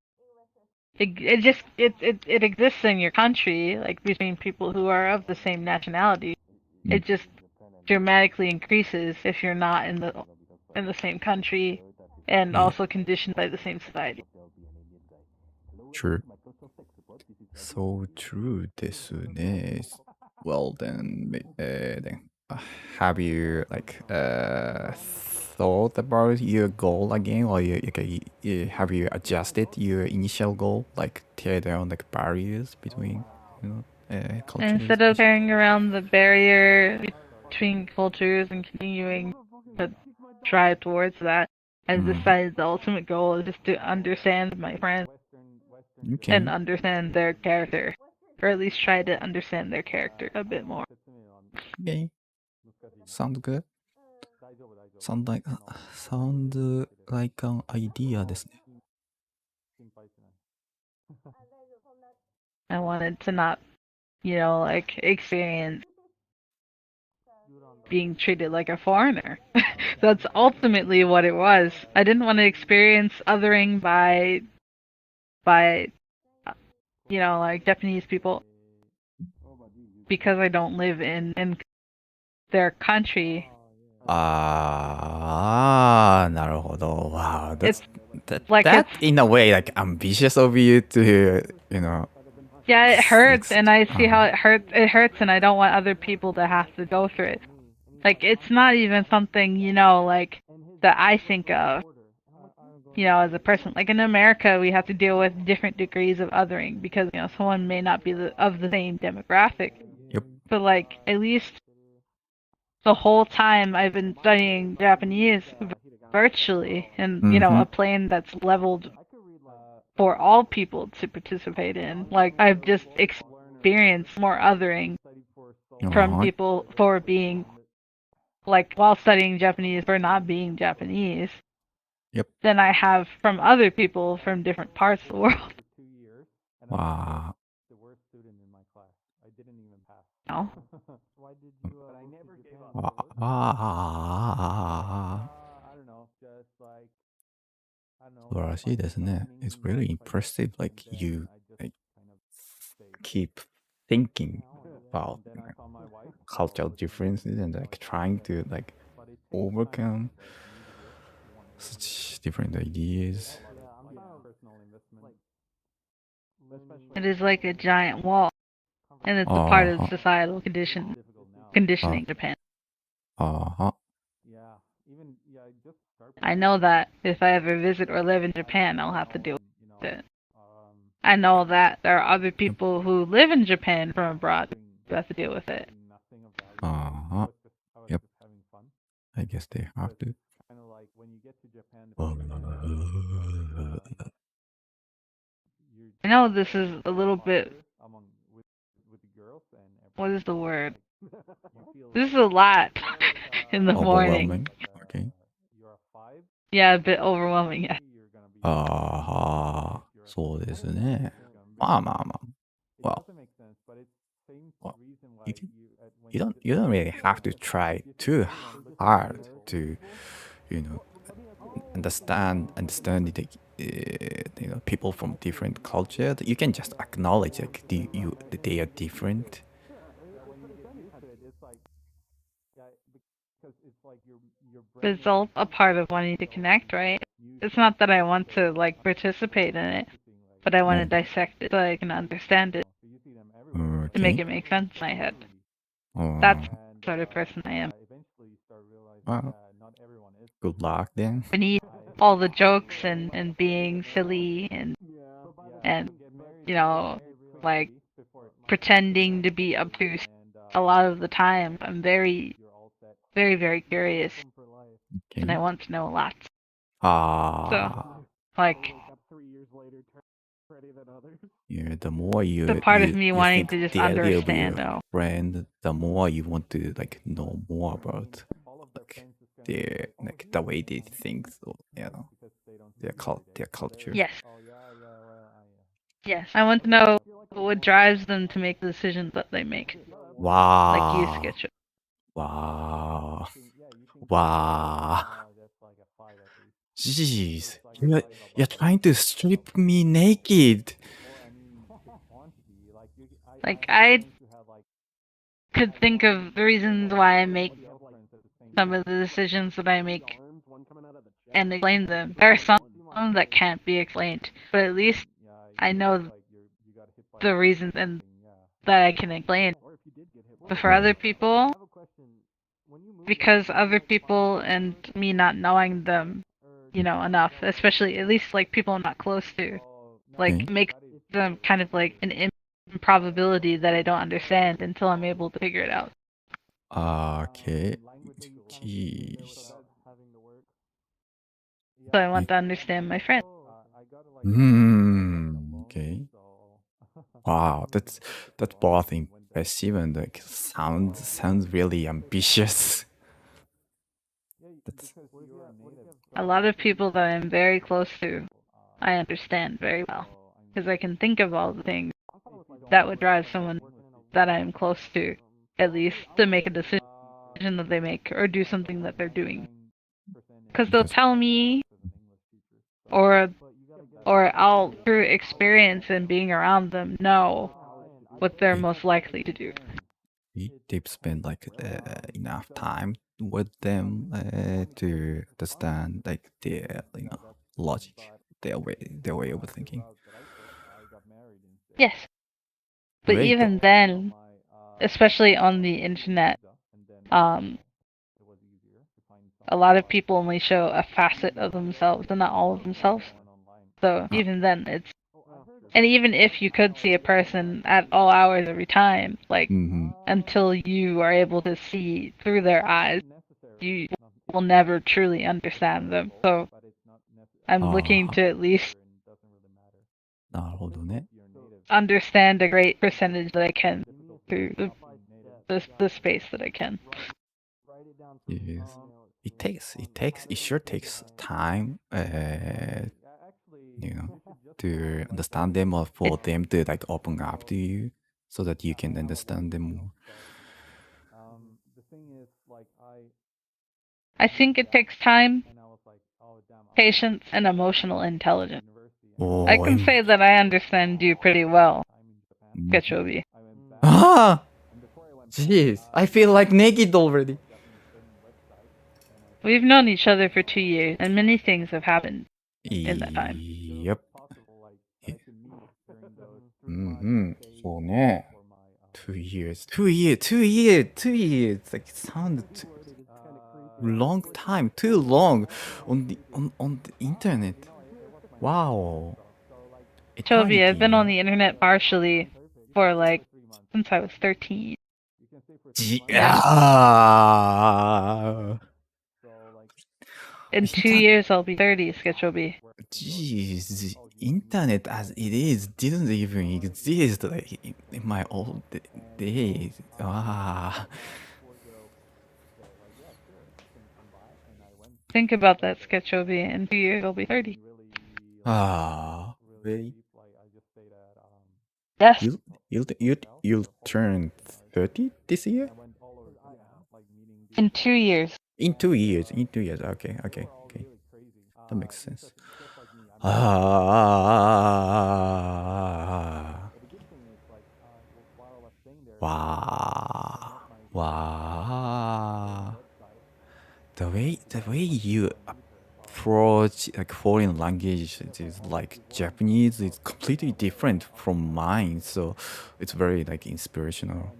it exists in your country, like between people who are of the same nationality. It just dramatically increases if you're not in the same country and also conditioned by the same society. True. So true ですね. Well then, have you like thought about your goal again, or have you adjusted your initial goal, like tear down like barriers between cultures? Instead of carrying around the barrier between cultures and continuing to strive towards that, I decided the ultimate goal is just to understand my friends and understand their character, or at least try to understand their character a bit more. Okay. Sound good. Sound like an idea ですね. I wanted to not, like experience being treated like a foreigner. That's ultimately what it was. I didn't want to experience othering by like Japanese people because I don't live in their country. なるほど. Wow, that in a way like ambitious of you to, Yeah, it hurts, and I see how it hurts. It hurts, and I don't want other people to have to go through it. Like, it's not even something, like, that I think of, as a person. Like, in America, we have to deal with different degrees of othering because, someone may not be of the same demographic. Yep. But, like, at least the whole time I've been studying Japanese virtually, and, a plane that's leveled for all people to participate in. Like, I've just experienced more othering from people for being, like, while studying Japanese for not being Japanese. Yep. Than I have from other people from different parts of the world. Wow. know. 素晴らしいですね。It's really impressive. Like you like keep thinking about cultural differences and like trying to like overcome such different ideas. It is like a giant wall, and it's a part of societal conditioning Japan. I know that if I ever visit or live in Japan, I'll have to deal with it. I know that there are other people who live in Japan from abroad who have to deal with it. Yep. I guess they have to. I know this is a little bit. What is the word? This is a lot in the morning. Okay. Yeah, a bit overwhelming. Yeah. そうですね。まあまあまあ。Well, you don't really have to try too hard to, you know, understand people from different cultures. You can just acknowledge like that they are different. But it's all a part of wanting to connect, right? It's not that I want to like participate in it, but I want to dissect it so I can understand it to make it make sense in my head. That's the sort of person I am. Well, good luck then. I need all the jokes and being silly and you know, like pretending to be obtuse a lot of the time. I'm very, very, very curious, and I want to know a lot. So, like, yeah, the more you the part of me wanting think to just dearly of understand, your friend, the more you want to like know more about like the way they think, so, you know, their culture. Yes. Yes, I want to know what drives them to make the decisions that they make. Wow. Like you, Sketchup. Wow. Wow. Jeez. You're trying to strip me naked. Like, I could think of the reasons why I make some of the decisions that I make and explain them. There are some that can't be explained, but at least I know the reasons and that I can explain. But for other people, because other people and me not knowing them, you know, enough, especially at least like people I'm not close to, like makes them kind of like an improbability that I don't understand until I'm able to figure it out. Okay. Jeez. So I want to understand my friend. Okay. Wow, that's both impressive and like sounds really ambitious. A lot of people that I'm very close to, I understand very well because I can think of all the things that would drive someone that I'm close to, at least to make a decision that they make or do something that they're doing. Because they'll tell me, or I'll through experience and being around them know what they're most likely to do. They've spent like enough time with them to understand like their logic, their way of thinking. Yes, but Great. even then, especially on the internet, a lot of people only show a facet of themselves and not all of themselves. So even then, it's, and even if you could see a person at all hours every time, like until you are able to see through their eyes, you will never truly understand them. So I'm looking to at least understand a great percentage that I can through the space that I can. Yes. It sure takes time, you know, to understand them or for them to like open up to you. so that you can understand them more. The thing is, like, I think it takes time, patience, and emotional intelligence. Oh, I can say that I understand you pretty well, Getchobi. Ah! Jeez, I feel like naked already. We've known each other for 2 years, and many things have happened in that time. Yep. So ne. 2 years. 2 years. 2 years. 2 years. Like, it sounded long time. Too long on the internet. Wow. Chobi, I've Eternity. been on the internet partially for like since I was 13. Yeah. In 2 years, I'll be 30, Sketchobi. Jeez, internet as it is didn't even exist like in my old days. Ah. Think about that, Sketchobi. In 2 years, I'll be 30. Ah. Really? Yes. You'll turn 30 this year? In 2 years. In 2 years. In 2 years. Okay. That makes sense. Ah. Wow. The way you approach like foreign language is like Japanese is completely different from mine, so it's very like inspirational.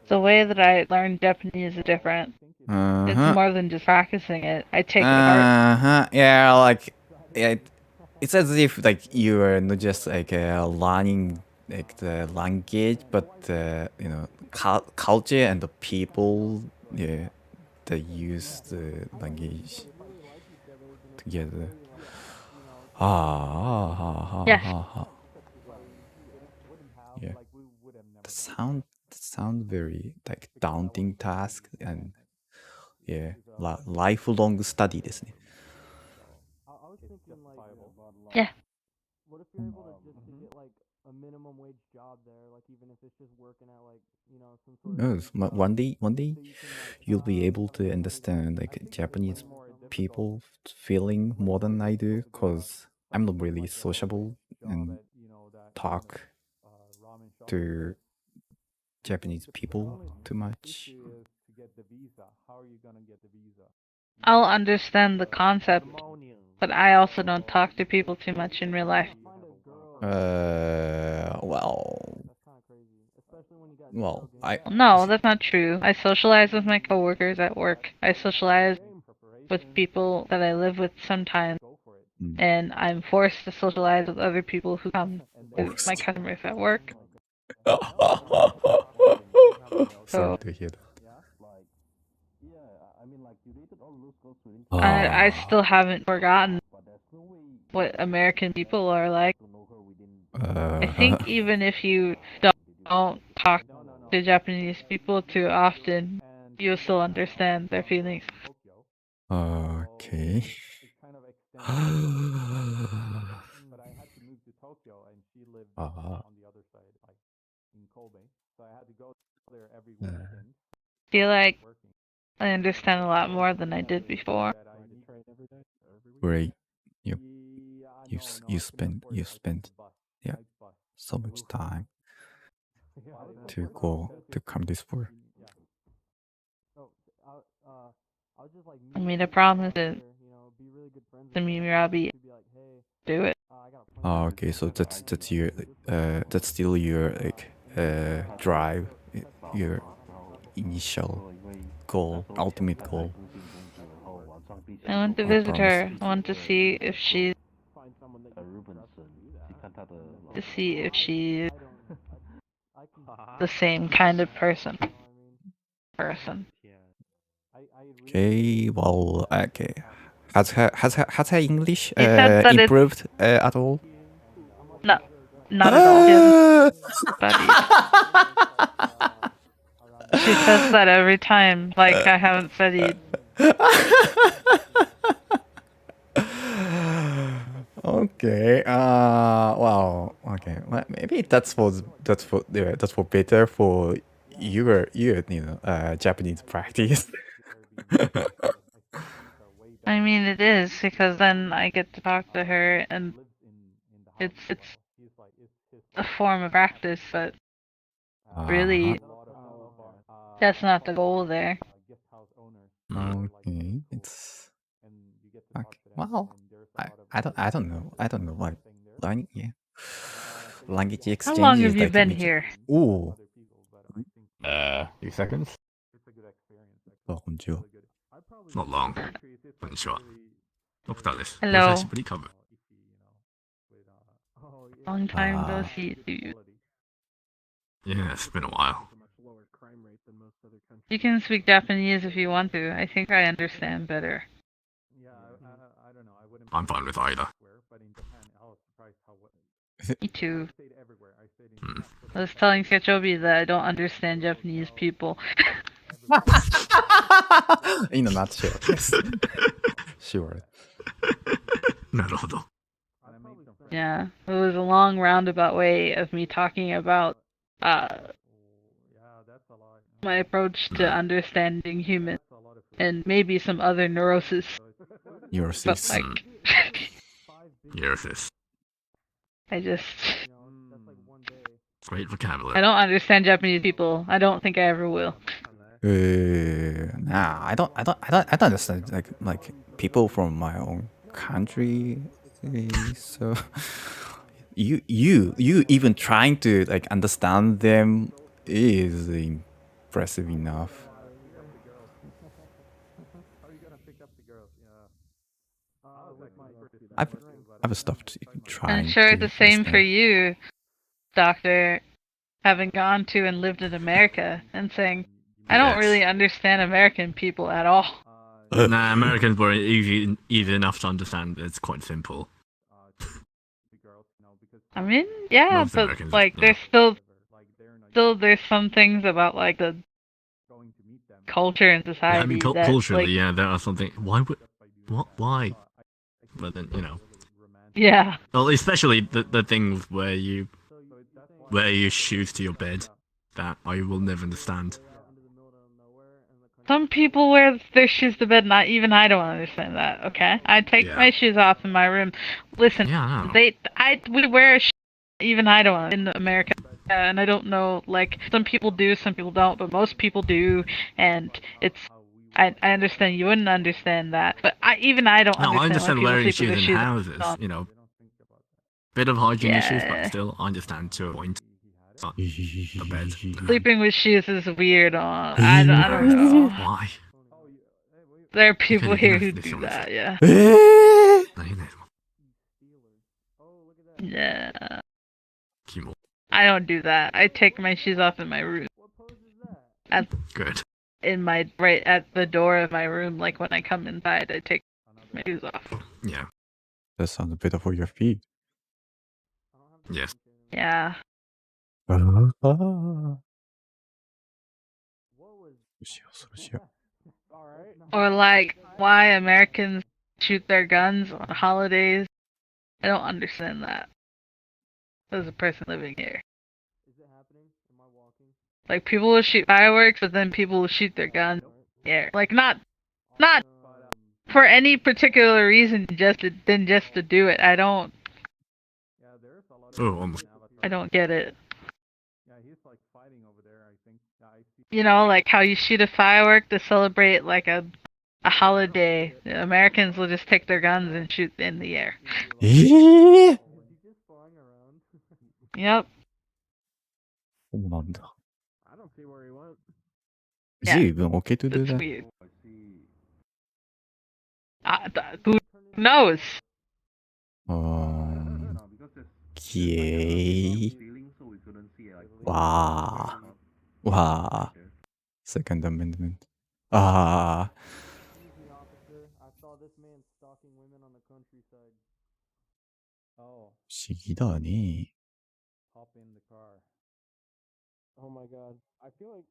The way that I learn Japanese is different. It's more than just practicing it. I take it apart. Yeah, like it's as if like you are not just like learning like the language, but you know, culture and the people, yeah, that use the language together. Yeah. Yeah. The sound very like daunting task, and yeah, lifelong study ですね。Yeah. What if you're able to just to get like a minimum wage job there, like even if it's just working at like, you know, some sort of Yes, one day you'll be able to understand like Japanese people feeling more than I do, because I'm not really sociable and talk to Japanese people too much. I'll understand the concept, but I also don't talk to people too much in real life. No, that's not true. I socialize with my coworkers at work. I socialize with people that I live with sometimes, and I'm forced to socialize with other people who come with my customers at work. Sorry to hear that. I still haven't forgotten what American people are like. I think even if you don't talk to Japanese people too often, you'll still understand their feelings. Okay. Feel like I understand a lot more than I did before. Great. Yep. You spent yeah so much time to come this far. I mean, I promise it. The Mimirabi, do it. Oh, okay, so that's your that's still your like drive, your initial goal, ultimate goal. I want to visit her. I want to see if she's the same kind of person. Okay, well, okay. Has her English improved at all? No, not at all. She says that every time, like I haven't studied. Okay. Well, Okay, well, maybe that's for better for your Japanese practice. I mean, it is because then I get to talk to her, and it's a form of practice, but really, that's not the goal there. Okay, it's okay. Well, I don't know. I don't know why. Yeah. Language How long exchange have is you like been here? Ooh. 2 seconds. Oh, こんにちは。 Not long. こんにちは。ドクターです。 Hello. お久しぶりかぶ。 Long time no see, dude. Yeah, it's been a while. You can speak Japanese if you want to. I think I understand better. I'm fine with either. Me too. I was telling Kachobi that I don't understand Japanese people. In a nutshell. Sure. なるほど。 Yeah, it was a long roundabout way of me talking about my approach to understanding humans and maybe some other neurosis. Neurosis. But like, Neurosis. I just Great vocabulary. I don't understand Japanese people. I don't think I ever will. Nah, I don't understand like people from my own country. So you even trying to like understand them is impressive enough. I've stopped trying. I'm sure to it's the same understand. for you, Doctor, having gone to and lived in America and saying, I don't really understand American people at all. Nah, Americans were easy enough to understand. It's quite simple. I mean, yeah, Most but Americans, like, yeah. there's there's some things about like the culture and Yeah, society I mean, that culturally, like, yeah, there are something. Why would? What? Why? But then, you know. yeah. Well, especially the things where you shoes to your bed that I will never understand. Some people wear their shoes to bed. Not even I don't understand that. Okay, I take my shoes off in my room. Listen, we wear shoes. Even I don't in America, and I don't know. Like, some people do, some people don't, but most people do, and it's. I understand you wouldn't understand that, but I don't No, I understand understand when wearing people sleep with shoes their in shoes houses. on. You know, bit of hygiene issues, but Yeah. still, I understand to a point. But the bed. Sleeping with shoes is weird. I don't know. Why? There are people here who do that. Yeah. Yeah. I don't do that. I take my shoes off in my room. Good. Right at the door of my room, like when I come inside, I take my shoes off. Yeah. That sounds better for your feet. Yes. Yeah. Or like why Americans shoot their guns on holidays. I don't understand that. As a person living here. Like, people will shoot fireworks, but then people will shoot their guns in the air. Like, not for any particular reason, just to do it. I don't get it. You know, like how you shoot a firework to celebrate like a holiday. Americans will just take their guns and shoot in the air. Yep. そうなんだ。 Yeah. Is it even okay to do It's that? weird. Who knows? Okay. Wow. Wow. Second Amendment. Ah. Oh. 不思議だね。 Hop in the car. Oh my god. I feel like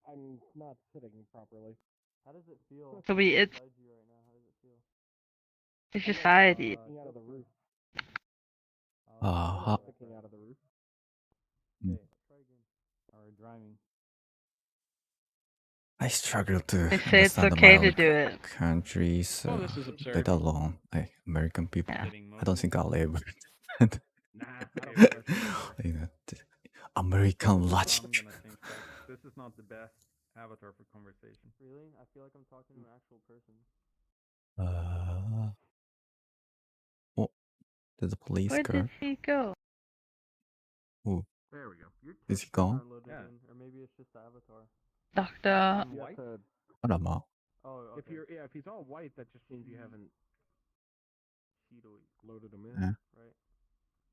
I'm not sitting properly. How does it feel? So it's Beside you right now? How does it feel? society. Looking out of the roof. Uh-huh. Sticking out of the roof. Mm. Okay, try again. Or driving. I struggle to They say it's understand okay my to own do it. countries, Oh, this is absurd. let alone American people. Yeah. I don't think I'll ever. Nah, I don't think I should either. You know, American logic. I'm gonna change that. This is not the best avatar for conversation. Really? I feel like I'm talking to an actual person. Oh, there's a police Where car. did he go? Oh, There we go. Your is he textures gone? aren't loaded in, Or maybe it's just the avatar. Doctor. You have to- Arama. Oh, If okay. if he's all white, that just means you haven't loaded him in, Yeah. right?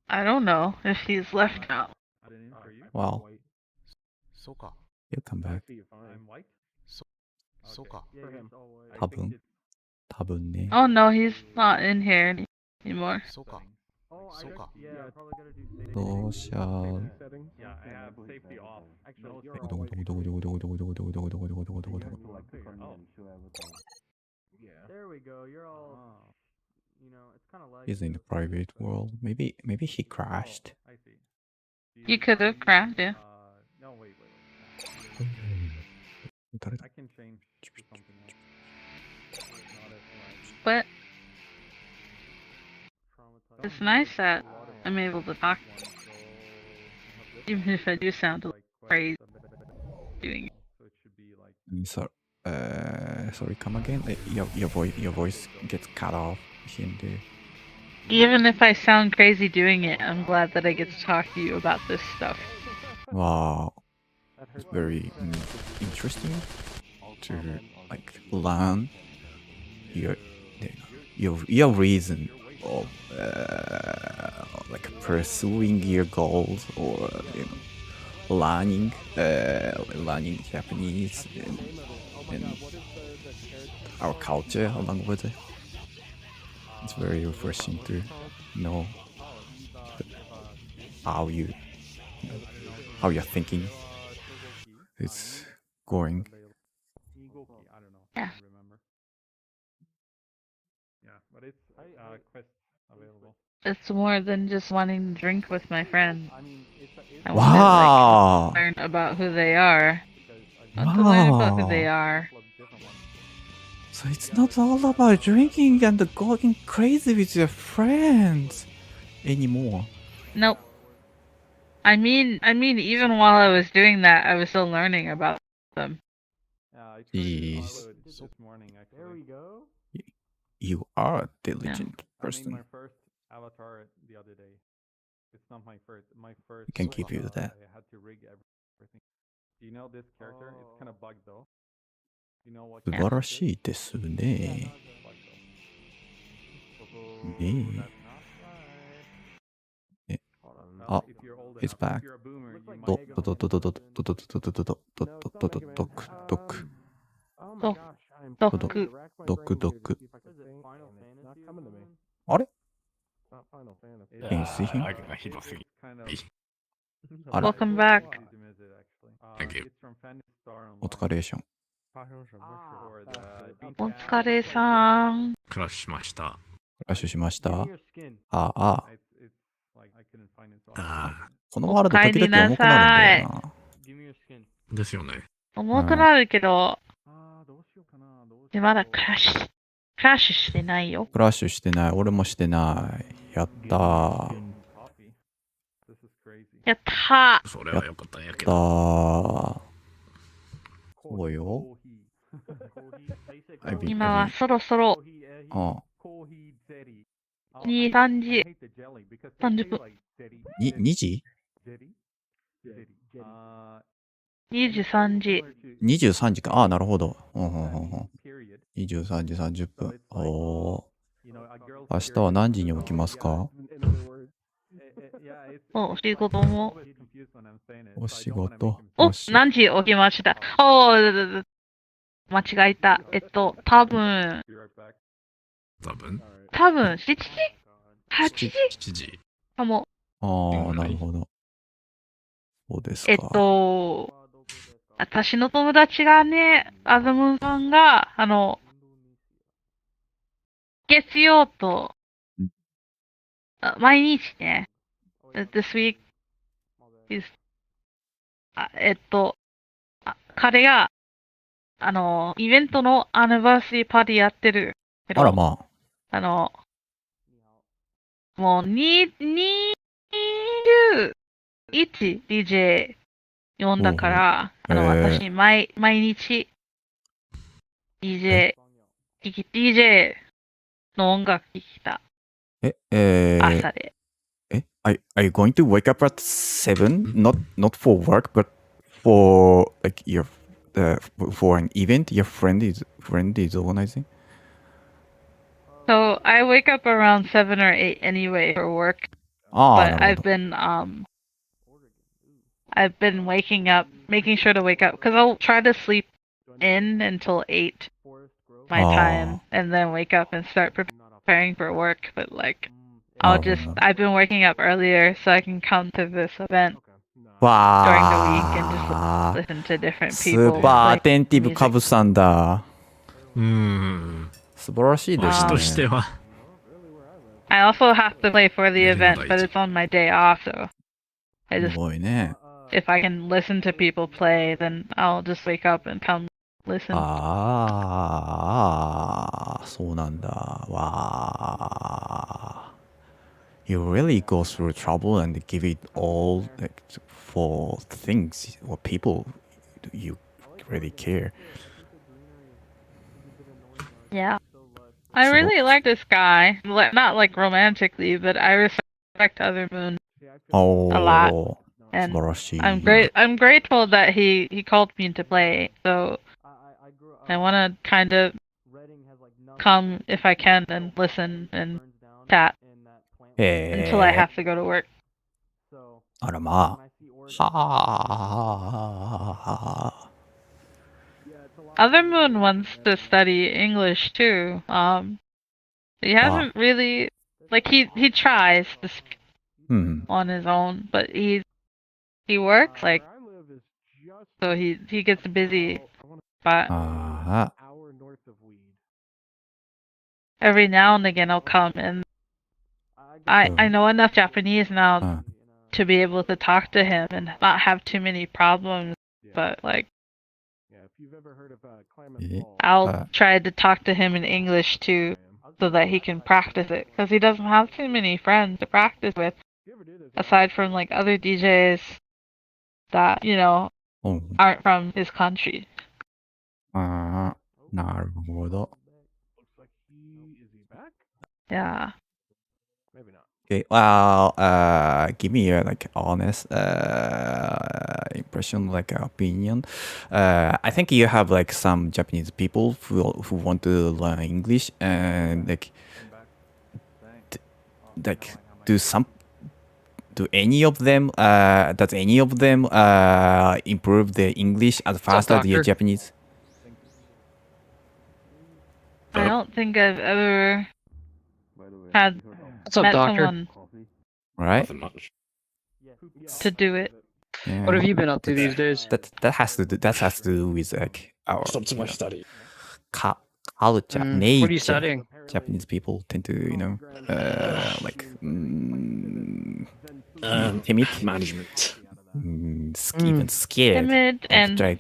I don't know if he's left now. I didn't for you. Wow. White. Soka. He'll come I back. see you fine. I'm white. Soka. Yeah, for him. All white. Tabun. Tabun ne. Oh no, he's not in here anymore. Soka. Oh, Soka. yeah, I probably gotta do safety. Social. Safety settings. Yeah, I have safety off. Actually, you're Dogo, all white. dogo, dogo, dogo, dogo, dogo, dogo, dogo, dogo, dogo, dogo, dogo. Yeah. There we go. You're all. You know, it's kind of like. He's in the private world. Maybe he crashed. I see. You could have crashed, yeah. No, wait. I I can change to something else. Not as like But traumatized. it's nice that I'm able to talk, even if I do sound crazy doing it. So it should be like So, sorry, come again. Your voice gets cut off here and there. Even if I sound crazy doing it, I'm glad that I get to talk to you about this stuff. Wow, it's very interesting to like learn your reason of like pursuing your goals or learning Japanese and our culture along with it. It's very refreshing to know how you're thinking. It's going. I don't know. Yeah. I don't remember. Yeah, but it's quest available. It's more than just wanting to drink with my friends. I want Wow. to learn about who they are. I want to learn about who they are. So it's not all about drinking and going crazy with your friends anymore. Nope. I mean, even while I was doing that, I was still learning about them. Jeez. This morning, actually. There we go. You are a diligent person. I made my first avatar the other day. It's not my first. My first. You can keep you to that. I had to rig everything. Do you know this character? It's kind of bugged though. You know what? 素晴らしいですね。ねえ。あ、he's back. ドドドドドドドドドドドドドドドドドドクドク。ドクドクドク。あれCan you see him? あら。 Welcome back. Thank you. お疲れ様。お疲れさん。クラッシュしました。クラッシュしましたあ。あこのワールド時々重くなるんだよな。ですよね。重くなるけど、まだクラッシュしてないよ。クラッシュしてない。俺もしてない。やったー。やったー。それはよかったんやけど。そうよ。今はそろそろ3時30分。2時 ?2時3時。23時か。ああ、なるほど。23時30分。おー。明日は何時に起きますか？お仕事も。お仕事。お、何時起きました。おー、間違えた。多分7時 ?8 時 ?7 時。かも。ああ、なるほど。そうですか。私の友達がね、アズムさんが、月曜と、毎日ね、this week he's 彼がイベントのアニバーサリーパーティーやってるけど、あらまもう21DJ 呼んだから、私毎日 DJ の音楽聴きた。朝で。Are you going to wake up at 7? Not for work, but for like your for an event your friend is organizing? So I wake up around 7 or 8 anyway for work. But I've been waking up, making sure to wake up, because I'll try to sleep in until 8 my time, and then wake up and start preparing for work. But like, I've been waking up earlier so I can come to this event during the week and just listen to different people. スーパーアテンティブカブさんだ。素晴らしいですね。としては。I also have to play for the event, but it's on my day off, so I just, すごいね。 if I can listen to people play, then I'll just wake up and come listen. ああ、そうなんだ。わあ。You really go through trouble and give it all like, for things or people you really care. Yeah. I really like this guy. Not like romantically, but I respect Other Moon a lot. And I'm grateful that he called me to play. So I want to kind of come if I can and listen and chat until I have to go to work. あらまあ。はあ。 Other Moon wants to study English too. He hasn't really, like, he tries to speak on his own, but he works, like, so he gets busy, but every now and again I'll come, and I know enough Japanese now to be able to talk to him and not have too many problems, but like, I'll try to talk to him in English too, so that he can practice it, because he doesn't have too many friends to practice with, aside from like other DJs that, you know, aren't from his country. なるほど。Yeah. Okay, well, give me your like honest impression, like opinion. I think you have like some Japanese people who want to learn English and like do any of them does any of them improve their English as fast as your Japanese? I don't think I've ever had met someone to do it. Yeah. What have you been up to these days? That has to do with like our study. Culture, nature. What are you studying? Japanese people tend to, you know, like timid management. Even scared. Timid and trying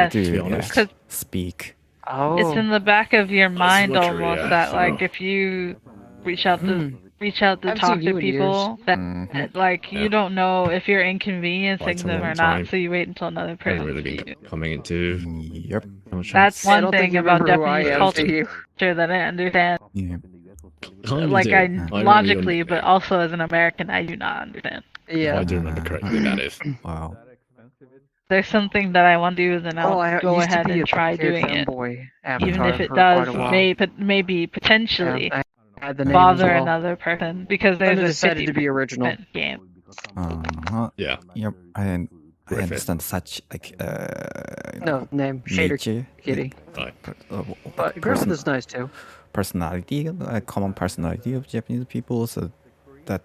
to speak. Oh. It's in the back of your mind luxury, almost yeah. that like if you reach out to talk to people that like you don't know if you're inconveniencing them or not, so you wait until another person. Really been coming into. Yep. That's one thing about Japanese culture that I understand. Yeah. Like I logically, but also as an American, I do not understand. Yeah. I do remember correctly, that is. Wow. There's something that I want to do, then I'll go ahead and try doing it, even if it does maybe potentially bother another person, because there's a 50% game. Yeah. Yep. I understand such like No, name Shader Kitty. But Griffith is nice too. Personality, common personality of Japanese people. So that,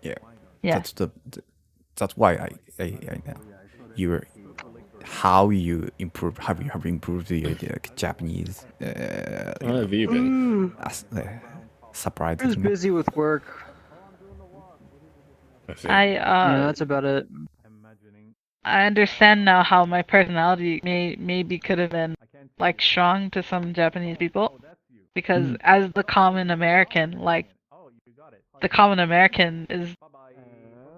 yeah. That's why I know how you improve. Have you improved your Japanese? How have you been? Surprised. I was busy with work. Yeah, that's about it. I understand now how my personality maybe could have been like strong to some Japanese people, because as the common American, like the common American is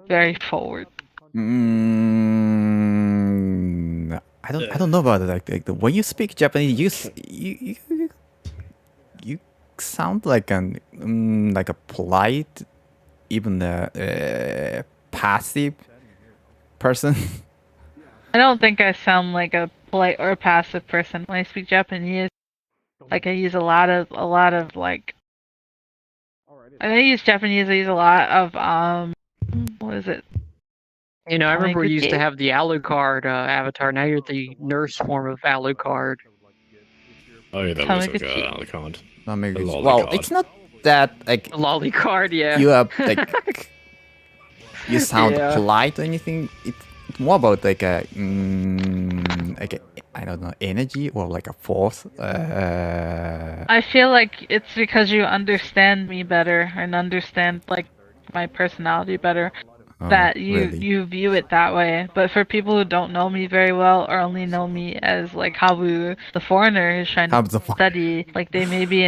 very forward. I don't know about it. Like when you speak Japanese, you sound like a polite, even a passive person. I don't think I sound like a polite or passive person when I speak Japanese. Like I use a lot of like. When I use Japanese, I use a lot of what is it? You know, I remember we used to have the Alucard avatar. Now you're the nurse form of Alucard. Oh, yeah, that looks like a card. Well, it's not that like Lollicard, yeah. You are like you sound polite or anything. It's more about like a I don't know, energy or like a force. I feel like it's because you understand me better and understand like my personality better, that you view it that way. But for people who don't know me very well or only know me as like Habu, the foreigner who's trying to study, like they may be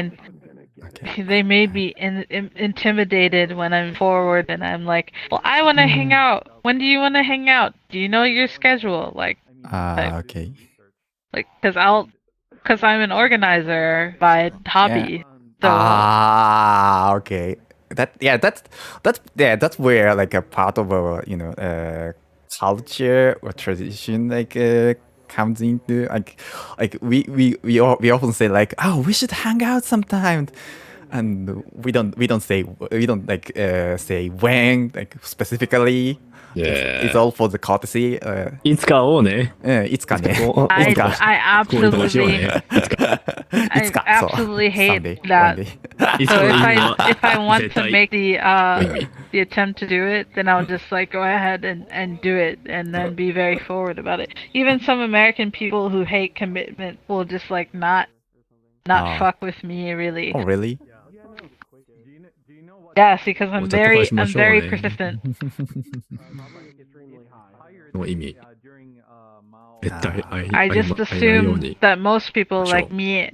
intimidated when I'm forward and I'm like, well, I want to hang out. When do you want to hang out? Do you know your schedule? Like, okay. Like, cause I'm an organizer by hobby. Yeah. So okay. That's where like a part of our culture or tradition comes into like we often say like, oh, we should hang out sometime, and we don't say when like specifically. Yeah. It's all for the courtesy. いつか会おうね。いつかね。I absolutely hate that. So if I want to make the attempt to do it, then I'll just like go ahead and do it, and then be very forward about it. Even some American people who hate commitment will just like not fuck with me really. Oh really? Yes, because I'm very persistent. の意味。絶対 I just assume that most people like me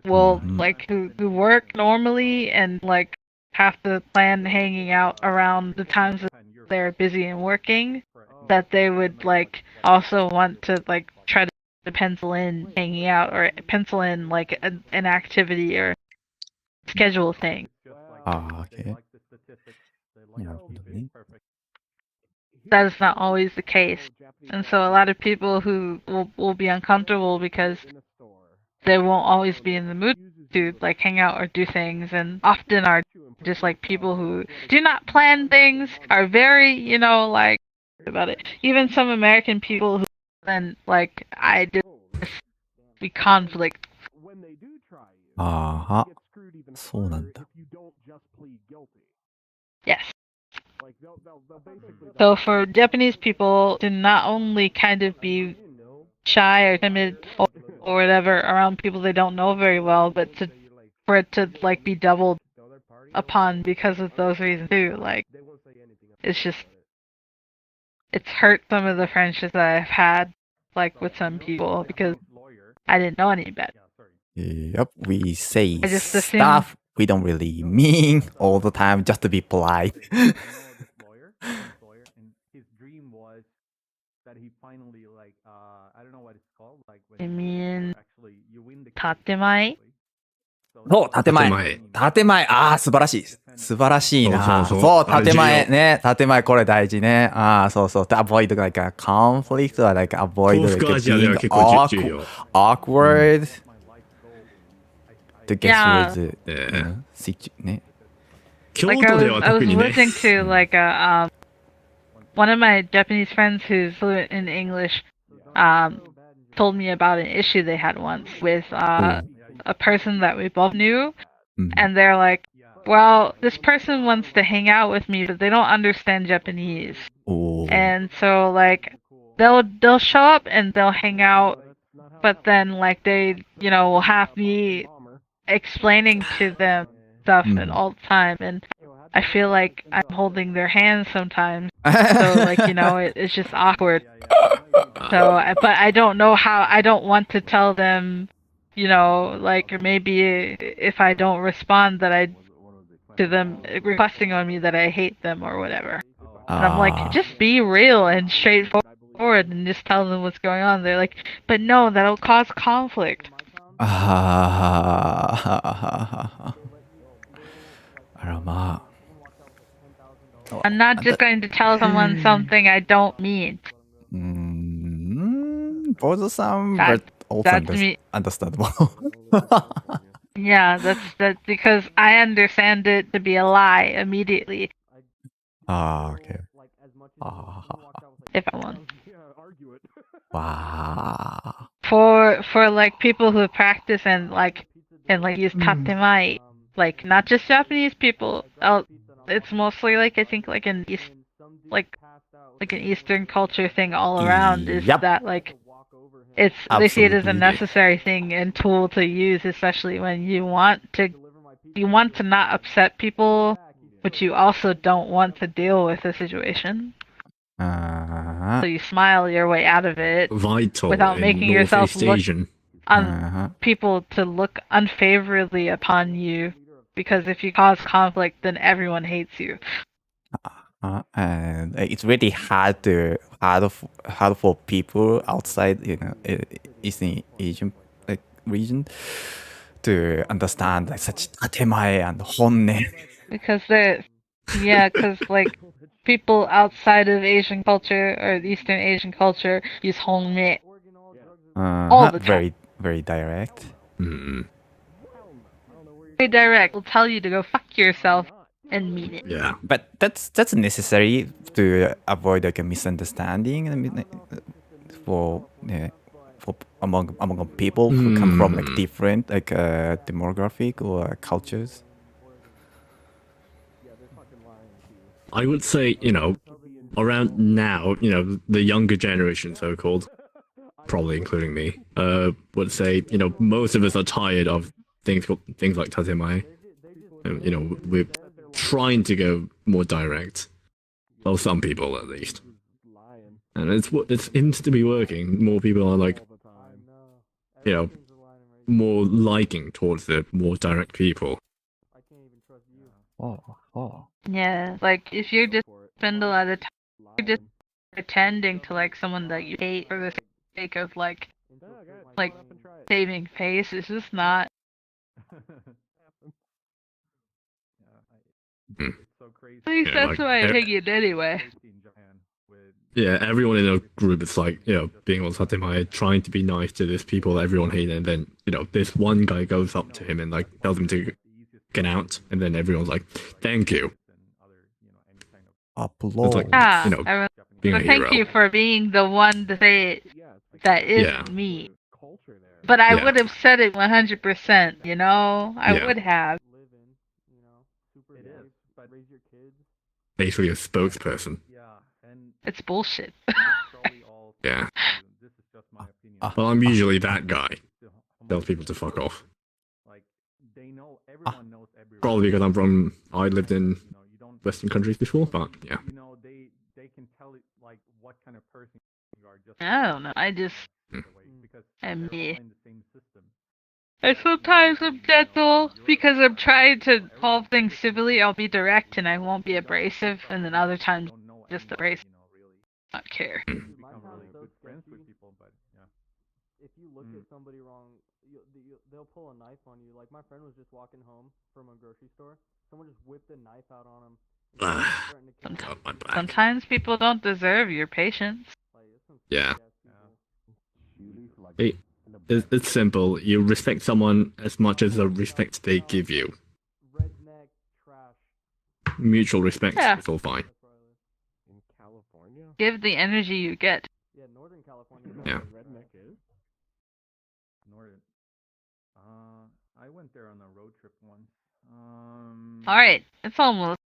will like who work normally and like have to plan hanging out around the times that they're busy and working, that they would like also want to like try to pencil in hanging out or pencil in like an activity or schedule thing. Okay. That is not always the case, and so a lot of people who will be uncomfortable because they won't always be in the mood to like hang out or do things, and often are just like people who do not plan things, are very like about it. Even some American people who then like I just be conflict. そうなんだ。 Yes. So for Japanese people to not only kind of be shy or timid or whatever around people they don't know very well, but for it to like be doubled upon because of those reasons too, like it's hurt some of the friendships that I've had like with some people because I didn't know any better. Yep, we say I just stuff we don't really mean all the time just to be polite. I mean, 建前? そう、建前。建前。ああ、素晴らしい。素晴らしいな。そう、建前ね。建前、これ大事ね。ああ、そうそう。To avoid like a conflict or like avoid like being awkward. To get through the situation. Like I was listening to like one of my Japanese friends who's fluent in English told me about an issue they had once with a person that we both knew, and they're like, well, this person wants to hang out with me, but they don't understand Japanese, and so like they'll show up and they'll hang out, but then like they will have me explaining to them stuff and all the time, and I feel like I'm holding their hands sometimes. So like, you know, it's just awkward. So, but I don't know how. I don't want to tell them, you know, like maybe if I don't respond to them requesting on me that I hate them or whatever. And I'm like, just be real and straightforward and just tell them what's going on. They're like, but no, that'll cause conflict. I'm not just going to tell someone something I don't mean. Both some, but also understandable. Yeah, that's because I understand it to be a lie immediately. Okay. If I want. Wow. For like people who practice and use tatemai, like not just Japanese people. It's mostly like I think like an an Eastern culture thing all around. Is that like they see it as a necessary thing and tool to use, especially when you want to not upset people, but you also don't want to deal with the situation. So you smile your way out of it without making yourself look people to look unfavorably upon you, because if you cause conflict, then everyone hates you. And it's really hard for people outside, you know, Eastern Asian region to understand like such tatemai and honne. Because like people outside of Asian culture or Eastern Asian culture use honme all the time. Very, very direct. Very direct. Will tell you to go fuck yourself and mean it. Yeah, but that's necessary to avoid like a misunderstanding for among people who come from like different like demographic or cultures. I would say, you know, around now, you know, the younger generation, so-called, probably including me, would say, you know, most of us are tired of things like tatemai. You know, we're trying to go more direct. Well, some people at least. And it seems to be working. More people are like, you know, more liking towards the more direct people. Yeah, like if you just spend a lot of time you're just pretending to like someone that you hate for the sake of like saving face, it's just not. At least that's what I take it anyway. Yeah, everyone in a group is like, you know, being on tatemai, trying to be nice to these people that everyone hates, and then, you know, this one guy goes up to him and like tells him to get out, and then everyone's like, thank you. Upload. Like, yeah, you know, being a thank hero. you for being the one to say it. That isn't me. But I would have said it 100%, you know? I would have. Basically a spokesperson. It's bullshit. Yeah. Well, I'm usually that guy. Tells people to fuck off. Probably because I lived in Western countries before, but yeah. I don't know. I just am me. And sometimes I'm gentle because I'm trying to solve things civilly. I'll be direct and I won't be abrasive, and then other times just abrasive. Not care. If you look at somebody wrong, they'll pull a knife on you. Like my friend was just walking home from a grocery store. Someone just whipped a knife out on him. Sometimes people don't deserve your patience. Yeah. It's simple. You respect someone as much as the respect they give you. Mutual respect is all fine. In California? Give the energy you get. Yeah, Northern California. Yeah. Redneck is? Northern. I went there on a road trip once. Alright, it's almost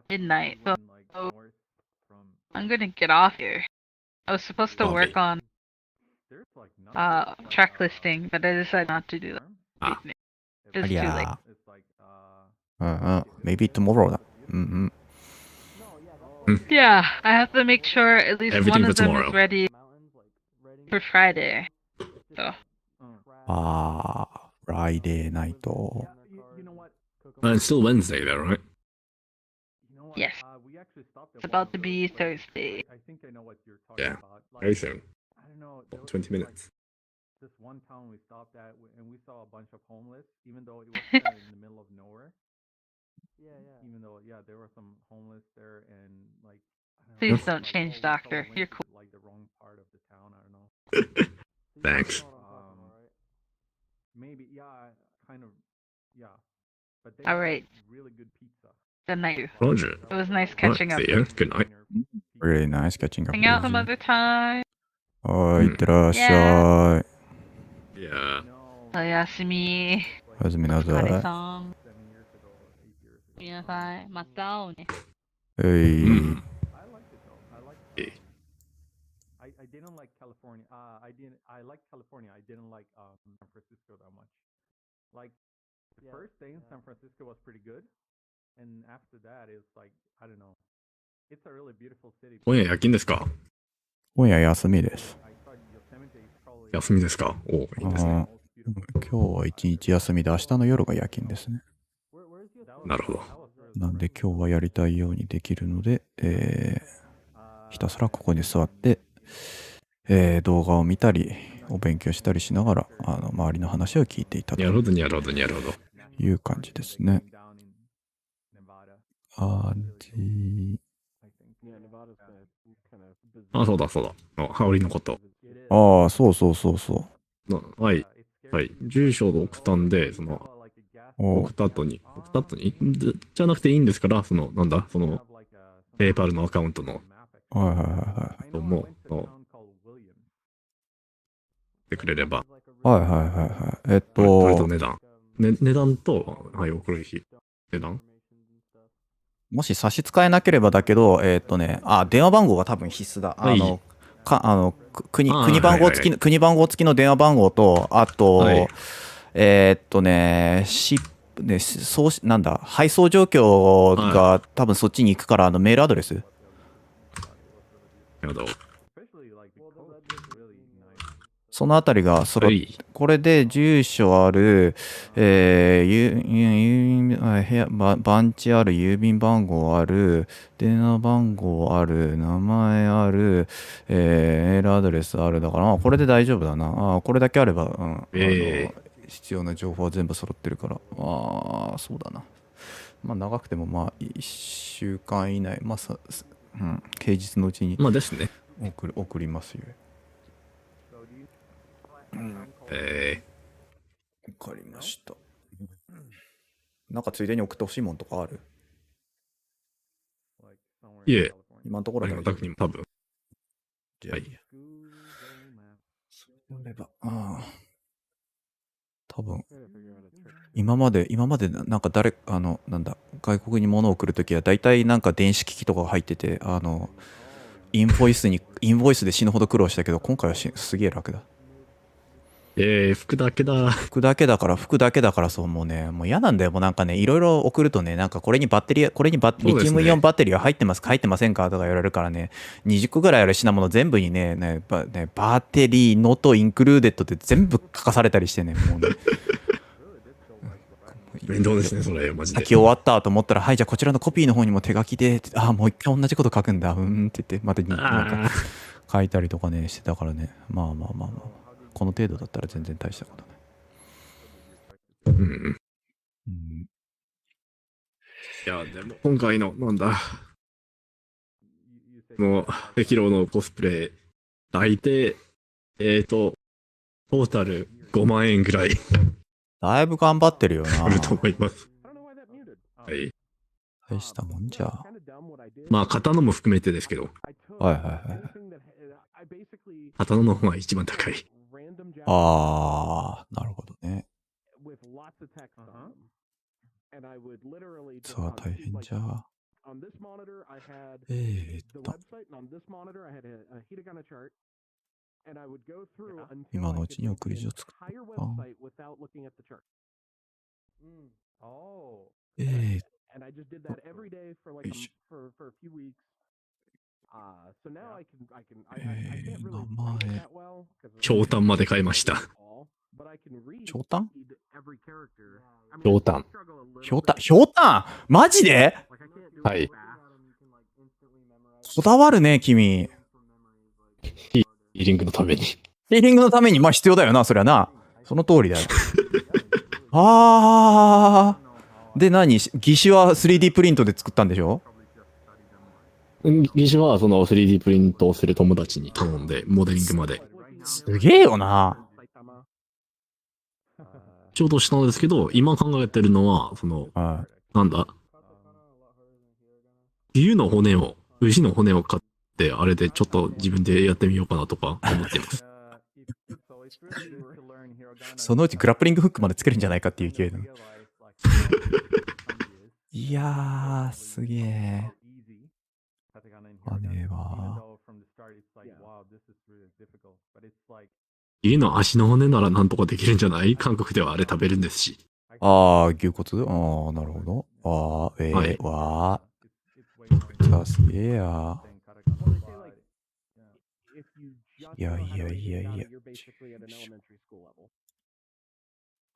midnight, so I'm gonna get off here. I was supposed to work on track listing, but I decided not to do that. It's too late. Maybe tomorrow. Yeah, I have to make sure at least Everything one for of them tomorrow. is ready for Friday. So. ああ、フライデーナイト。It's still Wednesday though, right? Yes. It's about to be Thursday. Yeah, very soon. 20 minutes. This one town we stopped at, and we saw a bunch of homeless, even though it was kind of in the middle of nowhere. Even though, there were some homeless there, and like, I Please don't know, don't change, doctor. You're cool. like the wrong part of the town. I don't know. Thanks. Maybe, kind of, but they All had right. really good pizza. Good night. Roger. It was nice catching up. See ya. Good night. Really nice catching up. Hang out some other time. はい、いってらっしゃい。Yeah. おやすみ。おやすみなさい。お疲れさん。皆さん、また会おうね。I didn't like California. I liked California. I didn't like San Francisco that much. Like the first day in San Francisco was pretty good, and after that it's like I don't know. It's a really beautiful city. 今夜夜勤ですか？今夜休みです。休みですか？お、いいですね。今日は一日休みで明日の夜が夜勤ですね。なるほど。なんで今日はやりたいようにできるので、ひたすらここに座って、動画を見たり、お勉強したりしながら、周りの話を聞いていたという感じですね。あ、そうだそうだ。羽織のこと。ああ、そうそうそうそう。はい。はい。住所を送ったんで、送った後にじゃなくていいんですから、ペーパルのアカウントの。はいはいはいはい。もってくれれば。はいはいはいはい。これと値段。値段と、はい、送る日。値段もし差し支えなければだけど、電話番号が多分必須だ。国番号付きの電話番号と、あと、配送状況が多分そっちに行くから、メールアドレス。なるほど。そのあたりがこれで住所ある、番地ある、郵便番号ある、電話番号ある、名前ある、メールアドレスある。だから、これで大丈夫だな。これだけあれば、必要な情報は全部揃ってるから。そうだな。まあ、長くても、1週間以内、平日のうちに送りますよ。わかりました。なんかついでに送ってほしいもんとかある？いえ、今のところ多分。じゃあいいや。それば、多分今までなんか外国に物を送るときは大体なんか電子機器とかが入ってて、インボイスで死ぬほど苦労したけど、今回はすげえ楽だ。服だけだからそう、もう嫌なんだよ。もうなんかね、いろいろ送るとね、なんかこれにリチウムイオンバッテリーは入ってますか入ってませんかとか言われるからね、20個ぐらいある品物全部にね、バッテリーノットインクルーデッドって全部書かされたりしてね、もうね。面倒ですね、それ、マジで。書き終わったと思ったら、はい、じゃあこちらのコピーの方にも手書きで、もう一回同じこと書くんだ、って言って、またなんか書いたりとかね、してたからね、まあ。この程度だったら全然大したことない。いや、でも今回の、赤狼のコスプレ、大体、トータル5万円ぐらい。だいぶ頑張ってるよな。あると思います。はい。大したもんじゃ。まあ、刀も含めてですけど。はい。刀の方が一番高い。なるほどね。そう、大変じゃ。今のうちに送り状作った。And I just did that every day for like for a few weeks. So now I can't really write it that well ひょうたんまで買いました。 but I can read ひょうたん every character. ひょうたん。ひょうたんマジで？はい。こだわるね、君。ヒーリングのために。ヒーリングのために、まあ必要だよな、そりゃな。その通りだよ。あー。で、何？義手は 3D プリントで作ったんでしょ？義手はその 3D プリントをする友達に頼んで、モデリングまで。すげえよな。ちょうどしたんですけど、今考えてるのは、その、なんだ牛の骨を、牛の骨を買って、あれでちょっと自分でやってみようかなとか思ってます。そのうちグラップリングフックまでつけるんじゃないかっていう勢いだ。いやー、すげえ。あれは。牛の足の骨ならなんとかできるんじゃない？韓国ではあれ食べるんですし。あー、牛骨？あー、なるほど。わー、わー。さすげえや。いや。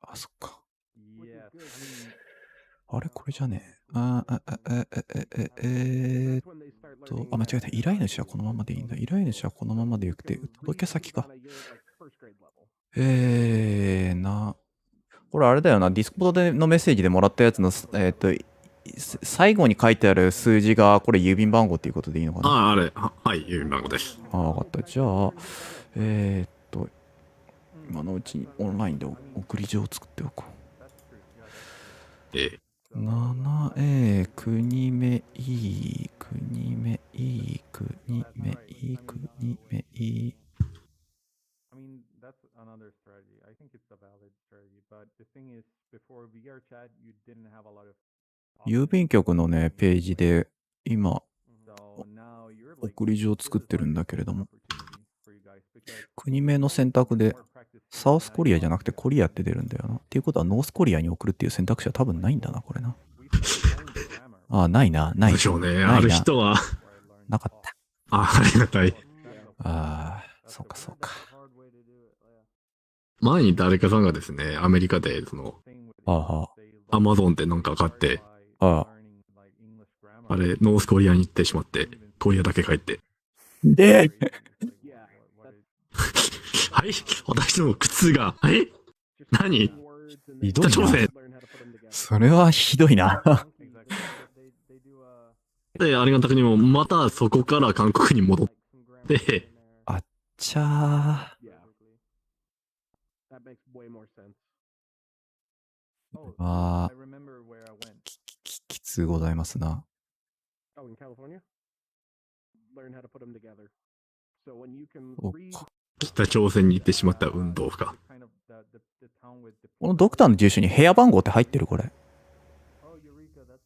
あ、そっか。あれこれじゃねえ。間違えた。依頼主はこのままでいいんだ。依頼主はこのままでよくて、届け先か。これあれだよな。ディスコードのメッセージでもらったやつの、最後に書いてある数字が、これ郵便番号っていうことでいいのかな？あれ、はい、郵便番号です。ああ、わかった。じゃあ、今のうちにオンラインで送り状を作っておこう。7A、国名いい、国名いい、国名いい、国名いい。I mean, that's another strategy. I think it's a valid strategy, but the thing is, before VRChat, you didn't have a lot of 郵便局のね、ページで今、送り状を作ってるんだけれども、国名の選択でサウスコリアじゃなくてコリアって出るんだよな。っていうことはノースコリアに送るっていう選択肢は多分ないんだな、これな。ああ、ないな、ない。でしょうね。ある人は。なかった。ありがたい。ああ、そうか。前に誰かさんがですね、アメリカで、その、アマゾンでなんか買って、あれ、ノースコリアに行ってしまって、コリアだけ帰って。ではい、私の靴が、何？ひどいな。それはひどいな。で、ありがたくにも、またそこから韓国に戻って、あっちゃー。まあ、きつございますな。北朝鮮に行ってしまった運動か。このドクターの住所に部屋番号って入ってるこれ。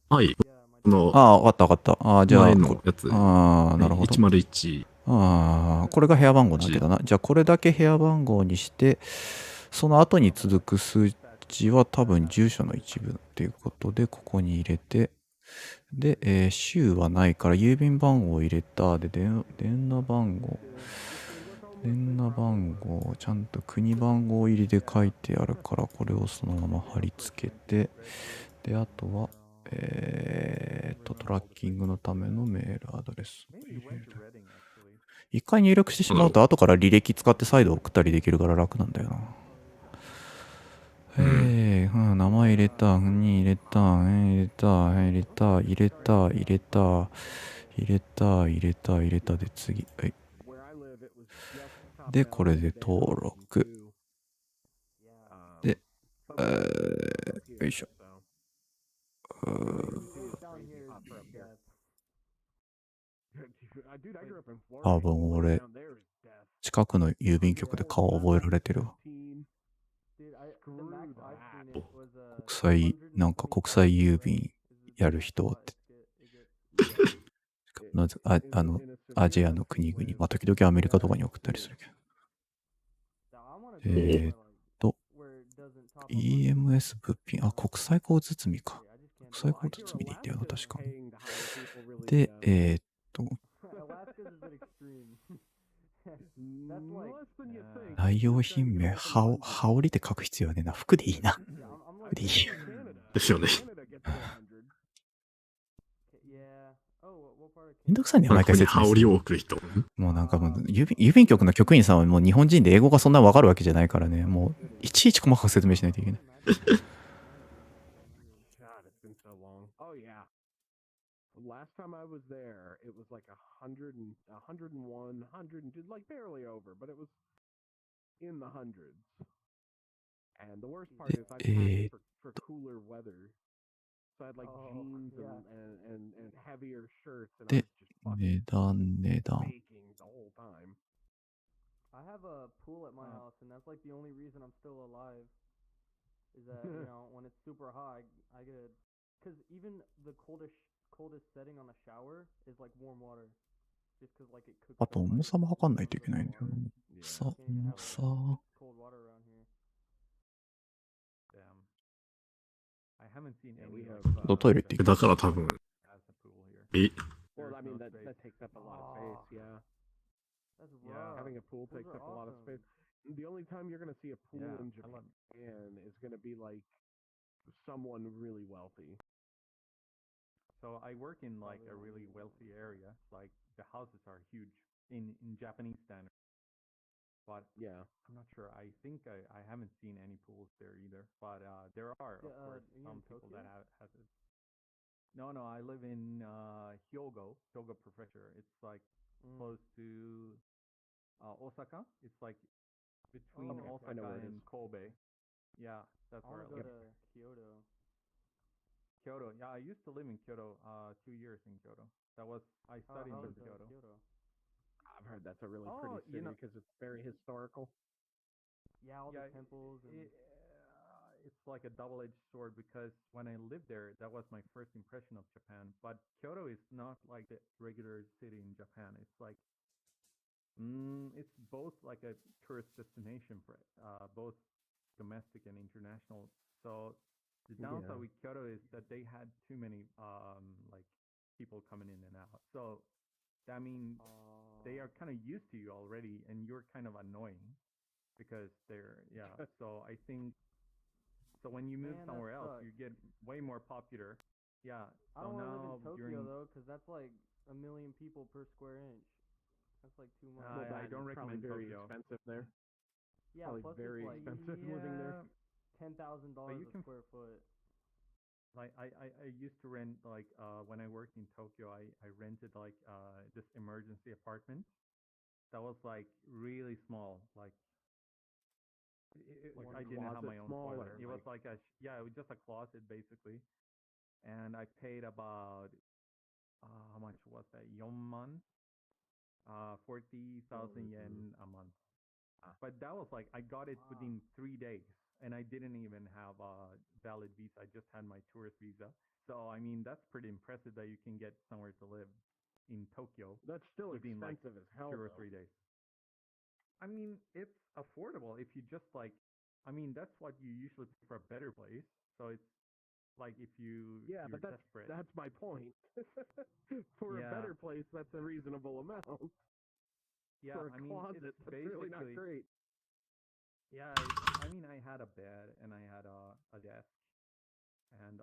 はい。わかった。じゃあ、前のやつ。なるほど。101。これが部屋番号なんだけどな。じゃあ、これだけ部屋番号にして、その後に続く数値は多分住所の一部っていうことで、ここに入れて、で、州はないから郵便番号を入れた。で、電話番号、ちゃんと国番号入りで書いてあるから、これをそのまま貼り付けて、で、あとは、トラッキングのためのメールアドレス。一回入力してしまうと、後から履歴使って再度送ったりできるから楽なんだよな。名前入れた、入れたで次。はい。で、これで登録。で、よいしょ。多分俺、近くの郵便局で顔を覚えられてるわ。国際郵便やる人って。なぜアジアの国々、まあ、時々アメリカとかに送ったりするけど。EMS 物品、国際交包みか。国最高達見に行ったよな、確か。で、内容品名、羽織って書く必要はねえな。服でいいな。服でいい。ですよね。めんどくさいね、毎回説明羽織を送る人。もうなんかもう郵便局の局員さんはもう日本人で英語がそんなわかるわけじゃないからね、もういちいち細かく説明しないといけない。Last time I was there, it was like 101, 102, like barely over, but it was in the hundreds. And the worst part is I packed for cooler weather. So I had like jeans and heavier shirts, and I was just fucking baking the whole time. I have a pool at my house, and that's like the only reason I'm still alive. Is that when it's super hot, I get a, because even the coldest setting on a shower is like warm water, just because like it cooks. あと重さも測んないといけないんだよな。重さ。Cold water around here. Damn. I haven't seen any トイレってだから多分。Well, I mean that takes up a lot of space. Yeah. Yeah, having a pool takes up a lot of space. The only time you're gonna see a pool in Japan is gonna be like someone really wealthy. So I work in like a really wealthy area. Like the houses are huge in Japanese standards. But yeah, I'm not sure. I think I haven't seen any pools there either. But there are, of course, some people that has it. No, I live in Hyogo Prefecture. It's like close to Osaka. It's like between Osaka and Kobe. Yeah, that's where I live. Kyoto. Kyoto. Yeah, I used to live in Kyoto 2 years in Kyoto. I studied in Kyoto. I've heard that's a really pretty city because it's very historical. Yeah, all the temples. It's like a double-edged sword because when I lived there, that was my first impression of Japan. But Kyoto is not like the regular city in Japan. It's like it's both like a tourist destination for both domestic and international. So the downside with Kyoto is that they had too many like people coming in and out. So I mean, they are kind of used to you already, and you're kind of annoying because So I think so when you move somewhere else, you get way more popular. Yeah. I don't want to live in Tokyo though, because that's like 1 million people per square inch. That's like too much. I don't recommend very Tokyo. Expensive there. Yeah, probably plus very it's like expensive living there. $10,000 a square foot. Like I used to rent like when I worked in Tokyo, I rented like this emergency apartment that was like really small. Like I didn't have my own toilet. It was like it was just a closet basically, and I paid about how much was that? 4 months, 40,000 yen a month. But that was like I got it within 3 days. And I didn't even have a valid visa. I just had my tourist visa. So, I mean, that's pretty impressive that you can get somewhere to live in Tokyo. That's still within expensive as hell. 2 or 3 days. I mean, it's affordable if you just like, I mean, that's what you usually pay for a better place. So it's like if you're but desperate. that's my point. For a better place, that's a reasonable amount. Yeah, for a closet, it's that's really not great. Yeah, I mean, I had a bed and I had a desk, and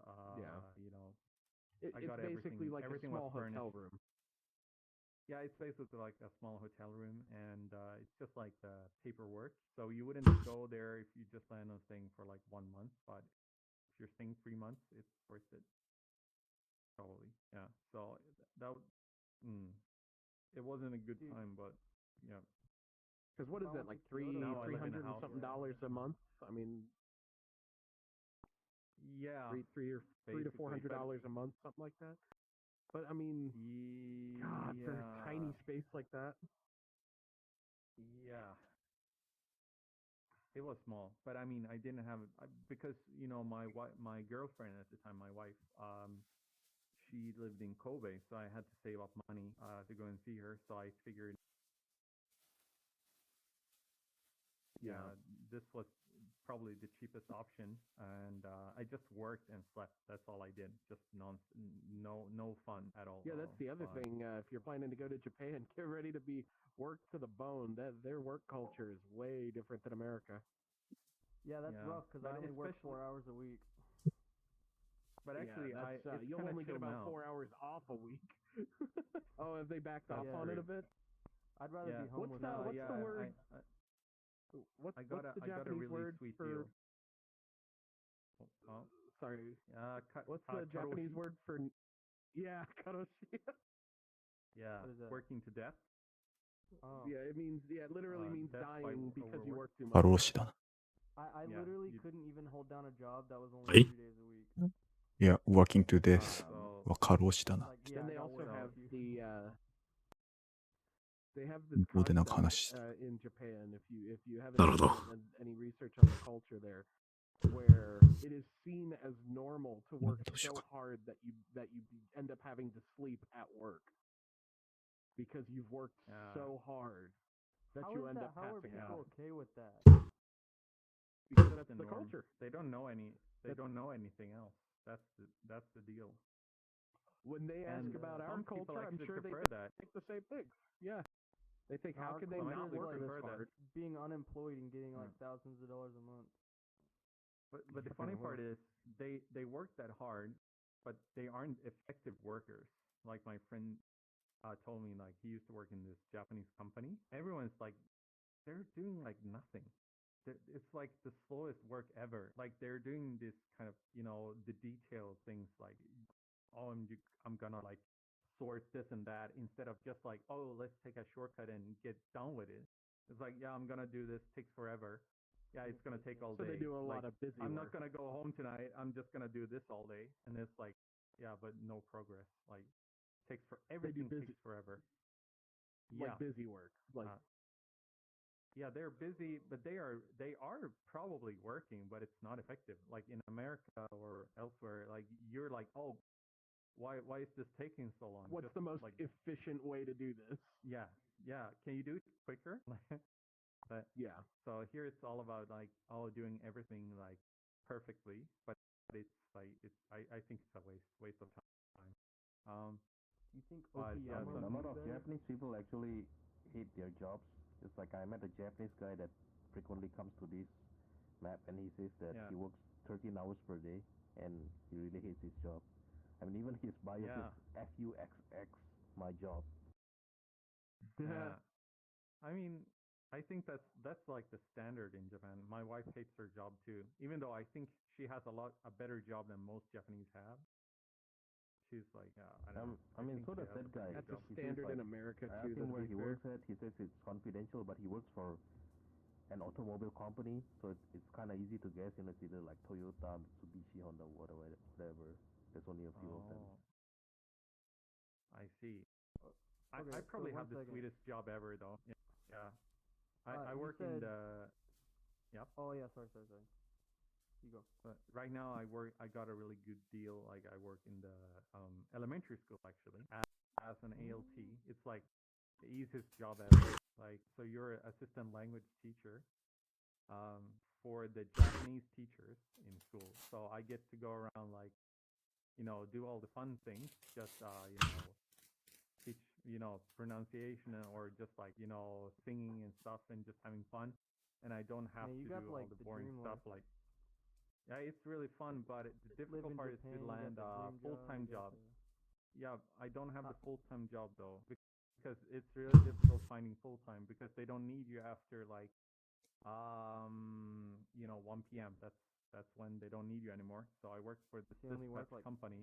you know, I got it's basically everything. like Everything a small was furnished. hotel room. Yeah, it's basically like a small hotel room, and it's just like the paperwork. So you wouldn't go there if you just plan on staying for like 1 month, but if you're staying 3 months, it's worth it. Probably, yeah. So it wasn't a good time, but yeah. Because what is it, like $300 and something a month? I mean, three to $400 a month, something like that. But I mean, God, for a tiny space like that. Yeah, it was small, but I mean, I didn't have because my girlfriend at the time, my wife, she lived in Kobe, so I had to save up money to go and see her. So I figured. Yeah, this was probably the cheapest option, and I just worked and slept. That's all I did. Just no fun at all. Yeah, that's the other thing. If you're planning to go to Japan, get ready to be worked to the bone. Their work culture is way different than America. Yeah, that's rough because I only work 4 hours a week. But actually, you'll only get about 4 hours off a week. Oh, have they backed off on it a bit? I'd rather be home with what's the word? What's the I got a Japanese really word sweet for? deal. Oh, sorry. What's the karoshi? Japanese word for? Yeah, karoshi. Yeah, working to death. Oh. Yeah, it literally means dying because you work too much. 過労死だな。 I literally couldn't even hold down a job that was only はい 3 days a week. いや、working to death は過労死だな。 Then they also have they have this 一方でなんか concept 話して。 in Japan. If you haven't なるほど。 done any research on the culture there, where it is seen as normal to work so hard that you end up having to sleep at work because you've worked so hard that you end up How are passing people out. okay with that? Because that's the norm. culture. They don't know anything else. That's the deal. When they ask about our culture, I'm sure they think the same thing. Yeah. They think, how can they not work this hard? Being unemployed and getting like thousands of dollars a month. But the funny part is they work that hard, but they aren't effective workers. Like my friend told me, like he used to work in this Japanese company. Everyone's like, they're doing like nothing. It's like the slowest work ever. Like they're doing this kind of, the detailed things like, oh, I'm gonna like sort this and that instead of just like, oh, let's take a shortcut and get done with it. It's like, yeah, I'm gonna do this, takes forever. Yeah, it's gonna take all day. So they do a lot of busy I'm work. not gonna go home tonight. I'm just gonna do this all day. And it's like, yeah, but no progress. Like everything takes forever. Like busy work. Like yeah, they're busy, but they are probably working, but it's not effective. Like in America or elsewhere, like you're like, oh, why is this taking so long? What's Just the most like, efficient way to do this? Yeah. Can you do it quicker? But yeah. So here it's all about like doing everything like perfectly, but it's like I think it's a waste of time. You think but Yeah, but a lot of Japanese people actually hate their jobs. It's like I met a Japanese guy that frequently comes to this map, and he says that he works 13 hours per day, and he really hates his job. I mean, even his bio says FUXX, my job. Yeah. I mean, I think that's like the standard in Japan. My wife hates her job too, even though I think she has a better job than most Japanese have. She's like, I don't know. I mean, so does that guy. That's a standard in America I too. asked him where he works at. He says it's confidential, but he works for an automobile company, so it's kind of easy to guess. It's either like Toyota, Mitsubishi, Honda, whatever. There's only a few of them. I see. I probably have the sweetest job ever, though. Yeah. I work in the. Yep. Oh yeah, sorry. You go. But right now I got a really good deal. Like I work in the elementary school actually as an ALT. It's like the easiest job ever. Like so you're an assistant language teacher for the Japanese teachers in school. So I get to go around like do all the fun things. Just teach pronunciation or just like singing and stuff and just having fun. And I don't have to do all the boring stuff like. Yeah, it's really fun, but the difficult part is to land a full-time job. Yeah, I don't have the full-time job though, because it's really difficult finding full-time because they don't need you after like, 1 p.m. That's when they don't need you anymore. So I work for this like company.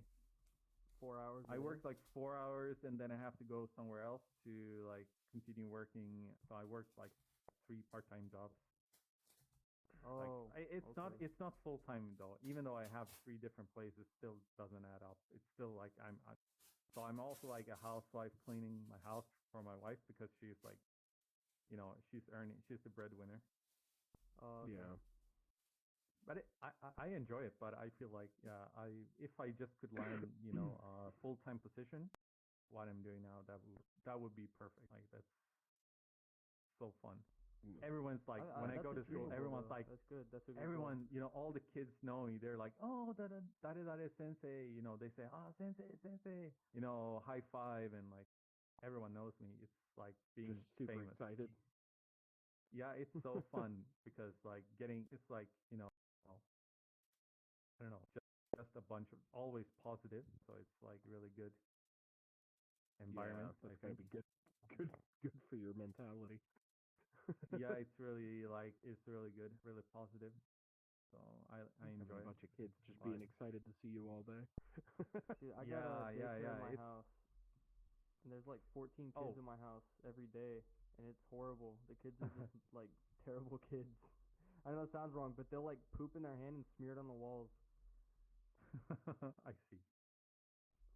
4 hours. I work like 4 hours, and then I have to go somewhere else to like continue working. So I work like 3 part-time jobs. Oh, it's not full time though. Even though I have 3 different places, still doesn't add up. It's still like so I'm also like a housewife cleaning my house for my wife because she's like, she's the breadwinner. Yeah. But I enjoy it. But I feel like if I just could land a full time position, what I'm doing now that would be perfect. Like that's so fun. everyone's like, when I go to school, everyone's like, that's good. That's a good everyone, you know, all the kids know me. They're like, oh, that sensei. You know, they say, ah, sensei. You know, high five, and like everyone knows me. It's like being Just super famous. excited. Yeah, it's so fun because like it's like, you know, I don't know, just a bunch of always positive. So it's like really good environment. Yeah, I that's gotta think. be good for your mentality. Yeah, it's really good, really positive. So I enjoy a bunch it. of kids just being excited to see you all day. Dude, I got a daycare in my It's house, and there's like 14 kids in my house every day, and it's horrible. The kids are just like terrible kids. I know it sounds wrong, but they'll like poop in their hand and smear it on the walls. I see.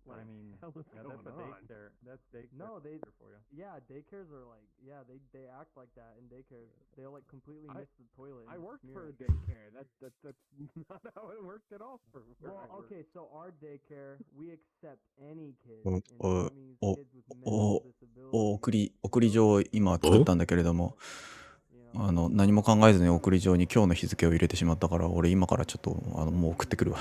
What I mean, the hell is yeah, that's a going on? daycare. That's daycare. No, they for you. yeah, daycares are like they act like that in daycares. They'll like completely miss the toilet. I and worked smear for a it. daycare. That's not how it worked at all. For where I Well, worked. okay, so our daycare, we accept any kid, お and that means お kids with お mental お disabilities. 送り状を今作ったんだけれども、何も考えずに送り状に今日の日付を入れてしまったから、俺今からちょっともう送ってくるわ。